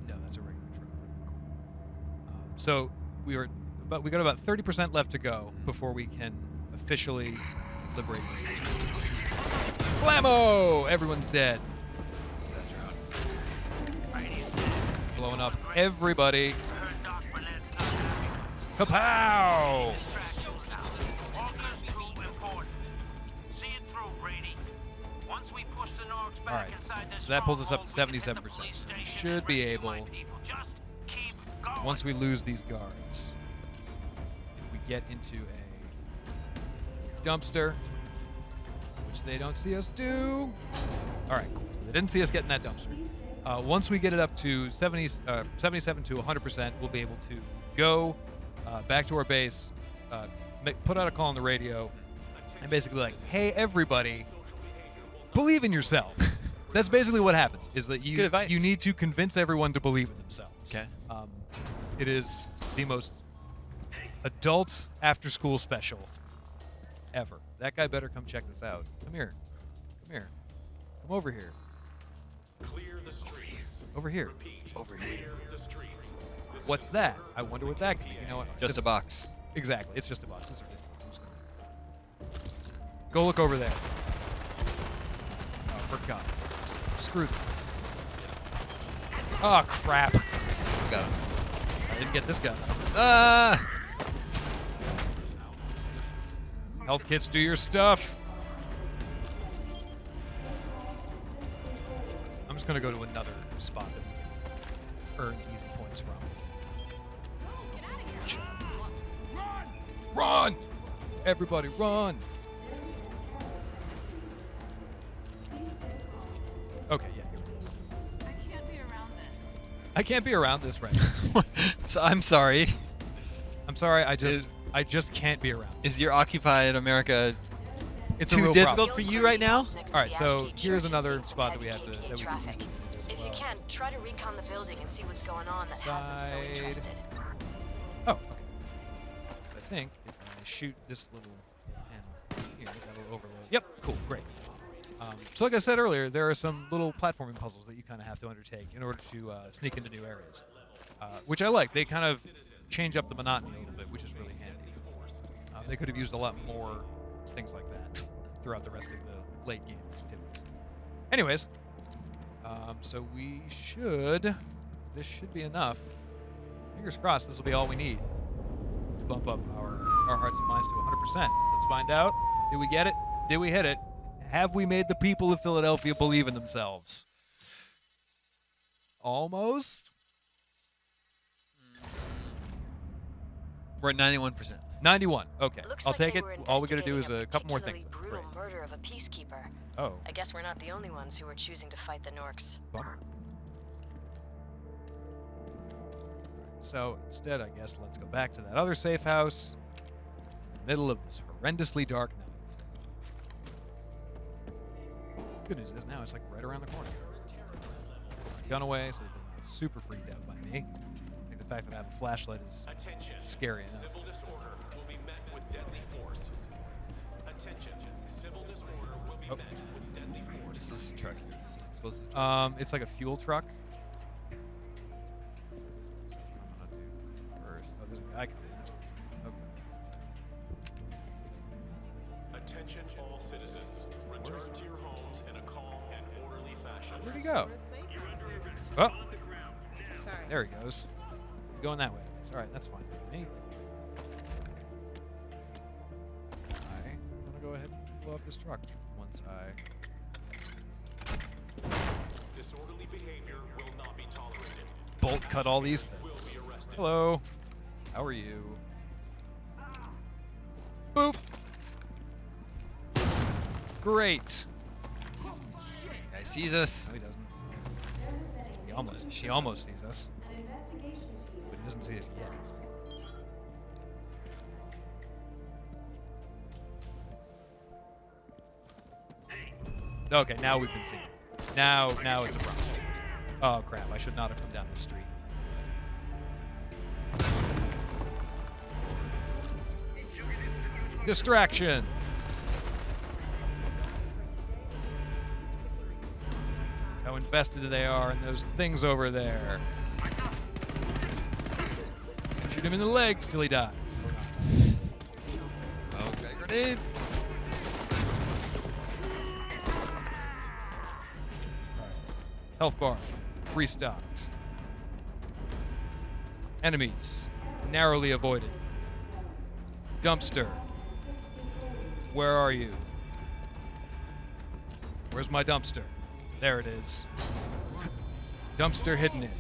No, that's a regular truck. Cool. So we got about 30% left to go before we can officially liberate this district. Blammo! Everyone's dead. Blowing up everybody. Kapow! All right, so that pulls us up to 77%. We should be able, once we lose these guards, if we get into a dumpster, which they don't see us do. All right, cool. So they didn't see us get in that dumpster. Once we get it up to 77 to 100%, we'll be able to go back to our base, put out a call on the radio, and basically like, hey, everybody, believe in yourself. That's basically what happens, is that you need to convince everyone to believe in themselves. Okay. It is the most adult after-school special ever. That guy better come check this out. Come here. Come here. Come over here. Clear the streets. Over here. Repeat. Over here. Clear the streets. What's that? I wonder what that could be. You know what? Just a box. Exactly. It's just a box. It's ridiculous. I'm just gonna... Go look over there. Oh, for God's sake. Screw this. Oh, crap. Got him. I didn't get this guy. Health kits, do your stuff. I'm just going to go to another spot that we can earn easy points from. Run! Everybody run! Okay, yeah. I can't be around this right now. So I'm sorry. I'm sorry, I just can't be around. Is your Occupied America It's a too real difficult problem. for you right now? All right, so here's another spot that we have to that we can use. If you can, try to recon the building and see what's going on that has them so Side. interested. Oh, okay. I think if I shoot this little panel here, that'll overload. Yep, cool, great. So like I said earlier, there are some little platforming puzzles that you kind of have to undertake in order to sneak into new areas, which I like. They kind of change up the monotony a little bit, which is really handy. They could have used a lot more things like that throughout the rest of the late game activities. Anyways, so this should be enough. Fingers crossed this will be all we need to bump up our hearts and minds to 100%. Let's find out. Did we get it? Did we hit it? Have we made the people of Philadelphia believe in themselves? Almost? We're at 91%. 91. Okay. Looks I'll like take they it. were All we got to do is investigating a couple more things. particularly brutal murder of a peacekeeper. Oh. I guess we're not the only ones who are choosing to fight the Norks. Bummer. So instead, I guess let's go back to that other safe house in the middle of this horrendously dark night. Good news is now it's like right around the corner. Gun away, so they're not super freaked out by me. I think the fact that I have a flashlight is scary enough. Civil disorder will be met with deadly force. Attention, civil disorder will be met with deadly force. This truck here is explosive. It's like a fuel truck. I'm gonna do first. Oh, there's a guy coming. Okay. Attention all citizens. Return to your homes in a calm and orderly fashion. Where'd he go? Oh, there he goes. He's going that way. All right, that's fine with me. I'm gonna go ahead and blow up this truck once I Disorderly behavior will not be tolerated. bolt cut all these things. Hello. How are you? Boop. Great. Guy sees us. No, he doesn't. She almost sees us. But he doesn't see us yet. Okay, now we can see. Now it's a problem. Oh crap! I should not have come down this street. Distraction. How invested they are in those things over there. Shoot him in the legs till he dies. Okay, grenade. Health bar, restocked. Enemies, narrowly avoided. Dumpster, where are you? Where's my dumpster? There it is. Dumpster hidden in.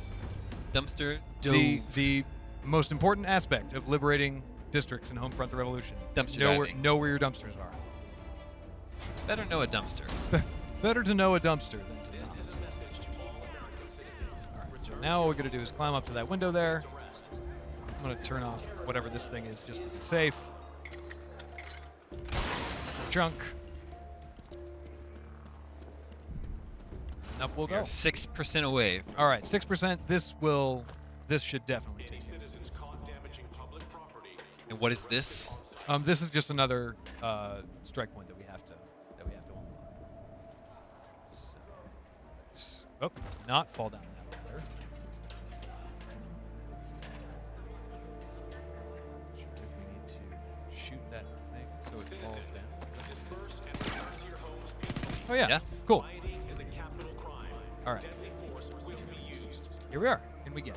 Dumpster The most important aspect of liberating districts in Homefront the Revolution. Dumpster diving. Know where your dumpsters are. Better know a dumpster. Better to know a dumpster than to This not. is a message to all American citizens. Alright, so now all we're going to do is climb up to that window there. I'm going to turn off whatever this thing is just to be safe. Junk. Up we'll We are go. 6% away. All right, 6%. This should definitely take it. Citizens caught damaging public property. And what is this? This is just another strike point that we have to unlock. So, oh, not fall down that ladder. Not sure if we need to shoot that thing so it falls down. Disperse and return to your homes peacefully. Oh yeah, Yeah. cool. Rioting is a capital crime. All right. Deadly force will be used. Here we are. In we get.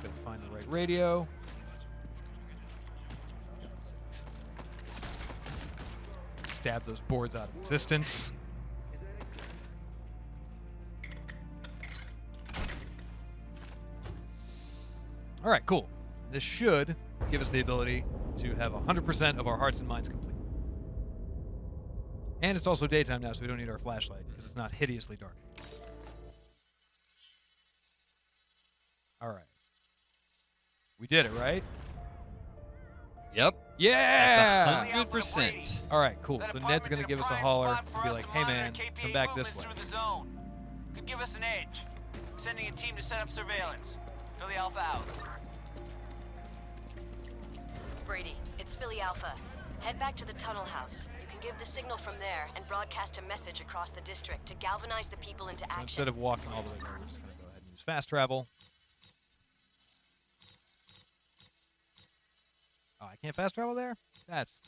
Gotta find the right radio. Stab those boards out of existence. All right, cool. This should give us the ability to have 100% of our hearts and minds complete. And it's also daytime now, so we don't need our flashlight because it's not hideously dark. All right. We did it, right? Yep. Yeah! That's 100%. All right, cool. So Ned's going to give us a holler and be like, hey, man, come back this way. Through the zone. Could give us an edge. Sending a team to set up surveillance. Philly Alpha out. Brady, it's Philly Alpha. Head back to the tunnel house. You can give the signal from there and broadcast a message across the district to galvanize the people into So action. instead of walking all the way there, we're just going to go ahead and use fast travel. Oh, I can't fast travel there? That's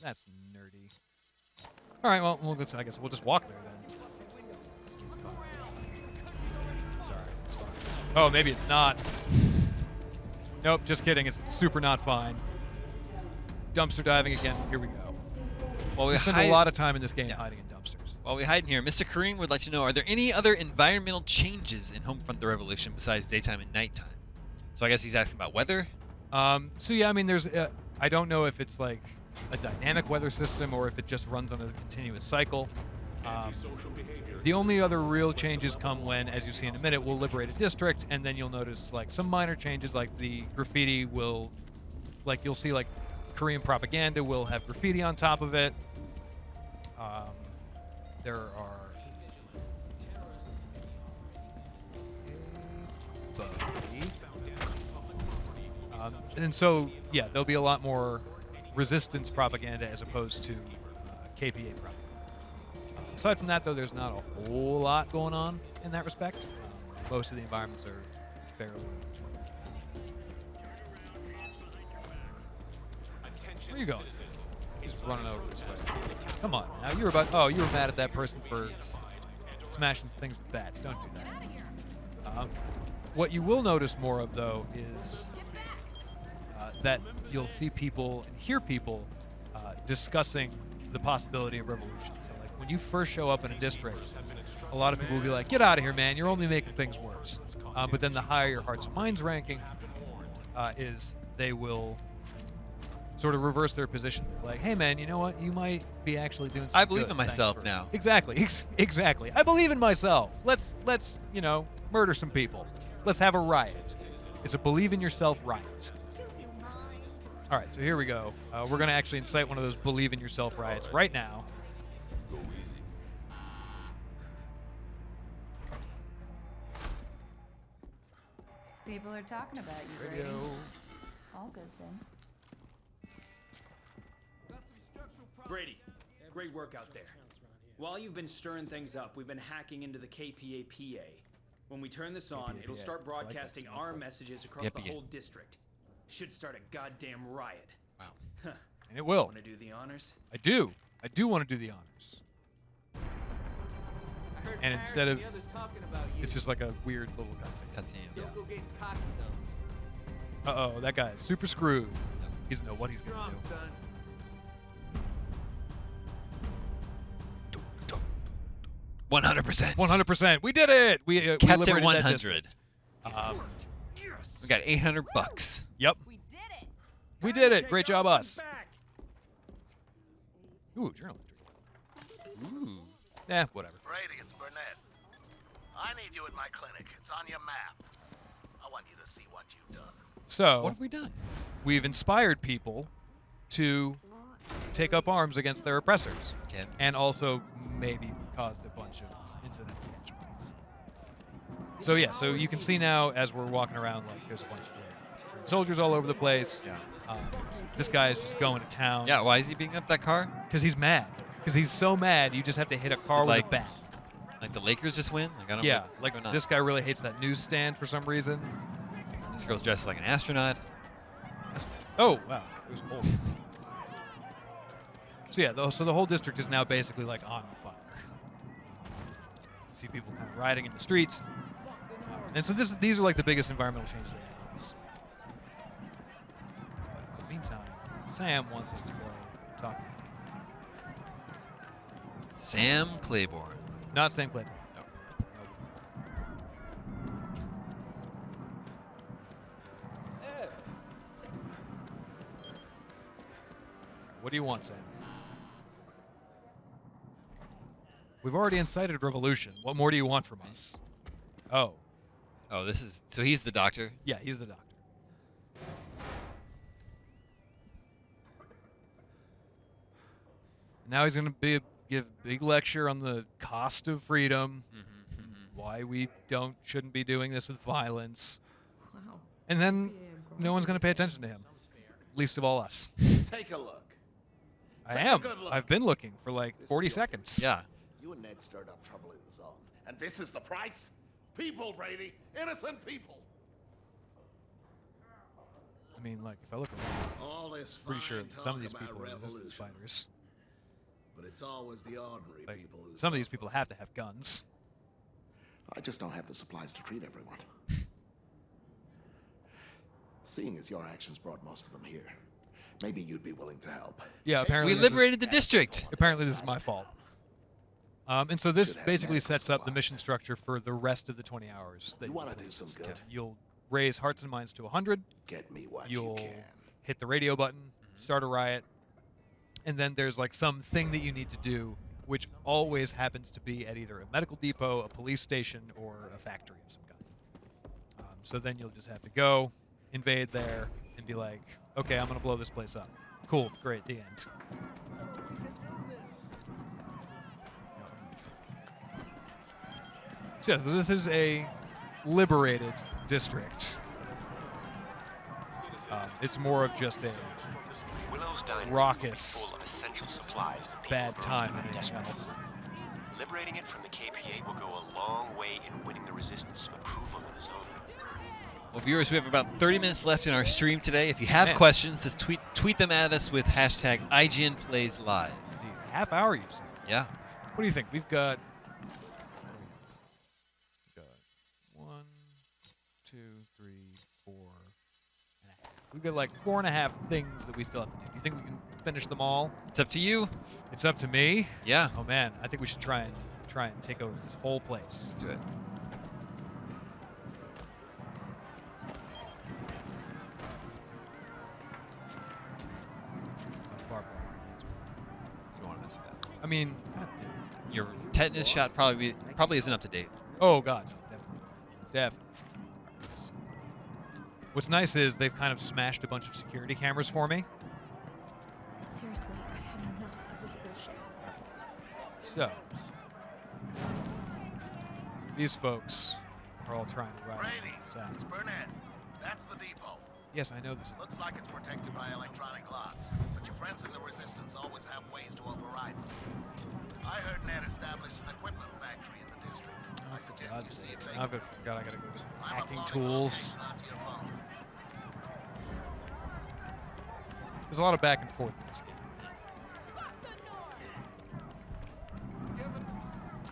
nerdy. All right, well, I guess we'll just walk there then. It's all right. It's fine. Oh, maybe it's not. Nope, just kidding. It's super not fine. Dumpster diving again. Here we go. Well, we spend a lot of time in this game hiding in dumpsters. While we hide in here, Mr. Kareem would like to know, are there any other environmental changes in Homefront: The Revolution besides daytime and nighttime? So I guess he's asking about weather? So yeah, I mean, there's... I don't know if it's like a dynamic weather system or if it just runs on a continuous cycle. The only other real changes come when, as you see in a minute, we'll liberate a district, and then you'll notice like some minor changes, like the graffiti will, like you'll see like Korean propaganda will have graffiti on top of it. There are. And so, yeah, there'll be a lot more resistance propaganda as opposed to KPA propaganda. Aside from that, though, there's not a whole lot going on in that respect. Most of the environments are fairly... Where are you going? Just running over this way. Come on. Now, you were mad at that person for smashing things with bats. Don't do that. What you will notice more of, though, is... that you'll see people and hear people discussing the possibility of revolution. So, like, when you first show up in a district, a lot of people will be like, get out of here, man, you're only making things worse. But then the higher your hearts and minds ranking is they will sort of reverse their position. Like, hey, man, you know what? You might be actually doing something I believe good. in myself now. Exactly. Exactly. I believe in myself. Let's murder some people. Let's have a riot. It's a believe in yourself riot. All right, so here we go. We're going to actually incite one of those believe in yourself riots right now. People are talking about you, Brady. All good then. Brady, great work out there. While you've been stirring things up, we've been hacking into the KPA-PA. When we turn this on, it'll start broadcasting our messages across the whole district. Should start a goddamn riot. Wow. And it will. Want to do the honors? I do. I do want to do the honors. And instead of... It's just like a weird little cutscene. Yeah. Don't go getting cocky, though. Uh-oh, that guy is super screwed. He doesn't know what he's going to do. Son. 100%. 100%. We did it. We kept liberated it 100. Yes. We got $800. Yep. We did it. Great job, us. Ooh, journal entry. Ooh. Whatever. Brady, it's Burnett. I need you at my clinic. It's on your map. I want you to see what you've done. So, what have we done? We've inspired people to take up arms against their oppressors. Okay. And also maybe caused a bunch of incidental casualties. So yeah, so you can see now as we're walking around, like, there's a bunch of soldiers all over the place. Yeah. This guy is just going to town. Yeah, why is he beating up that car? Because he's mad. Because he's so mad, you just have to hit a car with a bat. Like the Lakers just win? Like, I don't yeah, know what's going on. This guy really hates that newsstand for some reason. This girl's dressed like an astronaut. Oh, wow. It was old. So yeah, so the whole district is now basically like on fire. See people kind of rioting in the streets. And so these are like the biggest environmental changes they have. But in the meantime, Sam wants us to go talk to him. Sam Claiborne. Not Sam Claiborne. No. What do you want, Sam? We've already incited revolution. What more do you want from us? Oh. Oh, this is... So he's the doctor? Yeah, he's the doctor. Now he's going to give a big lecture on the cost of freedom, why we shouldn't be doing this with violence. Wow. And then no one's going to pay attention to him, least of all us. Take a look. I am. I've been looking for like 40 seconds. Yeah. You and Ned stirred up trouble in the zone. And this is the price? People, Brady. Innocent people. I mean, like, if I look around, All this pretty sure fine some of talk these about people are resistance revolution. fighters. But it's always the ordinary Like, people who some of these suffer. people have to have guns. I just don't have the supplies to treat everyone. Seeing as your actions brought most of them here, maybe you'd be willing to help. Yeah, apparently We liberated the district. Apparently this is my fault. And so this basically sets up the mission structure for the rest of the 20 hours. That You want to do some good? You'll raise hearts and minds to 100. Get me what You'll you can. hit the radio button, start a riot, and then there's like some thing that you need to do, which always happens to be at either a medical depot, a police station, or a factory of some kind. So then you'll just have to go, invade there, and be like, okay, I'm going to blow this place up. Cool, great, the end. So yeah, so this is a liberated district. It's more of just a raucous, full of essential supplies that bad people time grow than anything else. Liberating it from the KPA will go a long way in winning the resistance approval in the zone. Well, viewers, we have about 30 minutes left in our stream today. If you have questions, just tweet them at us with hashtag IGNPlaysLive. Indeed. Half hour, you say? Yeah. What do you think? We've got 1, 2, 3, 4 and a half. We've got like 4.5 things that we still have to do. Do you think we can finish them all? It's up to you. It's up to me? Yeah. Oh man, I think we should try and take over this whole place. Let's do it. You don't want to mess with that. I mean, your tetanus shot probably isn't up to date. oh god, no, definitely. What's nice is they've kind of smashed a bunch of security cameras for me. Seriously, I've had enough of this bullshit. So, these folks are all trying to ride Brady, this out. it's Burnett. That's the depot. Yes, I know this. Looks like it's protected by electronic locks, but your friends in the Resistance always have ways to override them. I heard Ned established an equipment factory in the district. I suggest you see if they I can. forgot I gotta go to I'm hacking uploading the tools. location onto your phone. There's a lot of back and forth in this game.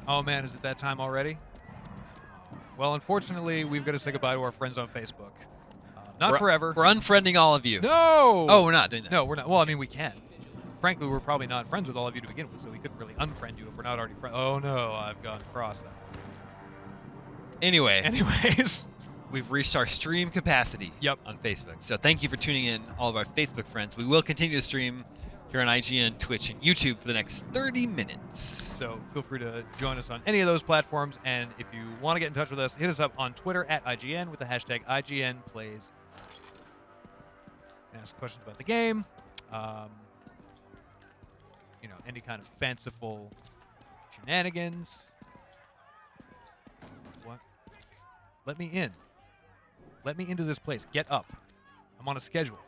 Oh man, is it that time already? Well, unfortunately, we've got to say goodbye to our friends on Facebook. Not forever. We're unfriending all of you. No! Oh, we're not doing that. No, we're not. Well, I mean, we can. Frankly, we're probably not friends with all of you to begin with, so we couldn't really unfriend you if we're not already friends. Oh no, I've gone cross-eyed. Anyways, we've reached our stream capacity Yep. on Facebook. So thank you for tuning in, all of our Facebook friends. We will continue to stream here on IGN, Twitch, and YouTube for the next 30 minutes. So feel free to join us on any of those platforms. And if you want to get in touch with us, hit us up on Twitter at IGN with the hashtag IGNPlays. Ask questions about the game. You know, any kind of fanciful shenanigans. What? Let me in. Let me into this place. Get up. I'm on a schedule.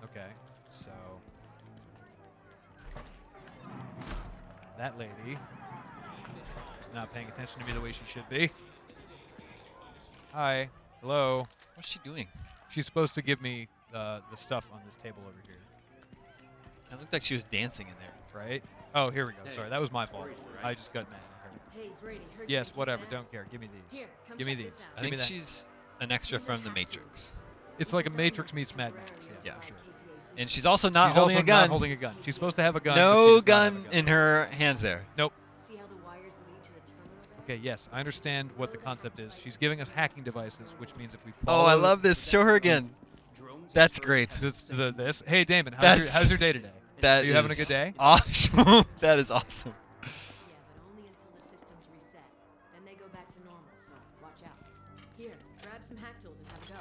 Okay, so that lady is not paying attention to me the way she should be. Hi. Hello. What's she doing? She's supposed to give me the stuff on this table over here. It looked like she was dancing in there. Right? Oh, here we go. Sorry, that was my fault. I just got mad at her. Hey, Brady, heard Yes, you whatever. dance? Don't care. Give me these. Here, come Give me check these. this out. I Give me think that. she's an extra from The Matrix. It's like a Matrix meets Mad Max. Yeah, Yeah. for sure. And she's also not She's holding also a gun. not holding a gun. She's supposed to have a gun. but she No does not have gun a in her hands there. Nope. See how the wires lead to the terminal there? Okay, yes, I understand what the concept is. She's giving us hacking devices, which means if we Oh, follow... I love this. Show her again. That's great. This. Hey, Damon, how's your day today? That Are you having a is good day? Awesome. That is awesome. Yeah, but only until the system's reset. Then they go go back to normal, so watch out. Here, grab some hack tools and have a go.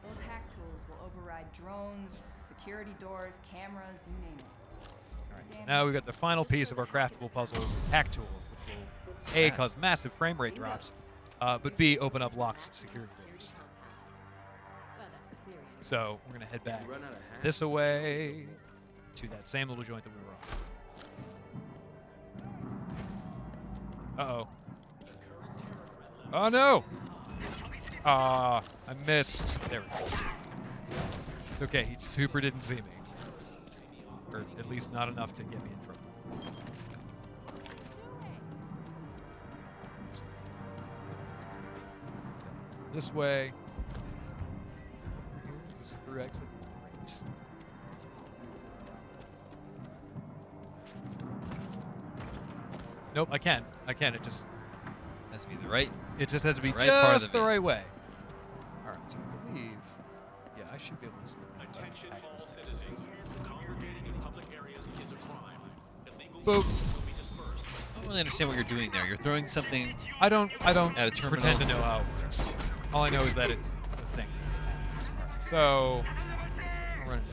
Those hack tools will override drones, security doors, cameras, you name it. All right, so now we've got the final piece of our craftable puzzles, hack tools, which will A, cause massive frame rate drops, but B, open up locked security doors. So we're going to head back this way to that same little joint that we were on. Uh-oh. Oh, no! I missed. There we go. It's okay. He super didn't see me. Or at least not enough to get me in trouble. This way. Is this a through exit? Great. Nope, I can. It just has to be the right. It just has to be right part of just the right way. All right, so I believe. Yeah, I should be able to. Attention all citizens. Congregating in public areas is a crime. Illegal Boop. will be dispersed. I don't really understand what you're doing there. You're throwing something. I don't at a terminal. pretend to know how it works. All I know is that it's a thing that happens. All right, so we're gonna do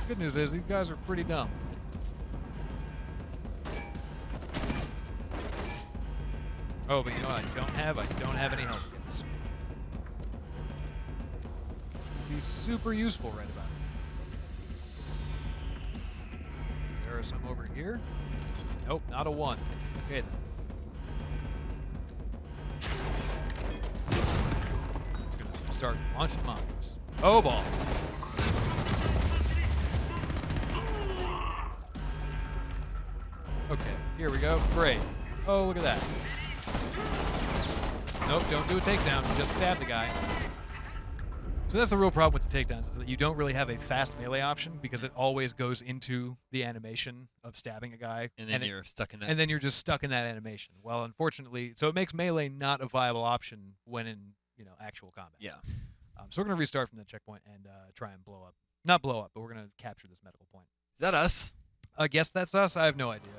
Good news is these guys are pretty dumb. Oh, but you know what I don't have? I don't have any health kits. Be super useful right about it. There are some over here. Nope, not a one. Okay then. Just gonna start launching mines. Oh ball. Okay, here we go. Great. Oh, look at that. Nope, don't do a takedown. Just stab the guy. So that's the real problem with the takedowns, is that you don't really have a fast melee option because it always goes into the animation of stabbing a guy. And then you're stuck in that. And then you're just stuck in that animation. Well, unfortunately, so it makes melee not a viable option when in, actual combat. Yeah. So we're going to restart from that checkpoint and try and blow up. Not blow up, but we're going to capture this medical point. Is that us? I guess that's us. I have no idea.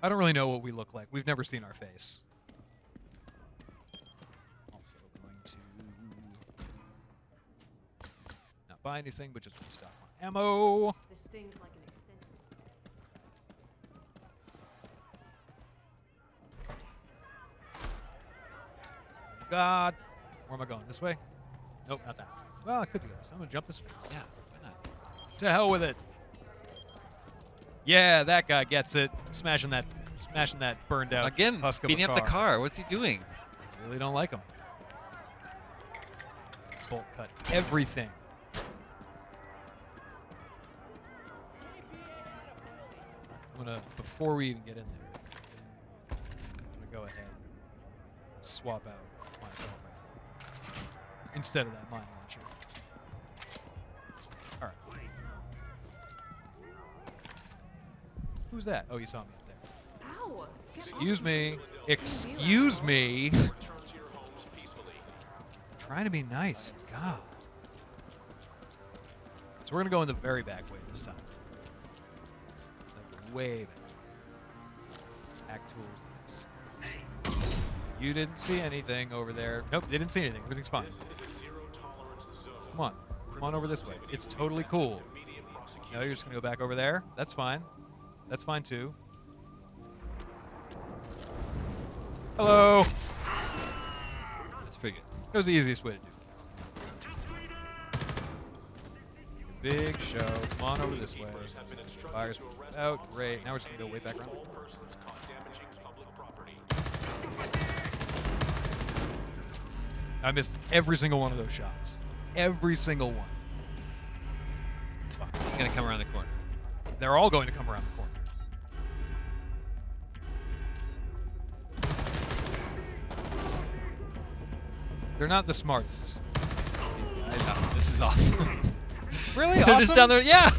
I don't really know what we look like. We've never seen our face. Also going to not buy anything, but just restock my ammo. This thing's like an extension. God. Where am I going? This way? Nope, not that. Well, I could do this. I'm going to jump this fence. Yeah, why not? To hell with it. Yeah, that guy gets it. Smashing that burned out Again, husk of beating a up the car. What's he doing? I really don't like him. Bolt cut everything. I'm gonna, before we even get in there, I'm gonna go ahead and swap out my assault rifle instead of that mine launcher. All right. Who's that? Oh, you saw me up there. Ow! Excuse me. Excuse me. Trying to be nice. God. So we're going to go in the very back way this time. Like way back. Hack tools. You didn't see anything over there. Nope, they didn't see anything. Everything's fine. Come on. Come on over this way. It's totally cool. No, you're just going to go back over there? That's fine. That's fine too. Hello. That's pretty good. That was the easiest way to do it. Big show. Come on over this way. Fire's out. Great. Now we're just going to go way back around. I missed every single one of those shots. Every single one. It's fine. He's going to come around the corner. They're all going to come around the corner. They're not the smartest. These guys. Oh, this is awesome. Really? They're Awesome? just down there. Yeah.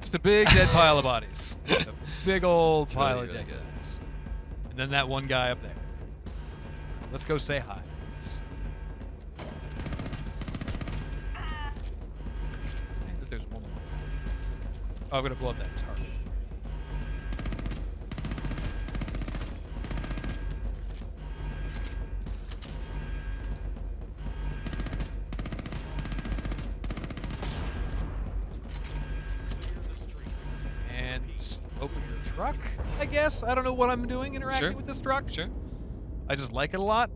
Just a big dead pile of bodies. A big old It's pile really, of really dead good. guys. And then that one guy up there. let's go say hi. Saying that there's one more. Oh, I'm gonna blow up that target. And open your truck, I guess. I don't know what I'm doing interacting with this truck. Sure. I just like it a lot.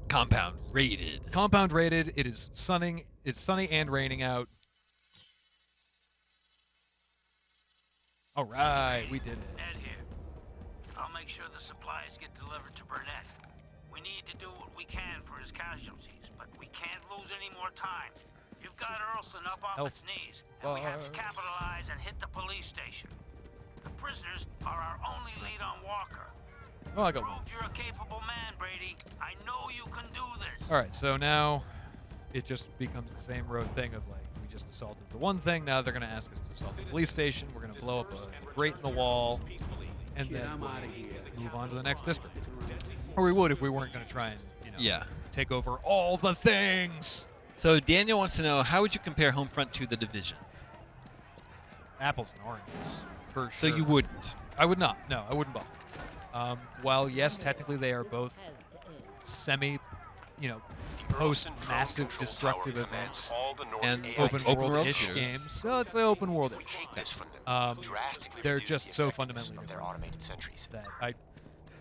Compound rated. Compound rated. It is sunning. It's sunny and raining out. All right, we did it. Ned here. I'll make sure the supplies get delivered to Burnett. We need to do what we can for his casualties, but we can't lose any more time. You've got Earlson up off its knees, and we have to capitalize and hit the police station. The prisoners are our only lead on Walker. Oh, I got Proved you're a capable man, Brady. I know you can do this. All right, so now it just becomes the same road thing of like, we just assaulted the one thing, now they're going to ask us to assault the police station, we're going to blow up a grate in the wall, and then we'll move on to the next district. Or we would if we weren't going to try and, take over all the things. So Daniel wants to know, how would you compare Homefront to The Division? Apples and oranges, for So sure. you wouldn't? I would not. No, I wouldn't bother. While, yes, technically they are both semi, post-massive destructive events and open world-ish shooters. games. So let's say open world-ish. They're just so fundamentally different that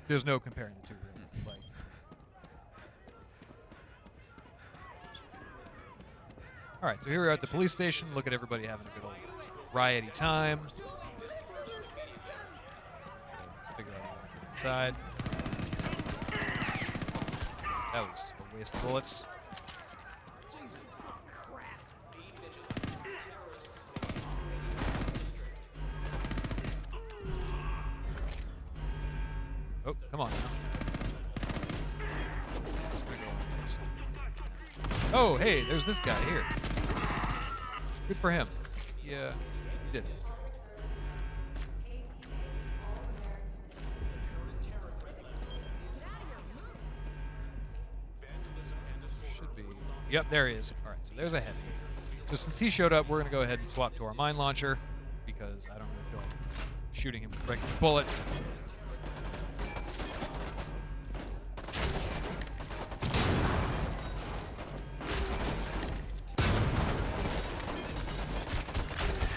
there's no comparing the two. Really. Like, all right, so here we are at the police station. Look at everybody having a good old riot-y time. Figure out how to get inside. That was a waste of bullets. Oh, come on now. Oh, hey, there's this guy here. Good for him. Yeah, he did it. Should be. Yep, there he is. All right, so there's a head. So since he showed up, we're going to go ahead and swap to our mine launcher because I don't really feel like shooting him with regular bullets.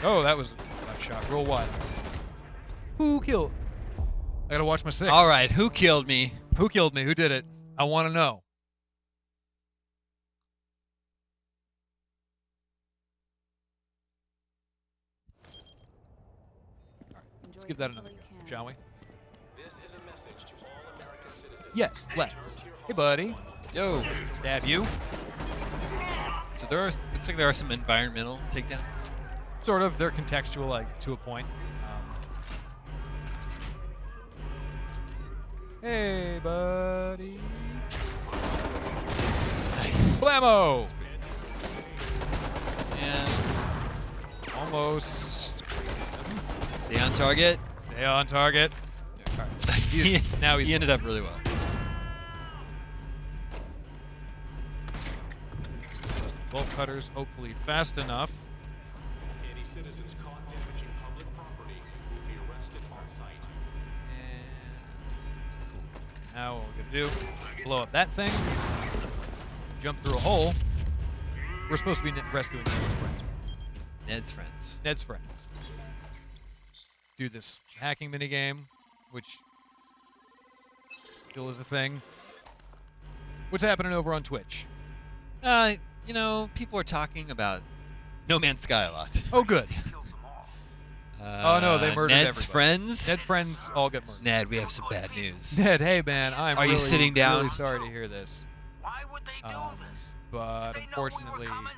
Oh, that was a shot real wide. Who killed? I gotta watch my six. All right, who killed me? Who killed me? Who did it? I want to know. All right, let's give that another go, shall we? This is a message to all American citizens. Yes, let's. Hey, buddy. Yo. Stab you. So looks like there are some environmental takedowns. Sort of. They're contextual, like, to a point. Hey, buddy. Nice. Blammo! And almost. Stay on target. Stay on target. All right. Now he ended up really well. Bolt cutters, hopefully fast enough. Any citizens caught damaging public property will be arrested on site. And now what we're gonna do, blow up that thing, jump through a hole. We're supposed to be rescuing Ned's friends. Ned's friends. Ned's friends. Do this hacking minigame, which still is a thing. What's happening over on Twitch? People are talking about No Man's Sky a lot. Oh, good. Oh, no, they murdered Ned's everybody. friends? Ned's friends all get murdered. Ned, we have some bad news. Ned, hey, man, I'm Are you sitting down? really sorry to hear this. Why would they do this? But Did they know we were unfortunately, coming?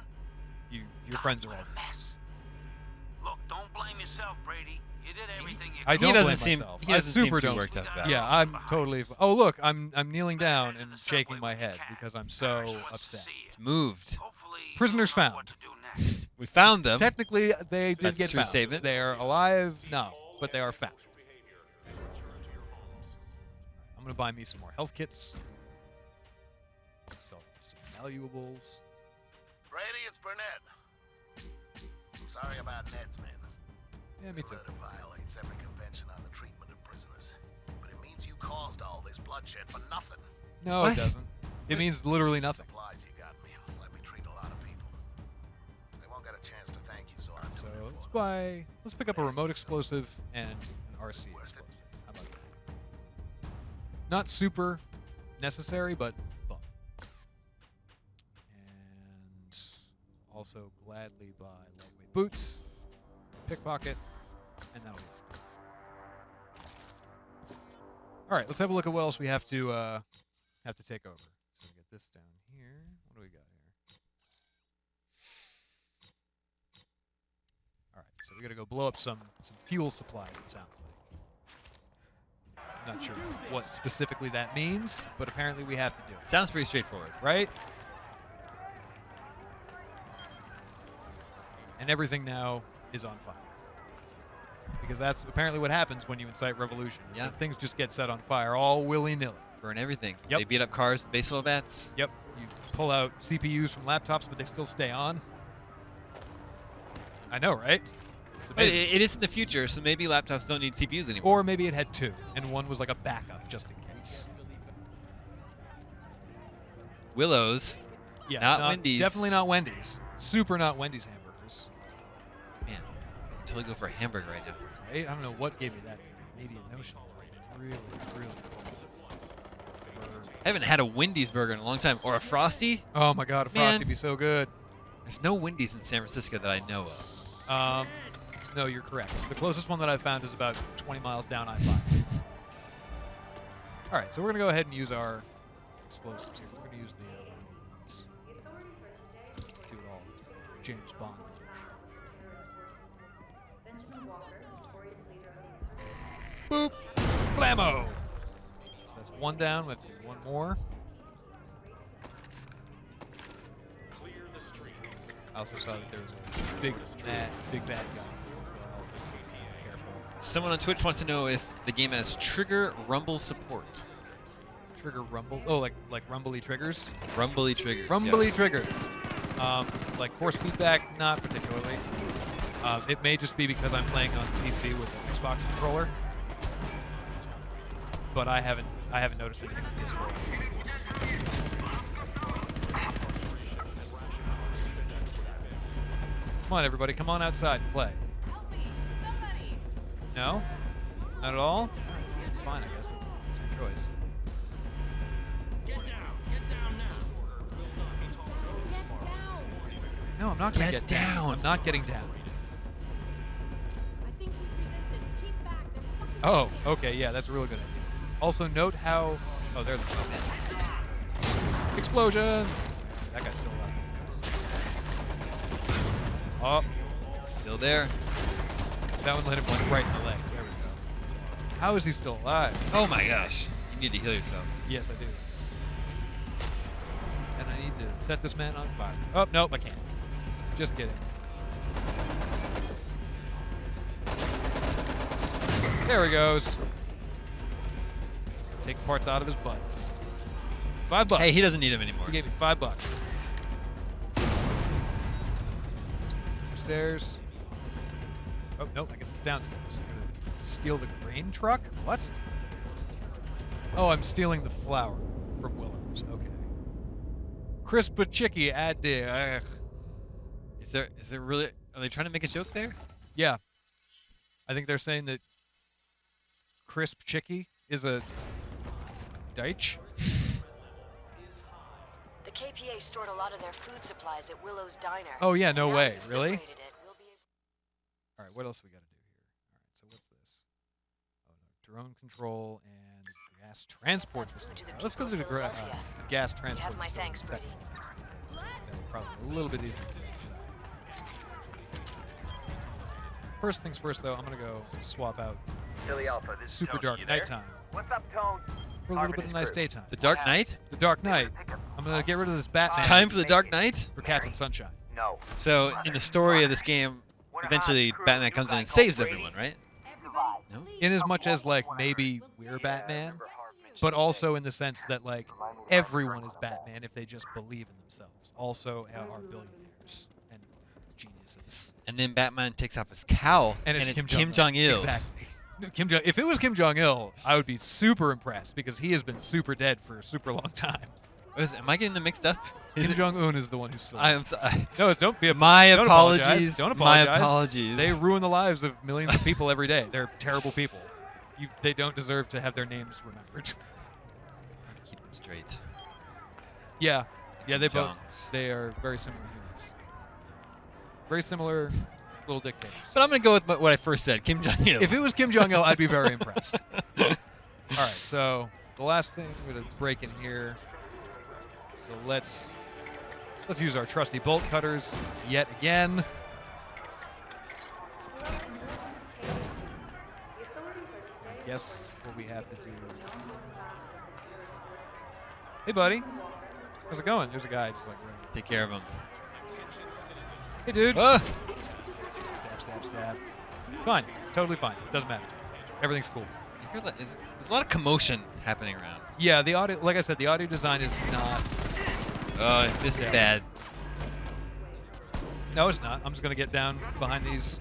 your friends are all Look, don't blame yourself, Brady. You did everything you I could. don't blame seem- myself. he I doesn't seem super too don't. worked up about it. Yeah, I'm totally. Oh, look, I'm kneeling down and shaking my head because I'm so upset. It's moved. Prisoners found. We found them. Technically, they did That's get a true found. statement. They are alive. No, but they are found. I'm gonna buy me some more health kits. valuables. Brady, it's Burnett. I'm sorry about Ned's men. Yeah, me too. Murder violates every convention on the treatment of prisoners. But it means you caused all this bloodshed for nothing. No, it doesn't. It means literally nothing. Supplies you got me. Let me treat a lot of people. They won't get a chance to thank you, so I'm doing it for them. Let's pick up a remote explosive and an RC explosive. How about that? Not super necessary, but fun. And also gladly buy lightweight boots, pickpocket, and that'll be it. All right, let's have a look at what else we have to take over. So we get this down here. What do we got here? All right, so we got to go blow up some fuel supplies. It sounds like. I'm not sure what specifically that means, but apparently we have to do it. Sounds pretty straightforward, right? And everything now is on fire. Because that's apparently what happens when you incite revolution. Yeah. Things just get set on fire all willy-nilly. Burn everything. Yep. They beat up cars with baseball bats. Yep. You pull out CPUs from laptops, but they still stay on. I know, right? It's But amazing. it is in the future, so maybe laptops don't need CPUs anymore. Or maybe it had two, and one was like a backup just in case. Willows. Yeah, not Wendy's. Definitely not Wendy's. Super not Wendy's hamburgers. Man, I can totally go for a hamburger right now. Right? I don't know what gave me that immediate notion. Really, really cool. I haven't had a Wendy's burger in a long time. Or a Frosty. Oh my God, a Man. Frosty would be so good. There's no Wendy's in San Francisco that I know of. No, you're correct. The closest one that I've found is about 20 miles down I-5. All right, so we're going to go ahead and use our explosives here. We're going to use the ones. Do it all. James Bond. Boop! Blammo! So that's one down. We have to do one more. I also saw that there was a big bad guy. Someone on Twitch wants to know if the game has trigger rumble support. Trigger rumble? Oh, like rumbly triggers? Rumbly triggers. Rumbly triggers. Like force feedback, not particularly. It may just be because I'm playing on PC with an Xbox controller. But I haven't noticed anything with PS4. Come on, everybody, come on outside and play. Help me, somebody. No? Not at all? It's fine, I guess. That's your choice. Get down now. No, I'm not going to Get down. I'm not getting down. I think he's resistant. Keep back. They're pushing Oh, okay, yeah, that's a really good idea. Also, note how... Oh, there they go. Explosion! That guy's still alive. Oh. Still there. That one let him one right in the legs. There we go. How is he still alive? Oh my gosh. You need to heal yourself. Yes, I do. And I need to set this man on fire. Oh, nope, I can't. Just kidding. There he goes. Take parts out of his butt. $5. Hey, he doesn't need him anymore. He gave me $5. Upstairs. Oh, nope, I guess it's downstairs. Steal the grain truck? What? Oh, I'm stealing the flour from Willows. Okay. Crisp chicky ad de. Is there really? Are they trying to make a joke there? Yeah. I think they're saying that crisp chicky is a Deitch. The KPA stored a lot of their food supplies at Willow's Diner. Oh yeah, no Now way. they've Really? liberated it, we'll be All right, what else we got to do here? All right, so what's this? Oh no, drone control and gas transport facility. Let's go to the gas transport have my facility thanks, second. That's probably a little bit easier. First things first, though, I'm gonna go swap out Philly Alpha, this is super Tony. dark You there? nighttime What's up, Tone? for a little bit of nice daytime. The Dark Knight? The Dark Knight. I'm gonna get rid of this Batman. It's time for the Dark Knight? For Captain Sunshine. No. So, in the story of this game, eventually Batman comes in and saves everyone, right? In as much as, like, maybe we're Batman. but also in the sense that like everyone is Batman if they just believe in themselves. Also are billionaires and geniuses. And then Batman takes off his cowl, And it's Kim Jong-il. Exactly. If it was Kim Jong-il, I would be super impressed because he has been super dead for a super long time. Am I getting them mixed up? Kim Jong-un is the one who's still. I'm sorry. No, don't be. My apologize. apologies. Don't apologize. My apologies. They ruin the lives of millions of people every day. They're terrible people. They don't deserve to have their names remembered. Keep them straight. Yeah, yeah. They both. Jongs. They are very similar humans. Very similar little dictators. But I'm gonna go with what I first said, Kim Jong-il. If it was Kim Jong-il, I'd be very impressed. All right, so the last thing we're gonna break in here. So let's use our trusty bolt cutters yet again. I guess what we have to do. Hey, buddy. How's it going? There's a guy just like ready. Take care of him. Hey, dude. Ah! Stab, stab, stab. Fine. Totally fine. Doesn't matter. Everything's cool. I hear that there's a lot of commotion happening around. Yeah, the audio, like I said, the audio design is not. This is bad. No, it's not. I'm just gonna get down behind these.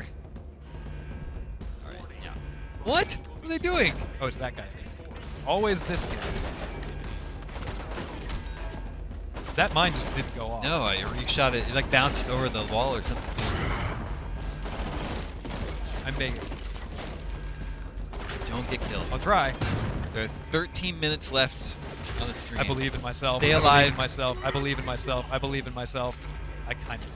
All right. Yeah. What? What are they doing? Oh, it's that guy. It's always this guy. That mine just didn't go off. No, you shot it. It like bounced over the wall or something. I'm begging. Don't get killed. I'll try. There are 13 minutes left on the stream. I believe in myself. Stay I alive. believe in myself. I believe in myself. I believe in myself. I kind of.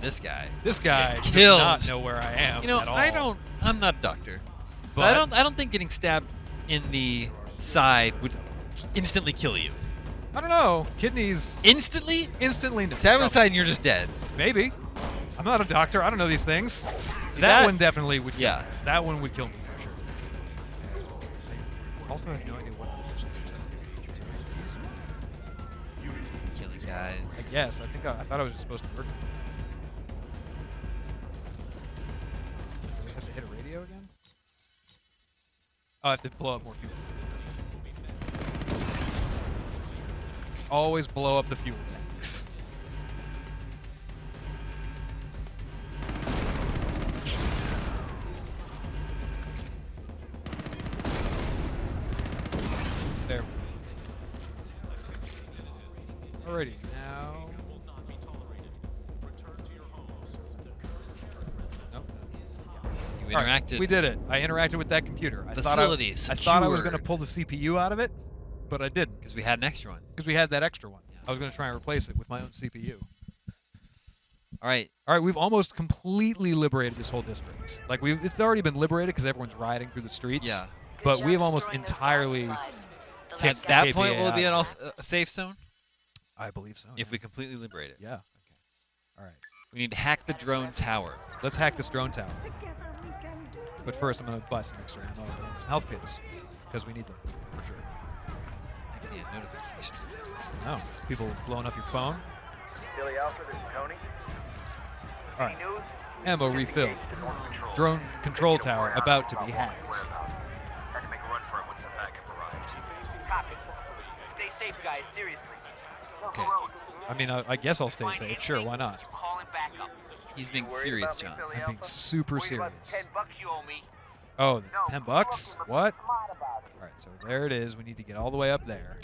This guy. This guy does killed. not know where I am. You know, at all. I'm not a doctor, But I don't think getting stabbed in the side would instantly kill you. I don't know. Kidneys. Instantly? Instantly. No. Stab in the side and you're just dead. Maybe. I'm not a doctor. I don't know these things. See, that one definitely would. Yeah. Kill me. That one would kill me for sure. I also have no idea what positions Killing guys. I guess. I thought I was just supposed to work. Do I just have to hit a radio again? Oh, I have to blow up more fuel. Always blow up the fuel tanks. There. Alrighty, now. Nope. You interacted. Right, we did it. I interacted with that computer. I thought I was going to pull the CPU out of it, but I didn't. Because we had an extra one. Because we had that extra one. Yeah. I was going to try and replace it with my own CPU. All right. All right, we've almost completely liberated this whole district. Like, it's already been liberated because everyone's rioting through the streets. Yeah. But we have almost entirely At that KPA point, will it be out. a safe zone? I believe so. If we completely liberate it. Yeah. Okay. All right. We need to hack the drone tower. Let's hack this drone tower. But first, I'm going to buy some extra ammo and some health kits because we need them for sure. I get a notification. No, people blowing up your phone. Billy Alpha, this is Tony. All right. Ammo refilled. Drone control tower about to be hacked. Had to make a run for it once the backup arrived. Copy. Stay safe, guys. Seriously. Okay. I mean, I guess I'll stay safe. Sure, why not? Calling backup. He's being serious, John. I'm being super serious. $10 you owe me. Oh, $10? What? All right, so there it is. We need to get all the way up there.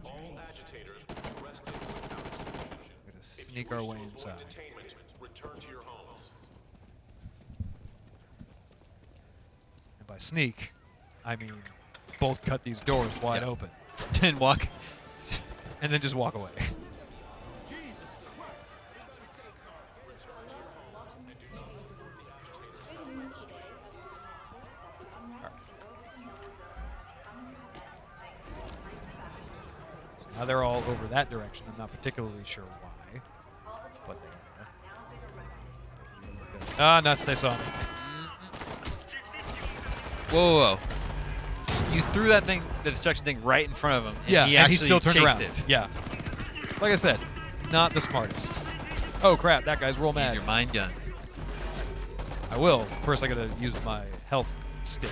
All agitators will be arrested without explanation. We're going to sneak our way inside. Return to your homes. And by sneak, I mean bolt cut these doors wide open. And walk. And then just walk away. Now they're all over that direction. I'm not particularly sure why, but they are. Ah, nuts! They saw me. Whoa, whoa, whoa. You threw that thing, the destruction thing, right in front of him. And yeah, he and actually he still turned chased around. it. Yeah. Like I said, not the smartest. Oh crap! That guy's real mad. Use your mine gun. I will. First, I gotta use my health stick.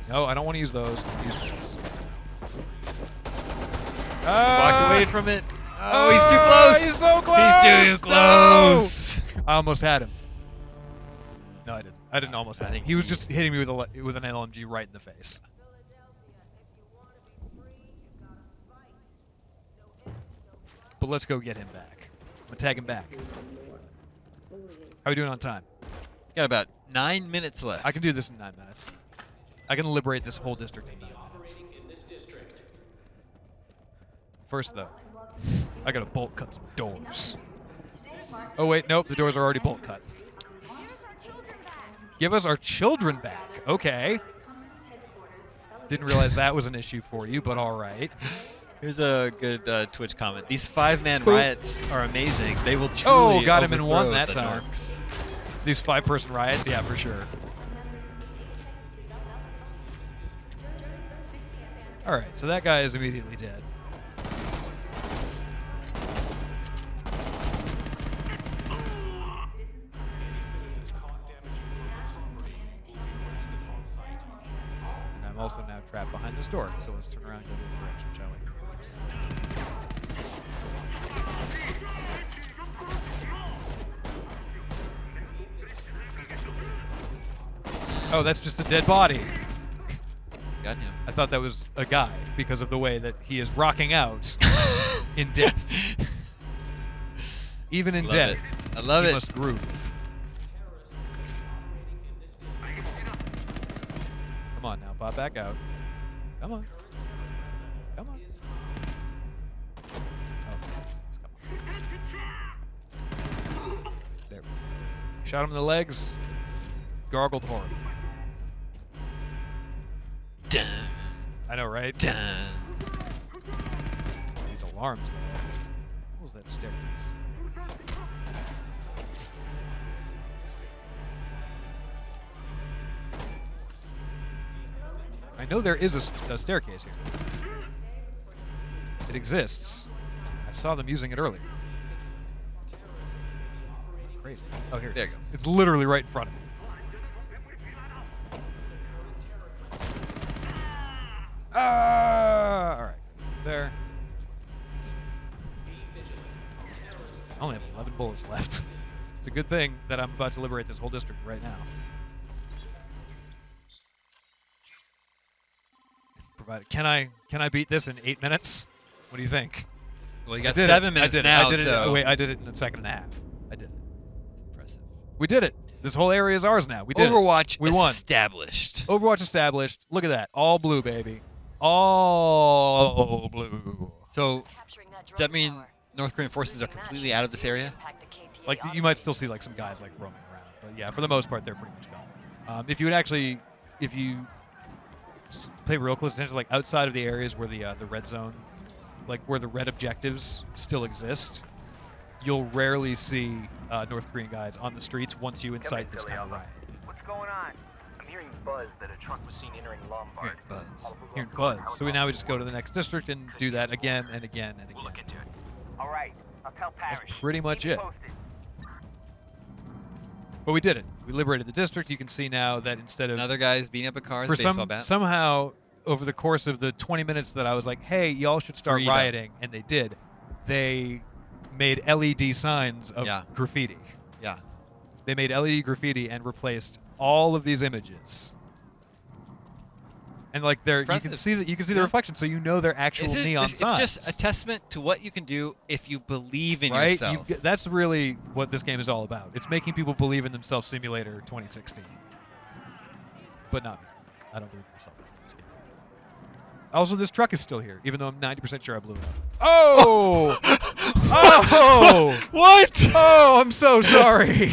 No, I don't want to use those. Use this. Walked away from it. Oh, he's too close. He's so close. He's too close. No! I almost had him. No, I didn't. I didn't almost have him. He was just hitting me with an LMG right in the face. But let's go get him back. I'm gonna tag him back. How are we doing on time? Got about 9 minutes left. I can do this in 9 minutes. I can liberate this whole district in 9 minutes. First, though, I gotta bolt cut some doors. Oh wait, nope, the doors are already bolt cut. Give us our children back. Okay. Didn't realize that was an issue for you, but all right. Here's a good Twitch comment. These 5-man riots are amazing. They will truly got him in one overthrow that the time. Norks. These 5-person riots, yeah, for sure. All right, so that guy is immediately dead. And I'm also now trapped behind this door, so let's turn around and go the other direction, shall we? Oh, that's just a dead body. Got him. I thought that was a guy because of the way that he is rocking out in death. Even in death, I love he it. must groove. Come on now, pop back out. Come on. Come on. Oh, come on. There we go. Shot him in the legs. Gargled horribly. Dun. I know, right? Dun. These alarms, though. What was that staircase? I know there is a staircase here. It exists. I saw them using it earlier. Crazy. Oh, here it There is. you go. It's literally right in front of me. All right. There. I only have 11 bullets left. It's a good thing that I'm about to liberate this whole district right now. Provided, can I beat this in 8 minutes? What do you think? Well, you got 7 minutes now, so... Wait, I did it in a second and a half. I did it. Impressive. We did it. This whole area is ours now. We did Overwatch it. We won. established. Overwatch established. Look at that. All blue, baby. All blue. So, does that mean North Korean forces are completely out of this area? Like, you might still see like some guys like roaming around, but yeah, for the most part, they're pretty much gone. If you pay real close attention, like outside of the areas where the red zone, like where the red objectives still exist, you'll rarely see North Korean guys on the streets once you incite this kind of riot. What's going on? I'm hearing buzz that a truck was seen entering Lombard. Hearing buzz. So now we just go to the next district and do that again and again and again. We'll look into it. All right, I'll tell Parrish. That's pretty much it. Posted. But we did it. We liberated the district. You can see now that instead of Another guy's beating up a car with for a baseball bat. somehow over the course of the 20 minutes that I was like, hey, y'all should start Freedom. rioting, and they did. They made LED signs of graffiti. Yeah. They made LED graffiti and replaced all of these images. And like you can see the reflection, so you know they're actual neon signs. It's just a testament to what you can do if you believe in right? yourself. That's really what this game is all about. It's making people believe in themselves. Simulator 2016, but not me. I don't believe in myself in this game. Also, this truck is still here, even though I'm 90% sure I blew it up. Oh! Oh! What? Oh, I'm so sorry.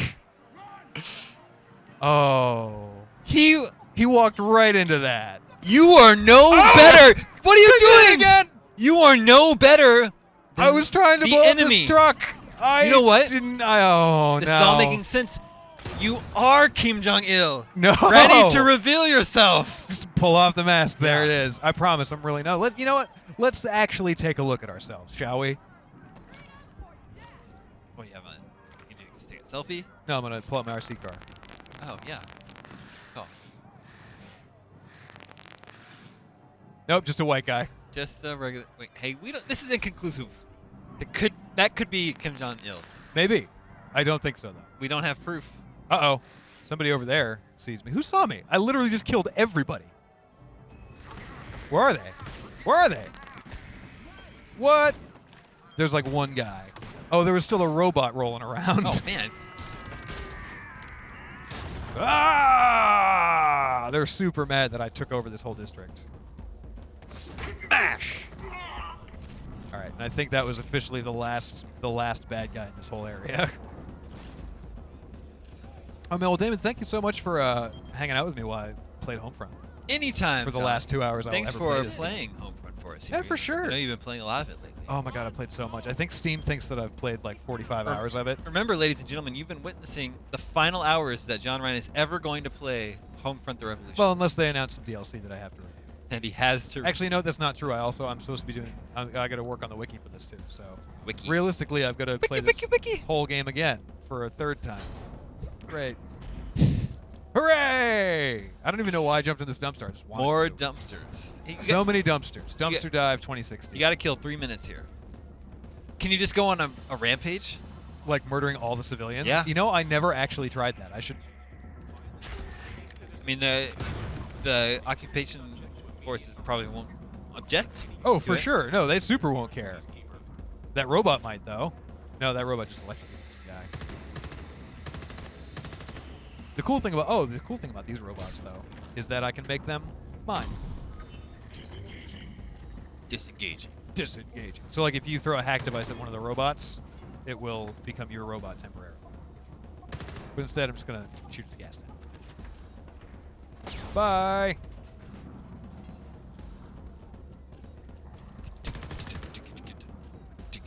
Oh. He walked right into that. You are no better. What are you doing? Again? You are no better. I was trying to blow up this truck. You know what? This is all making sense. You are Kim Jong-il. No. Ready to reveal yourself. Just pull off the mask. There it is. I promise I'm really not. You know what? Let's actually take a look at ourselves, shall we? Oh, yeah, man. You can just take a selfie. No, I'm going to pull out my RC car. Oh, yeah. Oh. Nope, just a white guy. Just a regular. Wait, hey, we don't. This is inconclusive. That could be Kim Jong Il. Maybe. I don't think so though. We don't have proof. Uh-oh. Somebody over there sees me. Who saw me? I literally just killed everybody. Where are they? Where are they? What? There's like one guy. Oh, there was still a robot rolling around. Oh man. Ah! They're super mad that I took over this whole district. Smash! All right, and I think that was officially the last bad guy in this whole area. Oh man, well, Damon, thank you so much for hanging out with me while I played Homefront. Anytime. For the John. last 2 hours Thanks I will for ever play this playing game. Homefront for us. Yeah, for sure. I know you've been playing a lot of it lately. Oh my god, I played so much. I think Steam thinks that I've played like 45 hours of it. Remember, ladies and gentlemen, you've been witnessing the final hours that John Ryan is ever going to play Homefront: The Revolution. Well, unless they announce some DLC that I have to review. And he has to. Actually, no, that's not true. I'm supposed to be doing. I got to work on the wiki for this too. So, Wiki. Realistically, I've got to play this whole game again for a third time. Great. Hooray! I don't even know why I jumped in this dumpster. I just wanted More to. dumpsters. So many dumpsters. Dumpster Dive 2016. You got to kill 3 minutes here. Can you just go on a rampage? Like murdering all the civilians? Yeah. You know, I never actually tried that. I should. I mean, the occupation forces probably won't object. Oh, for it. sure. No, they super won't care. That robot might, though. No, that robot just electrocuted some guy. The cool thing about these robots, though, is that I can make them mine. Disengaging. Disengaging. So, like, if you throw a hack device at one of the robots, it will become your robot temporarily. But instead, I'm just going to shoot its gas tank. Bye!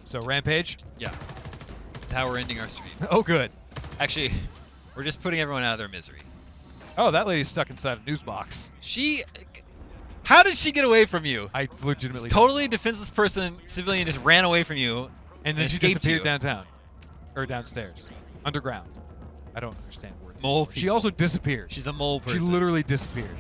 So, Rampage? Yeah. This is how we're ending our stream. Oh, good. Actually, we're just putting everyone out of their misery. Oh, that lady's stuck inside a news box. How did she get away from you? I legitimately totally defenseless civilian just ran away from you. And then she escaped disappeared you. downtown. Or downstairs. Underground. I don't understand words. Mole She people. also disappeared. She's a mole person. She literally disappeared.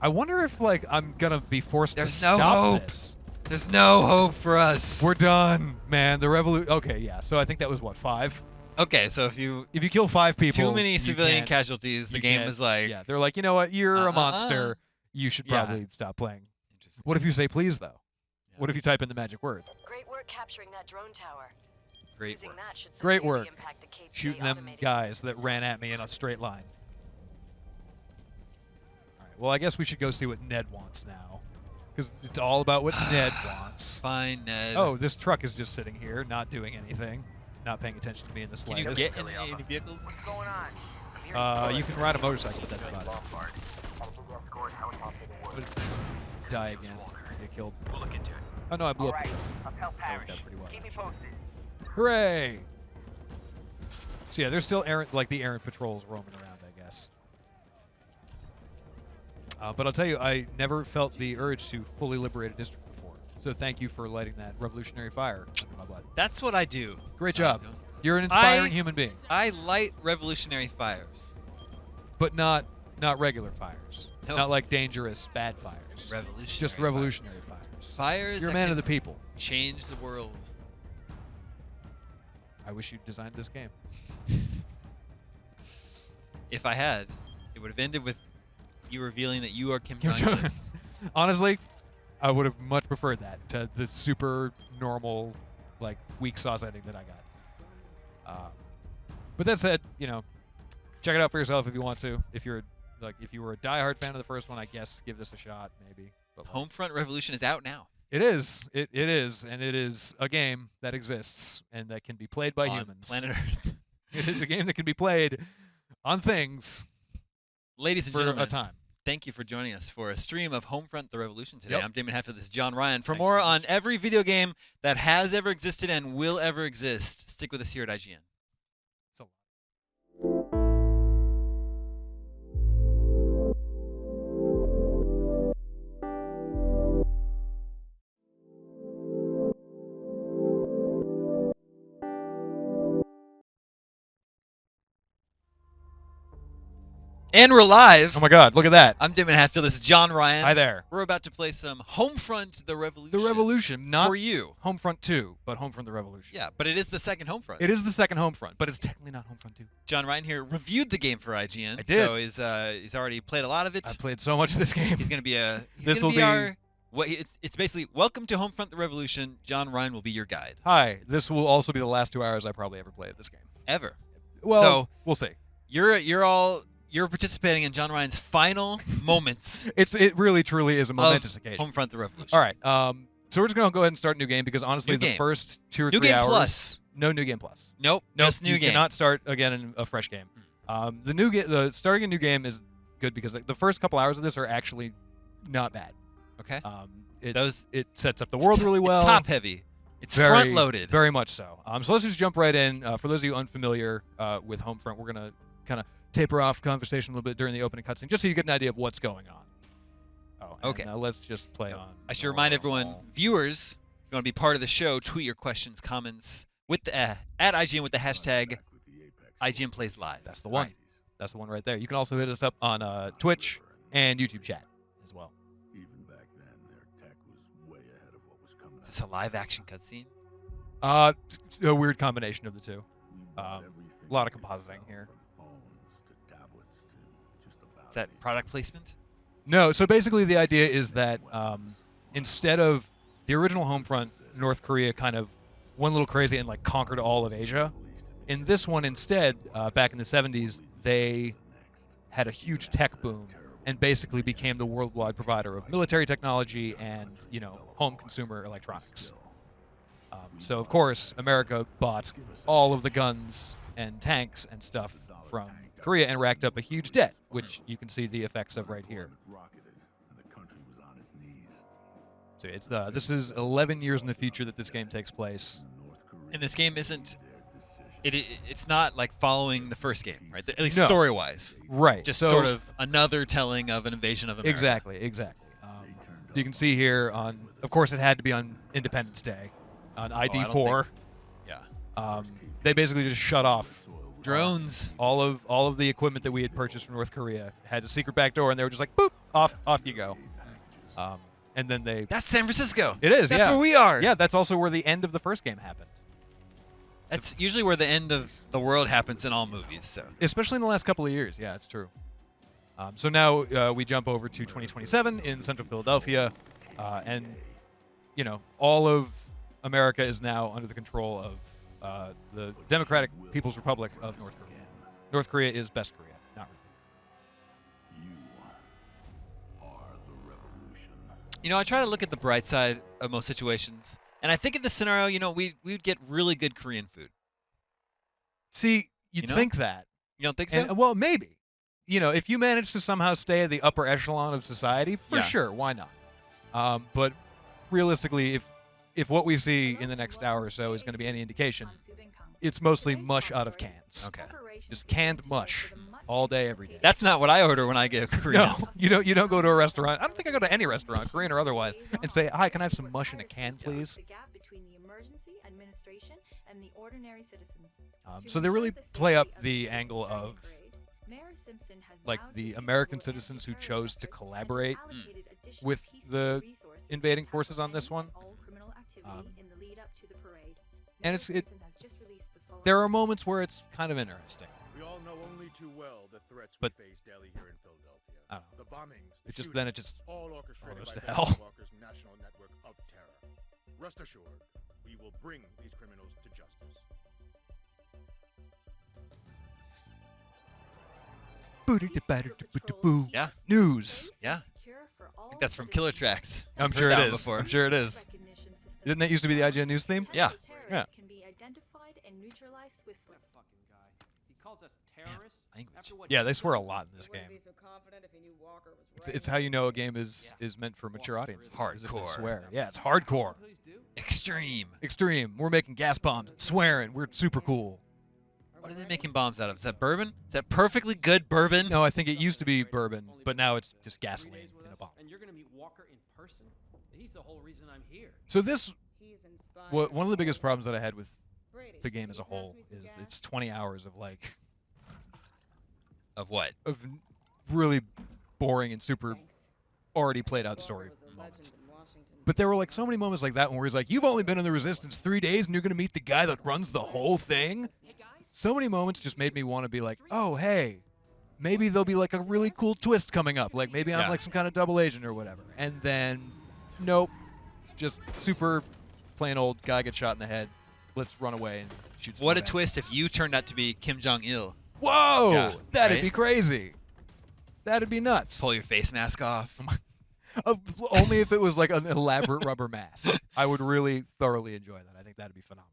I wonder if, like, I'm gonna be forced to stop hope. this. There's no hope for us. We're done, man. The revolution. Okay, yeah. So I think that was what, 5? Okay, so if you kill 5 people, too many you civilian can't- casualties, the you game can't- is like, yeah. They're like, you know what? You're a monster. You should Yeah. probably stop playing. What if you say please though? What if you type in the magic word? Great work capturing that drone tower. Great Using work. that should Great severely work. impact the KPA Shooting them automated guys that ran at me in a straight line. All right. Well, I guess we should go see what Ned wants now, because it's all about what Ned wants. Fine, Ned. Oh, this truck is just sitting here, not doing anything, not paying attention to me in the Can you slightest. get in any vehicles? What's going on? You can ride a motorcycle, but that's about it. Die again. Get killed. We'll look into it. Oh no, I blew All up. right, the I'll tell That Parrish. worked out pretty well. Keep me posted. Hooray! So yeah, there's still errant patrols roaming around, I guess. But I'll tell you, I never felt the urge to fully liberate a district before. So thank you for lighting that revolutionary fire under my blood. That's what I do. Great job. You're an inspiring human being. I light revolutionary fires. But not regular fires. No. Not like dangerous, bad fires. Revolutionary Just revolutionary fires. Fires You're a that man can of the people. change the world. I wish you designed this game. If I had, it would have ended with you revealing that you are Kim Jong-un. Honestly, I would have much preferred that to the super normal, like, weak sauce ending that I got. But that said, check it out for yourself if you want to. If you were a diehard fan of the first one, I guess give this a shot, maybe. But Homefront Revolution is out now. It is. It is, and it is a game that exists and that can be played by On humans. planet Earth. It is a game that can be played on things. Ladies and for gentlemen, a time. Thank you for joining us for a stream of Homefront: The Revolution today. Yep. I'm Damon Hefford. This is John Ryan. For more on every video game that has ever existed and will ever exist, stick with us here at IGN. And we're live. Oh my God, look at that. I'm Damon Hatfield. This is John Ryan. Hi there. We're about to play some Homefront: The Revolution. The Revolution, not for you. Homefront 2, but Homefront: The Revolution. Yeah, but it is the second Homefront. It is the second Homefront, but it's technically not Homefront 2. John Ryan here reviewed the game for IGN. I did. So he's already played a lot of it. I played so much of this game. He's gonna be a. This will be our. It's basically welcome to Homefront: The Revolution. John Ryan will be your guide. Hi. This will also be the last 2 hours I probably ever play of this game. Ever. Well, so we'll see. You're participating in John Ryan's final moments. It really truly is a momentous occasion. Homefront: The Revolution. All right. So we're just gonna go ahead and start a new game because honestly, the first 2 or 3 hours. New game plus. No new game plus. Nope. Just new you game. Cannot start again in a fresh game. The starting a new game is good because the first couple hours of this are actually not bad. Okay. It sets up the world really well. It's top heavy. It's front loaded. Very much so. So let's just jump right in. For those of you unfamiliar with Homefront, we're gonna kind of taper off conversation a little bit during the opening cutscene, just so you get an idea of what's going on. Okay. Now let's just play on. I should remind everyone, viewers, if you want to be part of the show, tweet your questions, comments with at IGN with the hashtag IGN Plays Live. That's the one. Right. That's the one right there. You can also hit us up on Twitch and YouTube chat as well. Even back then, their tech was way ahead of what was coming. Is this a live action cutscene? A weird combination of the two. A lot of compositing here. Is that product placement? No. So basically, the idea is that instead of the original Homefront, North Korea kind of went a little crazy and like conquered all of Asia. In this one, instead, back in the 70s, they had a huge tech boom and basically became the worldwide provider of military technology and home consumer electronics. So of course, America bought all of the guns and tanks and stuff from Korea and racked up a huge debt, which you can see the effects of right here. So this is 11 years in the future that this game takes place. And this game isn't. It's not like following the first game, right? At least No. story-wise. Right. Just So- sort of another telling of an invasion of America. Exactly. You can see here of course, it had to be on Independence Day, on ID4. They basically just shut off drones. All of the equipment that we had purchased from North Korea had a secret back door, and they were just like, boop, off you go. And then That's San Francisco. It is. That's where we are. Yeah, that's also where the end of the first game happened. That's usually where the end of the world happens in all movies. So especially in the last couple of years. Yeah, it's true. So now we jump over to 2027 in central Philadelphia, and all of America is now under the control of the Democratic People's Republic of North Korea. North Korea is best Korea, not really. I try to look at the bright side of most situations, and I think in this scenario, we would get really good Korean food. See, you'd think that. You don't think so? And, well, maybe. If you manage to somehow stay at the upper echelon of society, for sure, why not? But realistically, if what we see in the next hour or so is going to be any indication, it's mostly mush out of cans. Okay. Just canned mush all day, every day. That's not what I order when I get Korean. No, you don't go to a restaurant. I don't think I go to any restaurant, Korean or otherwise, and say, "Hi, can I have some mush in a can, please?" So they really play up the angle of like the American citizens who chose to collaborate with the invading forces on this one. And there are moments where it's kind of interesting. We all know only too well the threats But- we face daily here in Philadelphia. I don't know. The bombings, It just- shootings, then it just all orchestrated goes by to Best hell. Walker's national network of terror. Rest assured, we will bring these criminals to justice. Yeah. News. Yeah. I think that's from Killer Tracks. I'm I've sure heard it that is. Before. I'm sure it is. Didn't that used to be the IGN news theme? Yeah. Yeah. Yeah, they swear a lot in this game. It's how you know a game is meant for mature audiences. is if they Hardcore. Swear. Yeah, it's hardcore. Extreme. Extreme. We're making gas bombs and swearing. We're super cool. What are they making bombs out of? Is that bourbon? Is that perfectly good bourbon? No, I think it used to be bourbon, but now it's just gasoline in a bomb. And you're gonna meet Walker in person. He's the whole reason I'm here. So this, one of the biggest problems that I had with the game as a whole is it's 20 hours of like. Of what? Of really boring and super already played out story moments. But there were like so many moments like that where he's like, you've only been in the Resistance 3 days and you're going to meet the guy that runs the whole thing. So many moments just made me want to be like, oh, hey, maybe there'll be like a really cool twist coming up. Like maybe I'm like some kind of double agent or whatever. And then, nope, just super plain old guy gets shot in the head. Let's run away and shoot some What a bad twist guys. if you turned out to be Kim Jong-il. Whoa! Yeah, That'd right? be crazy. That'd be nuts. Pull your face mask off. Only if it was like an elaborate rubber mask. I would really thoroughly enjoy that. I think that'd be phenomenal.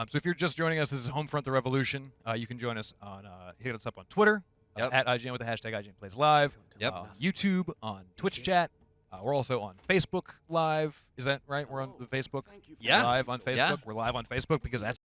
So if you're just joining us, this is Homefront the Revolution. You can join us on, hit us up on Twitter, at IGN with the hashtag IGN Plays Live, on YouTube, on Twitch chat. We're also on Facebook Live. Is that right? We're on the Facebook Yeah. Live on Facebook. Yeah. We're live on Facebook because that's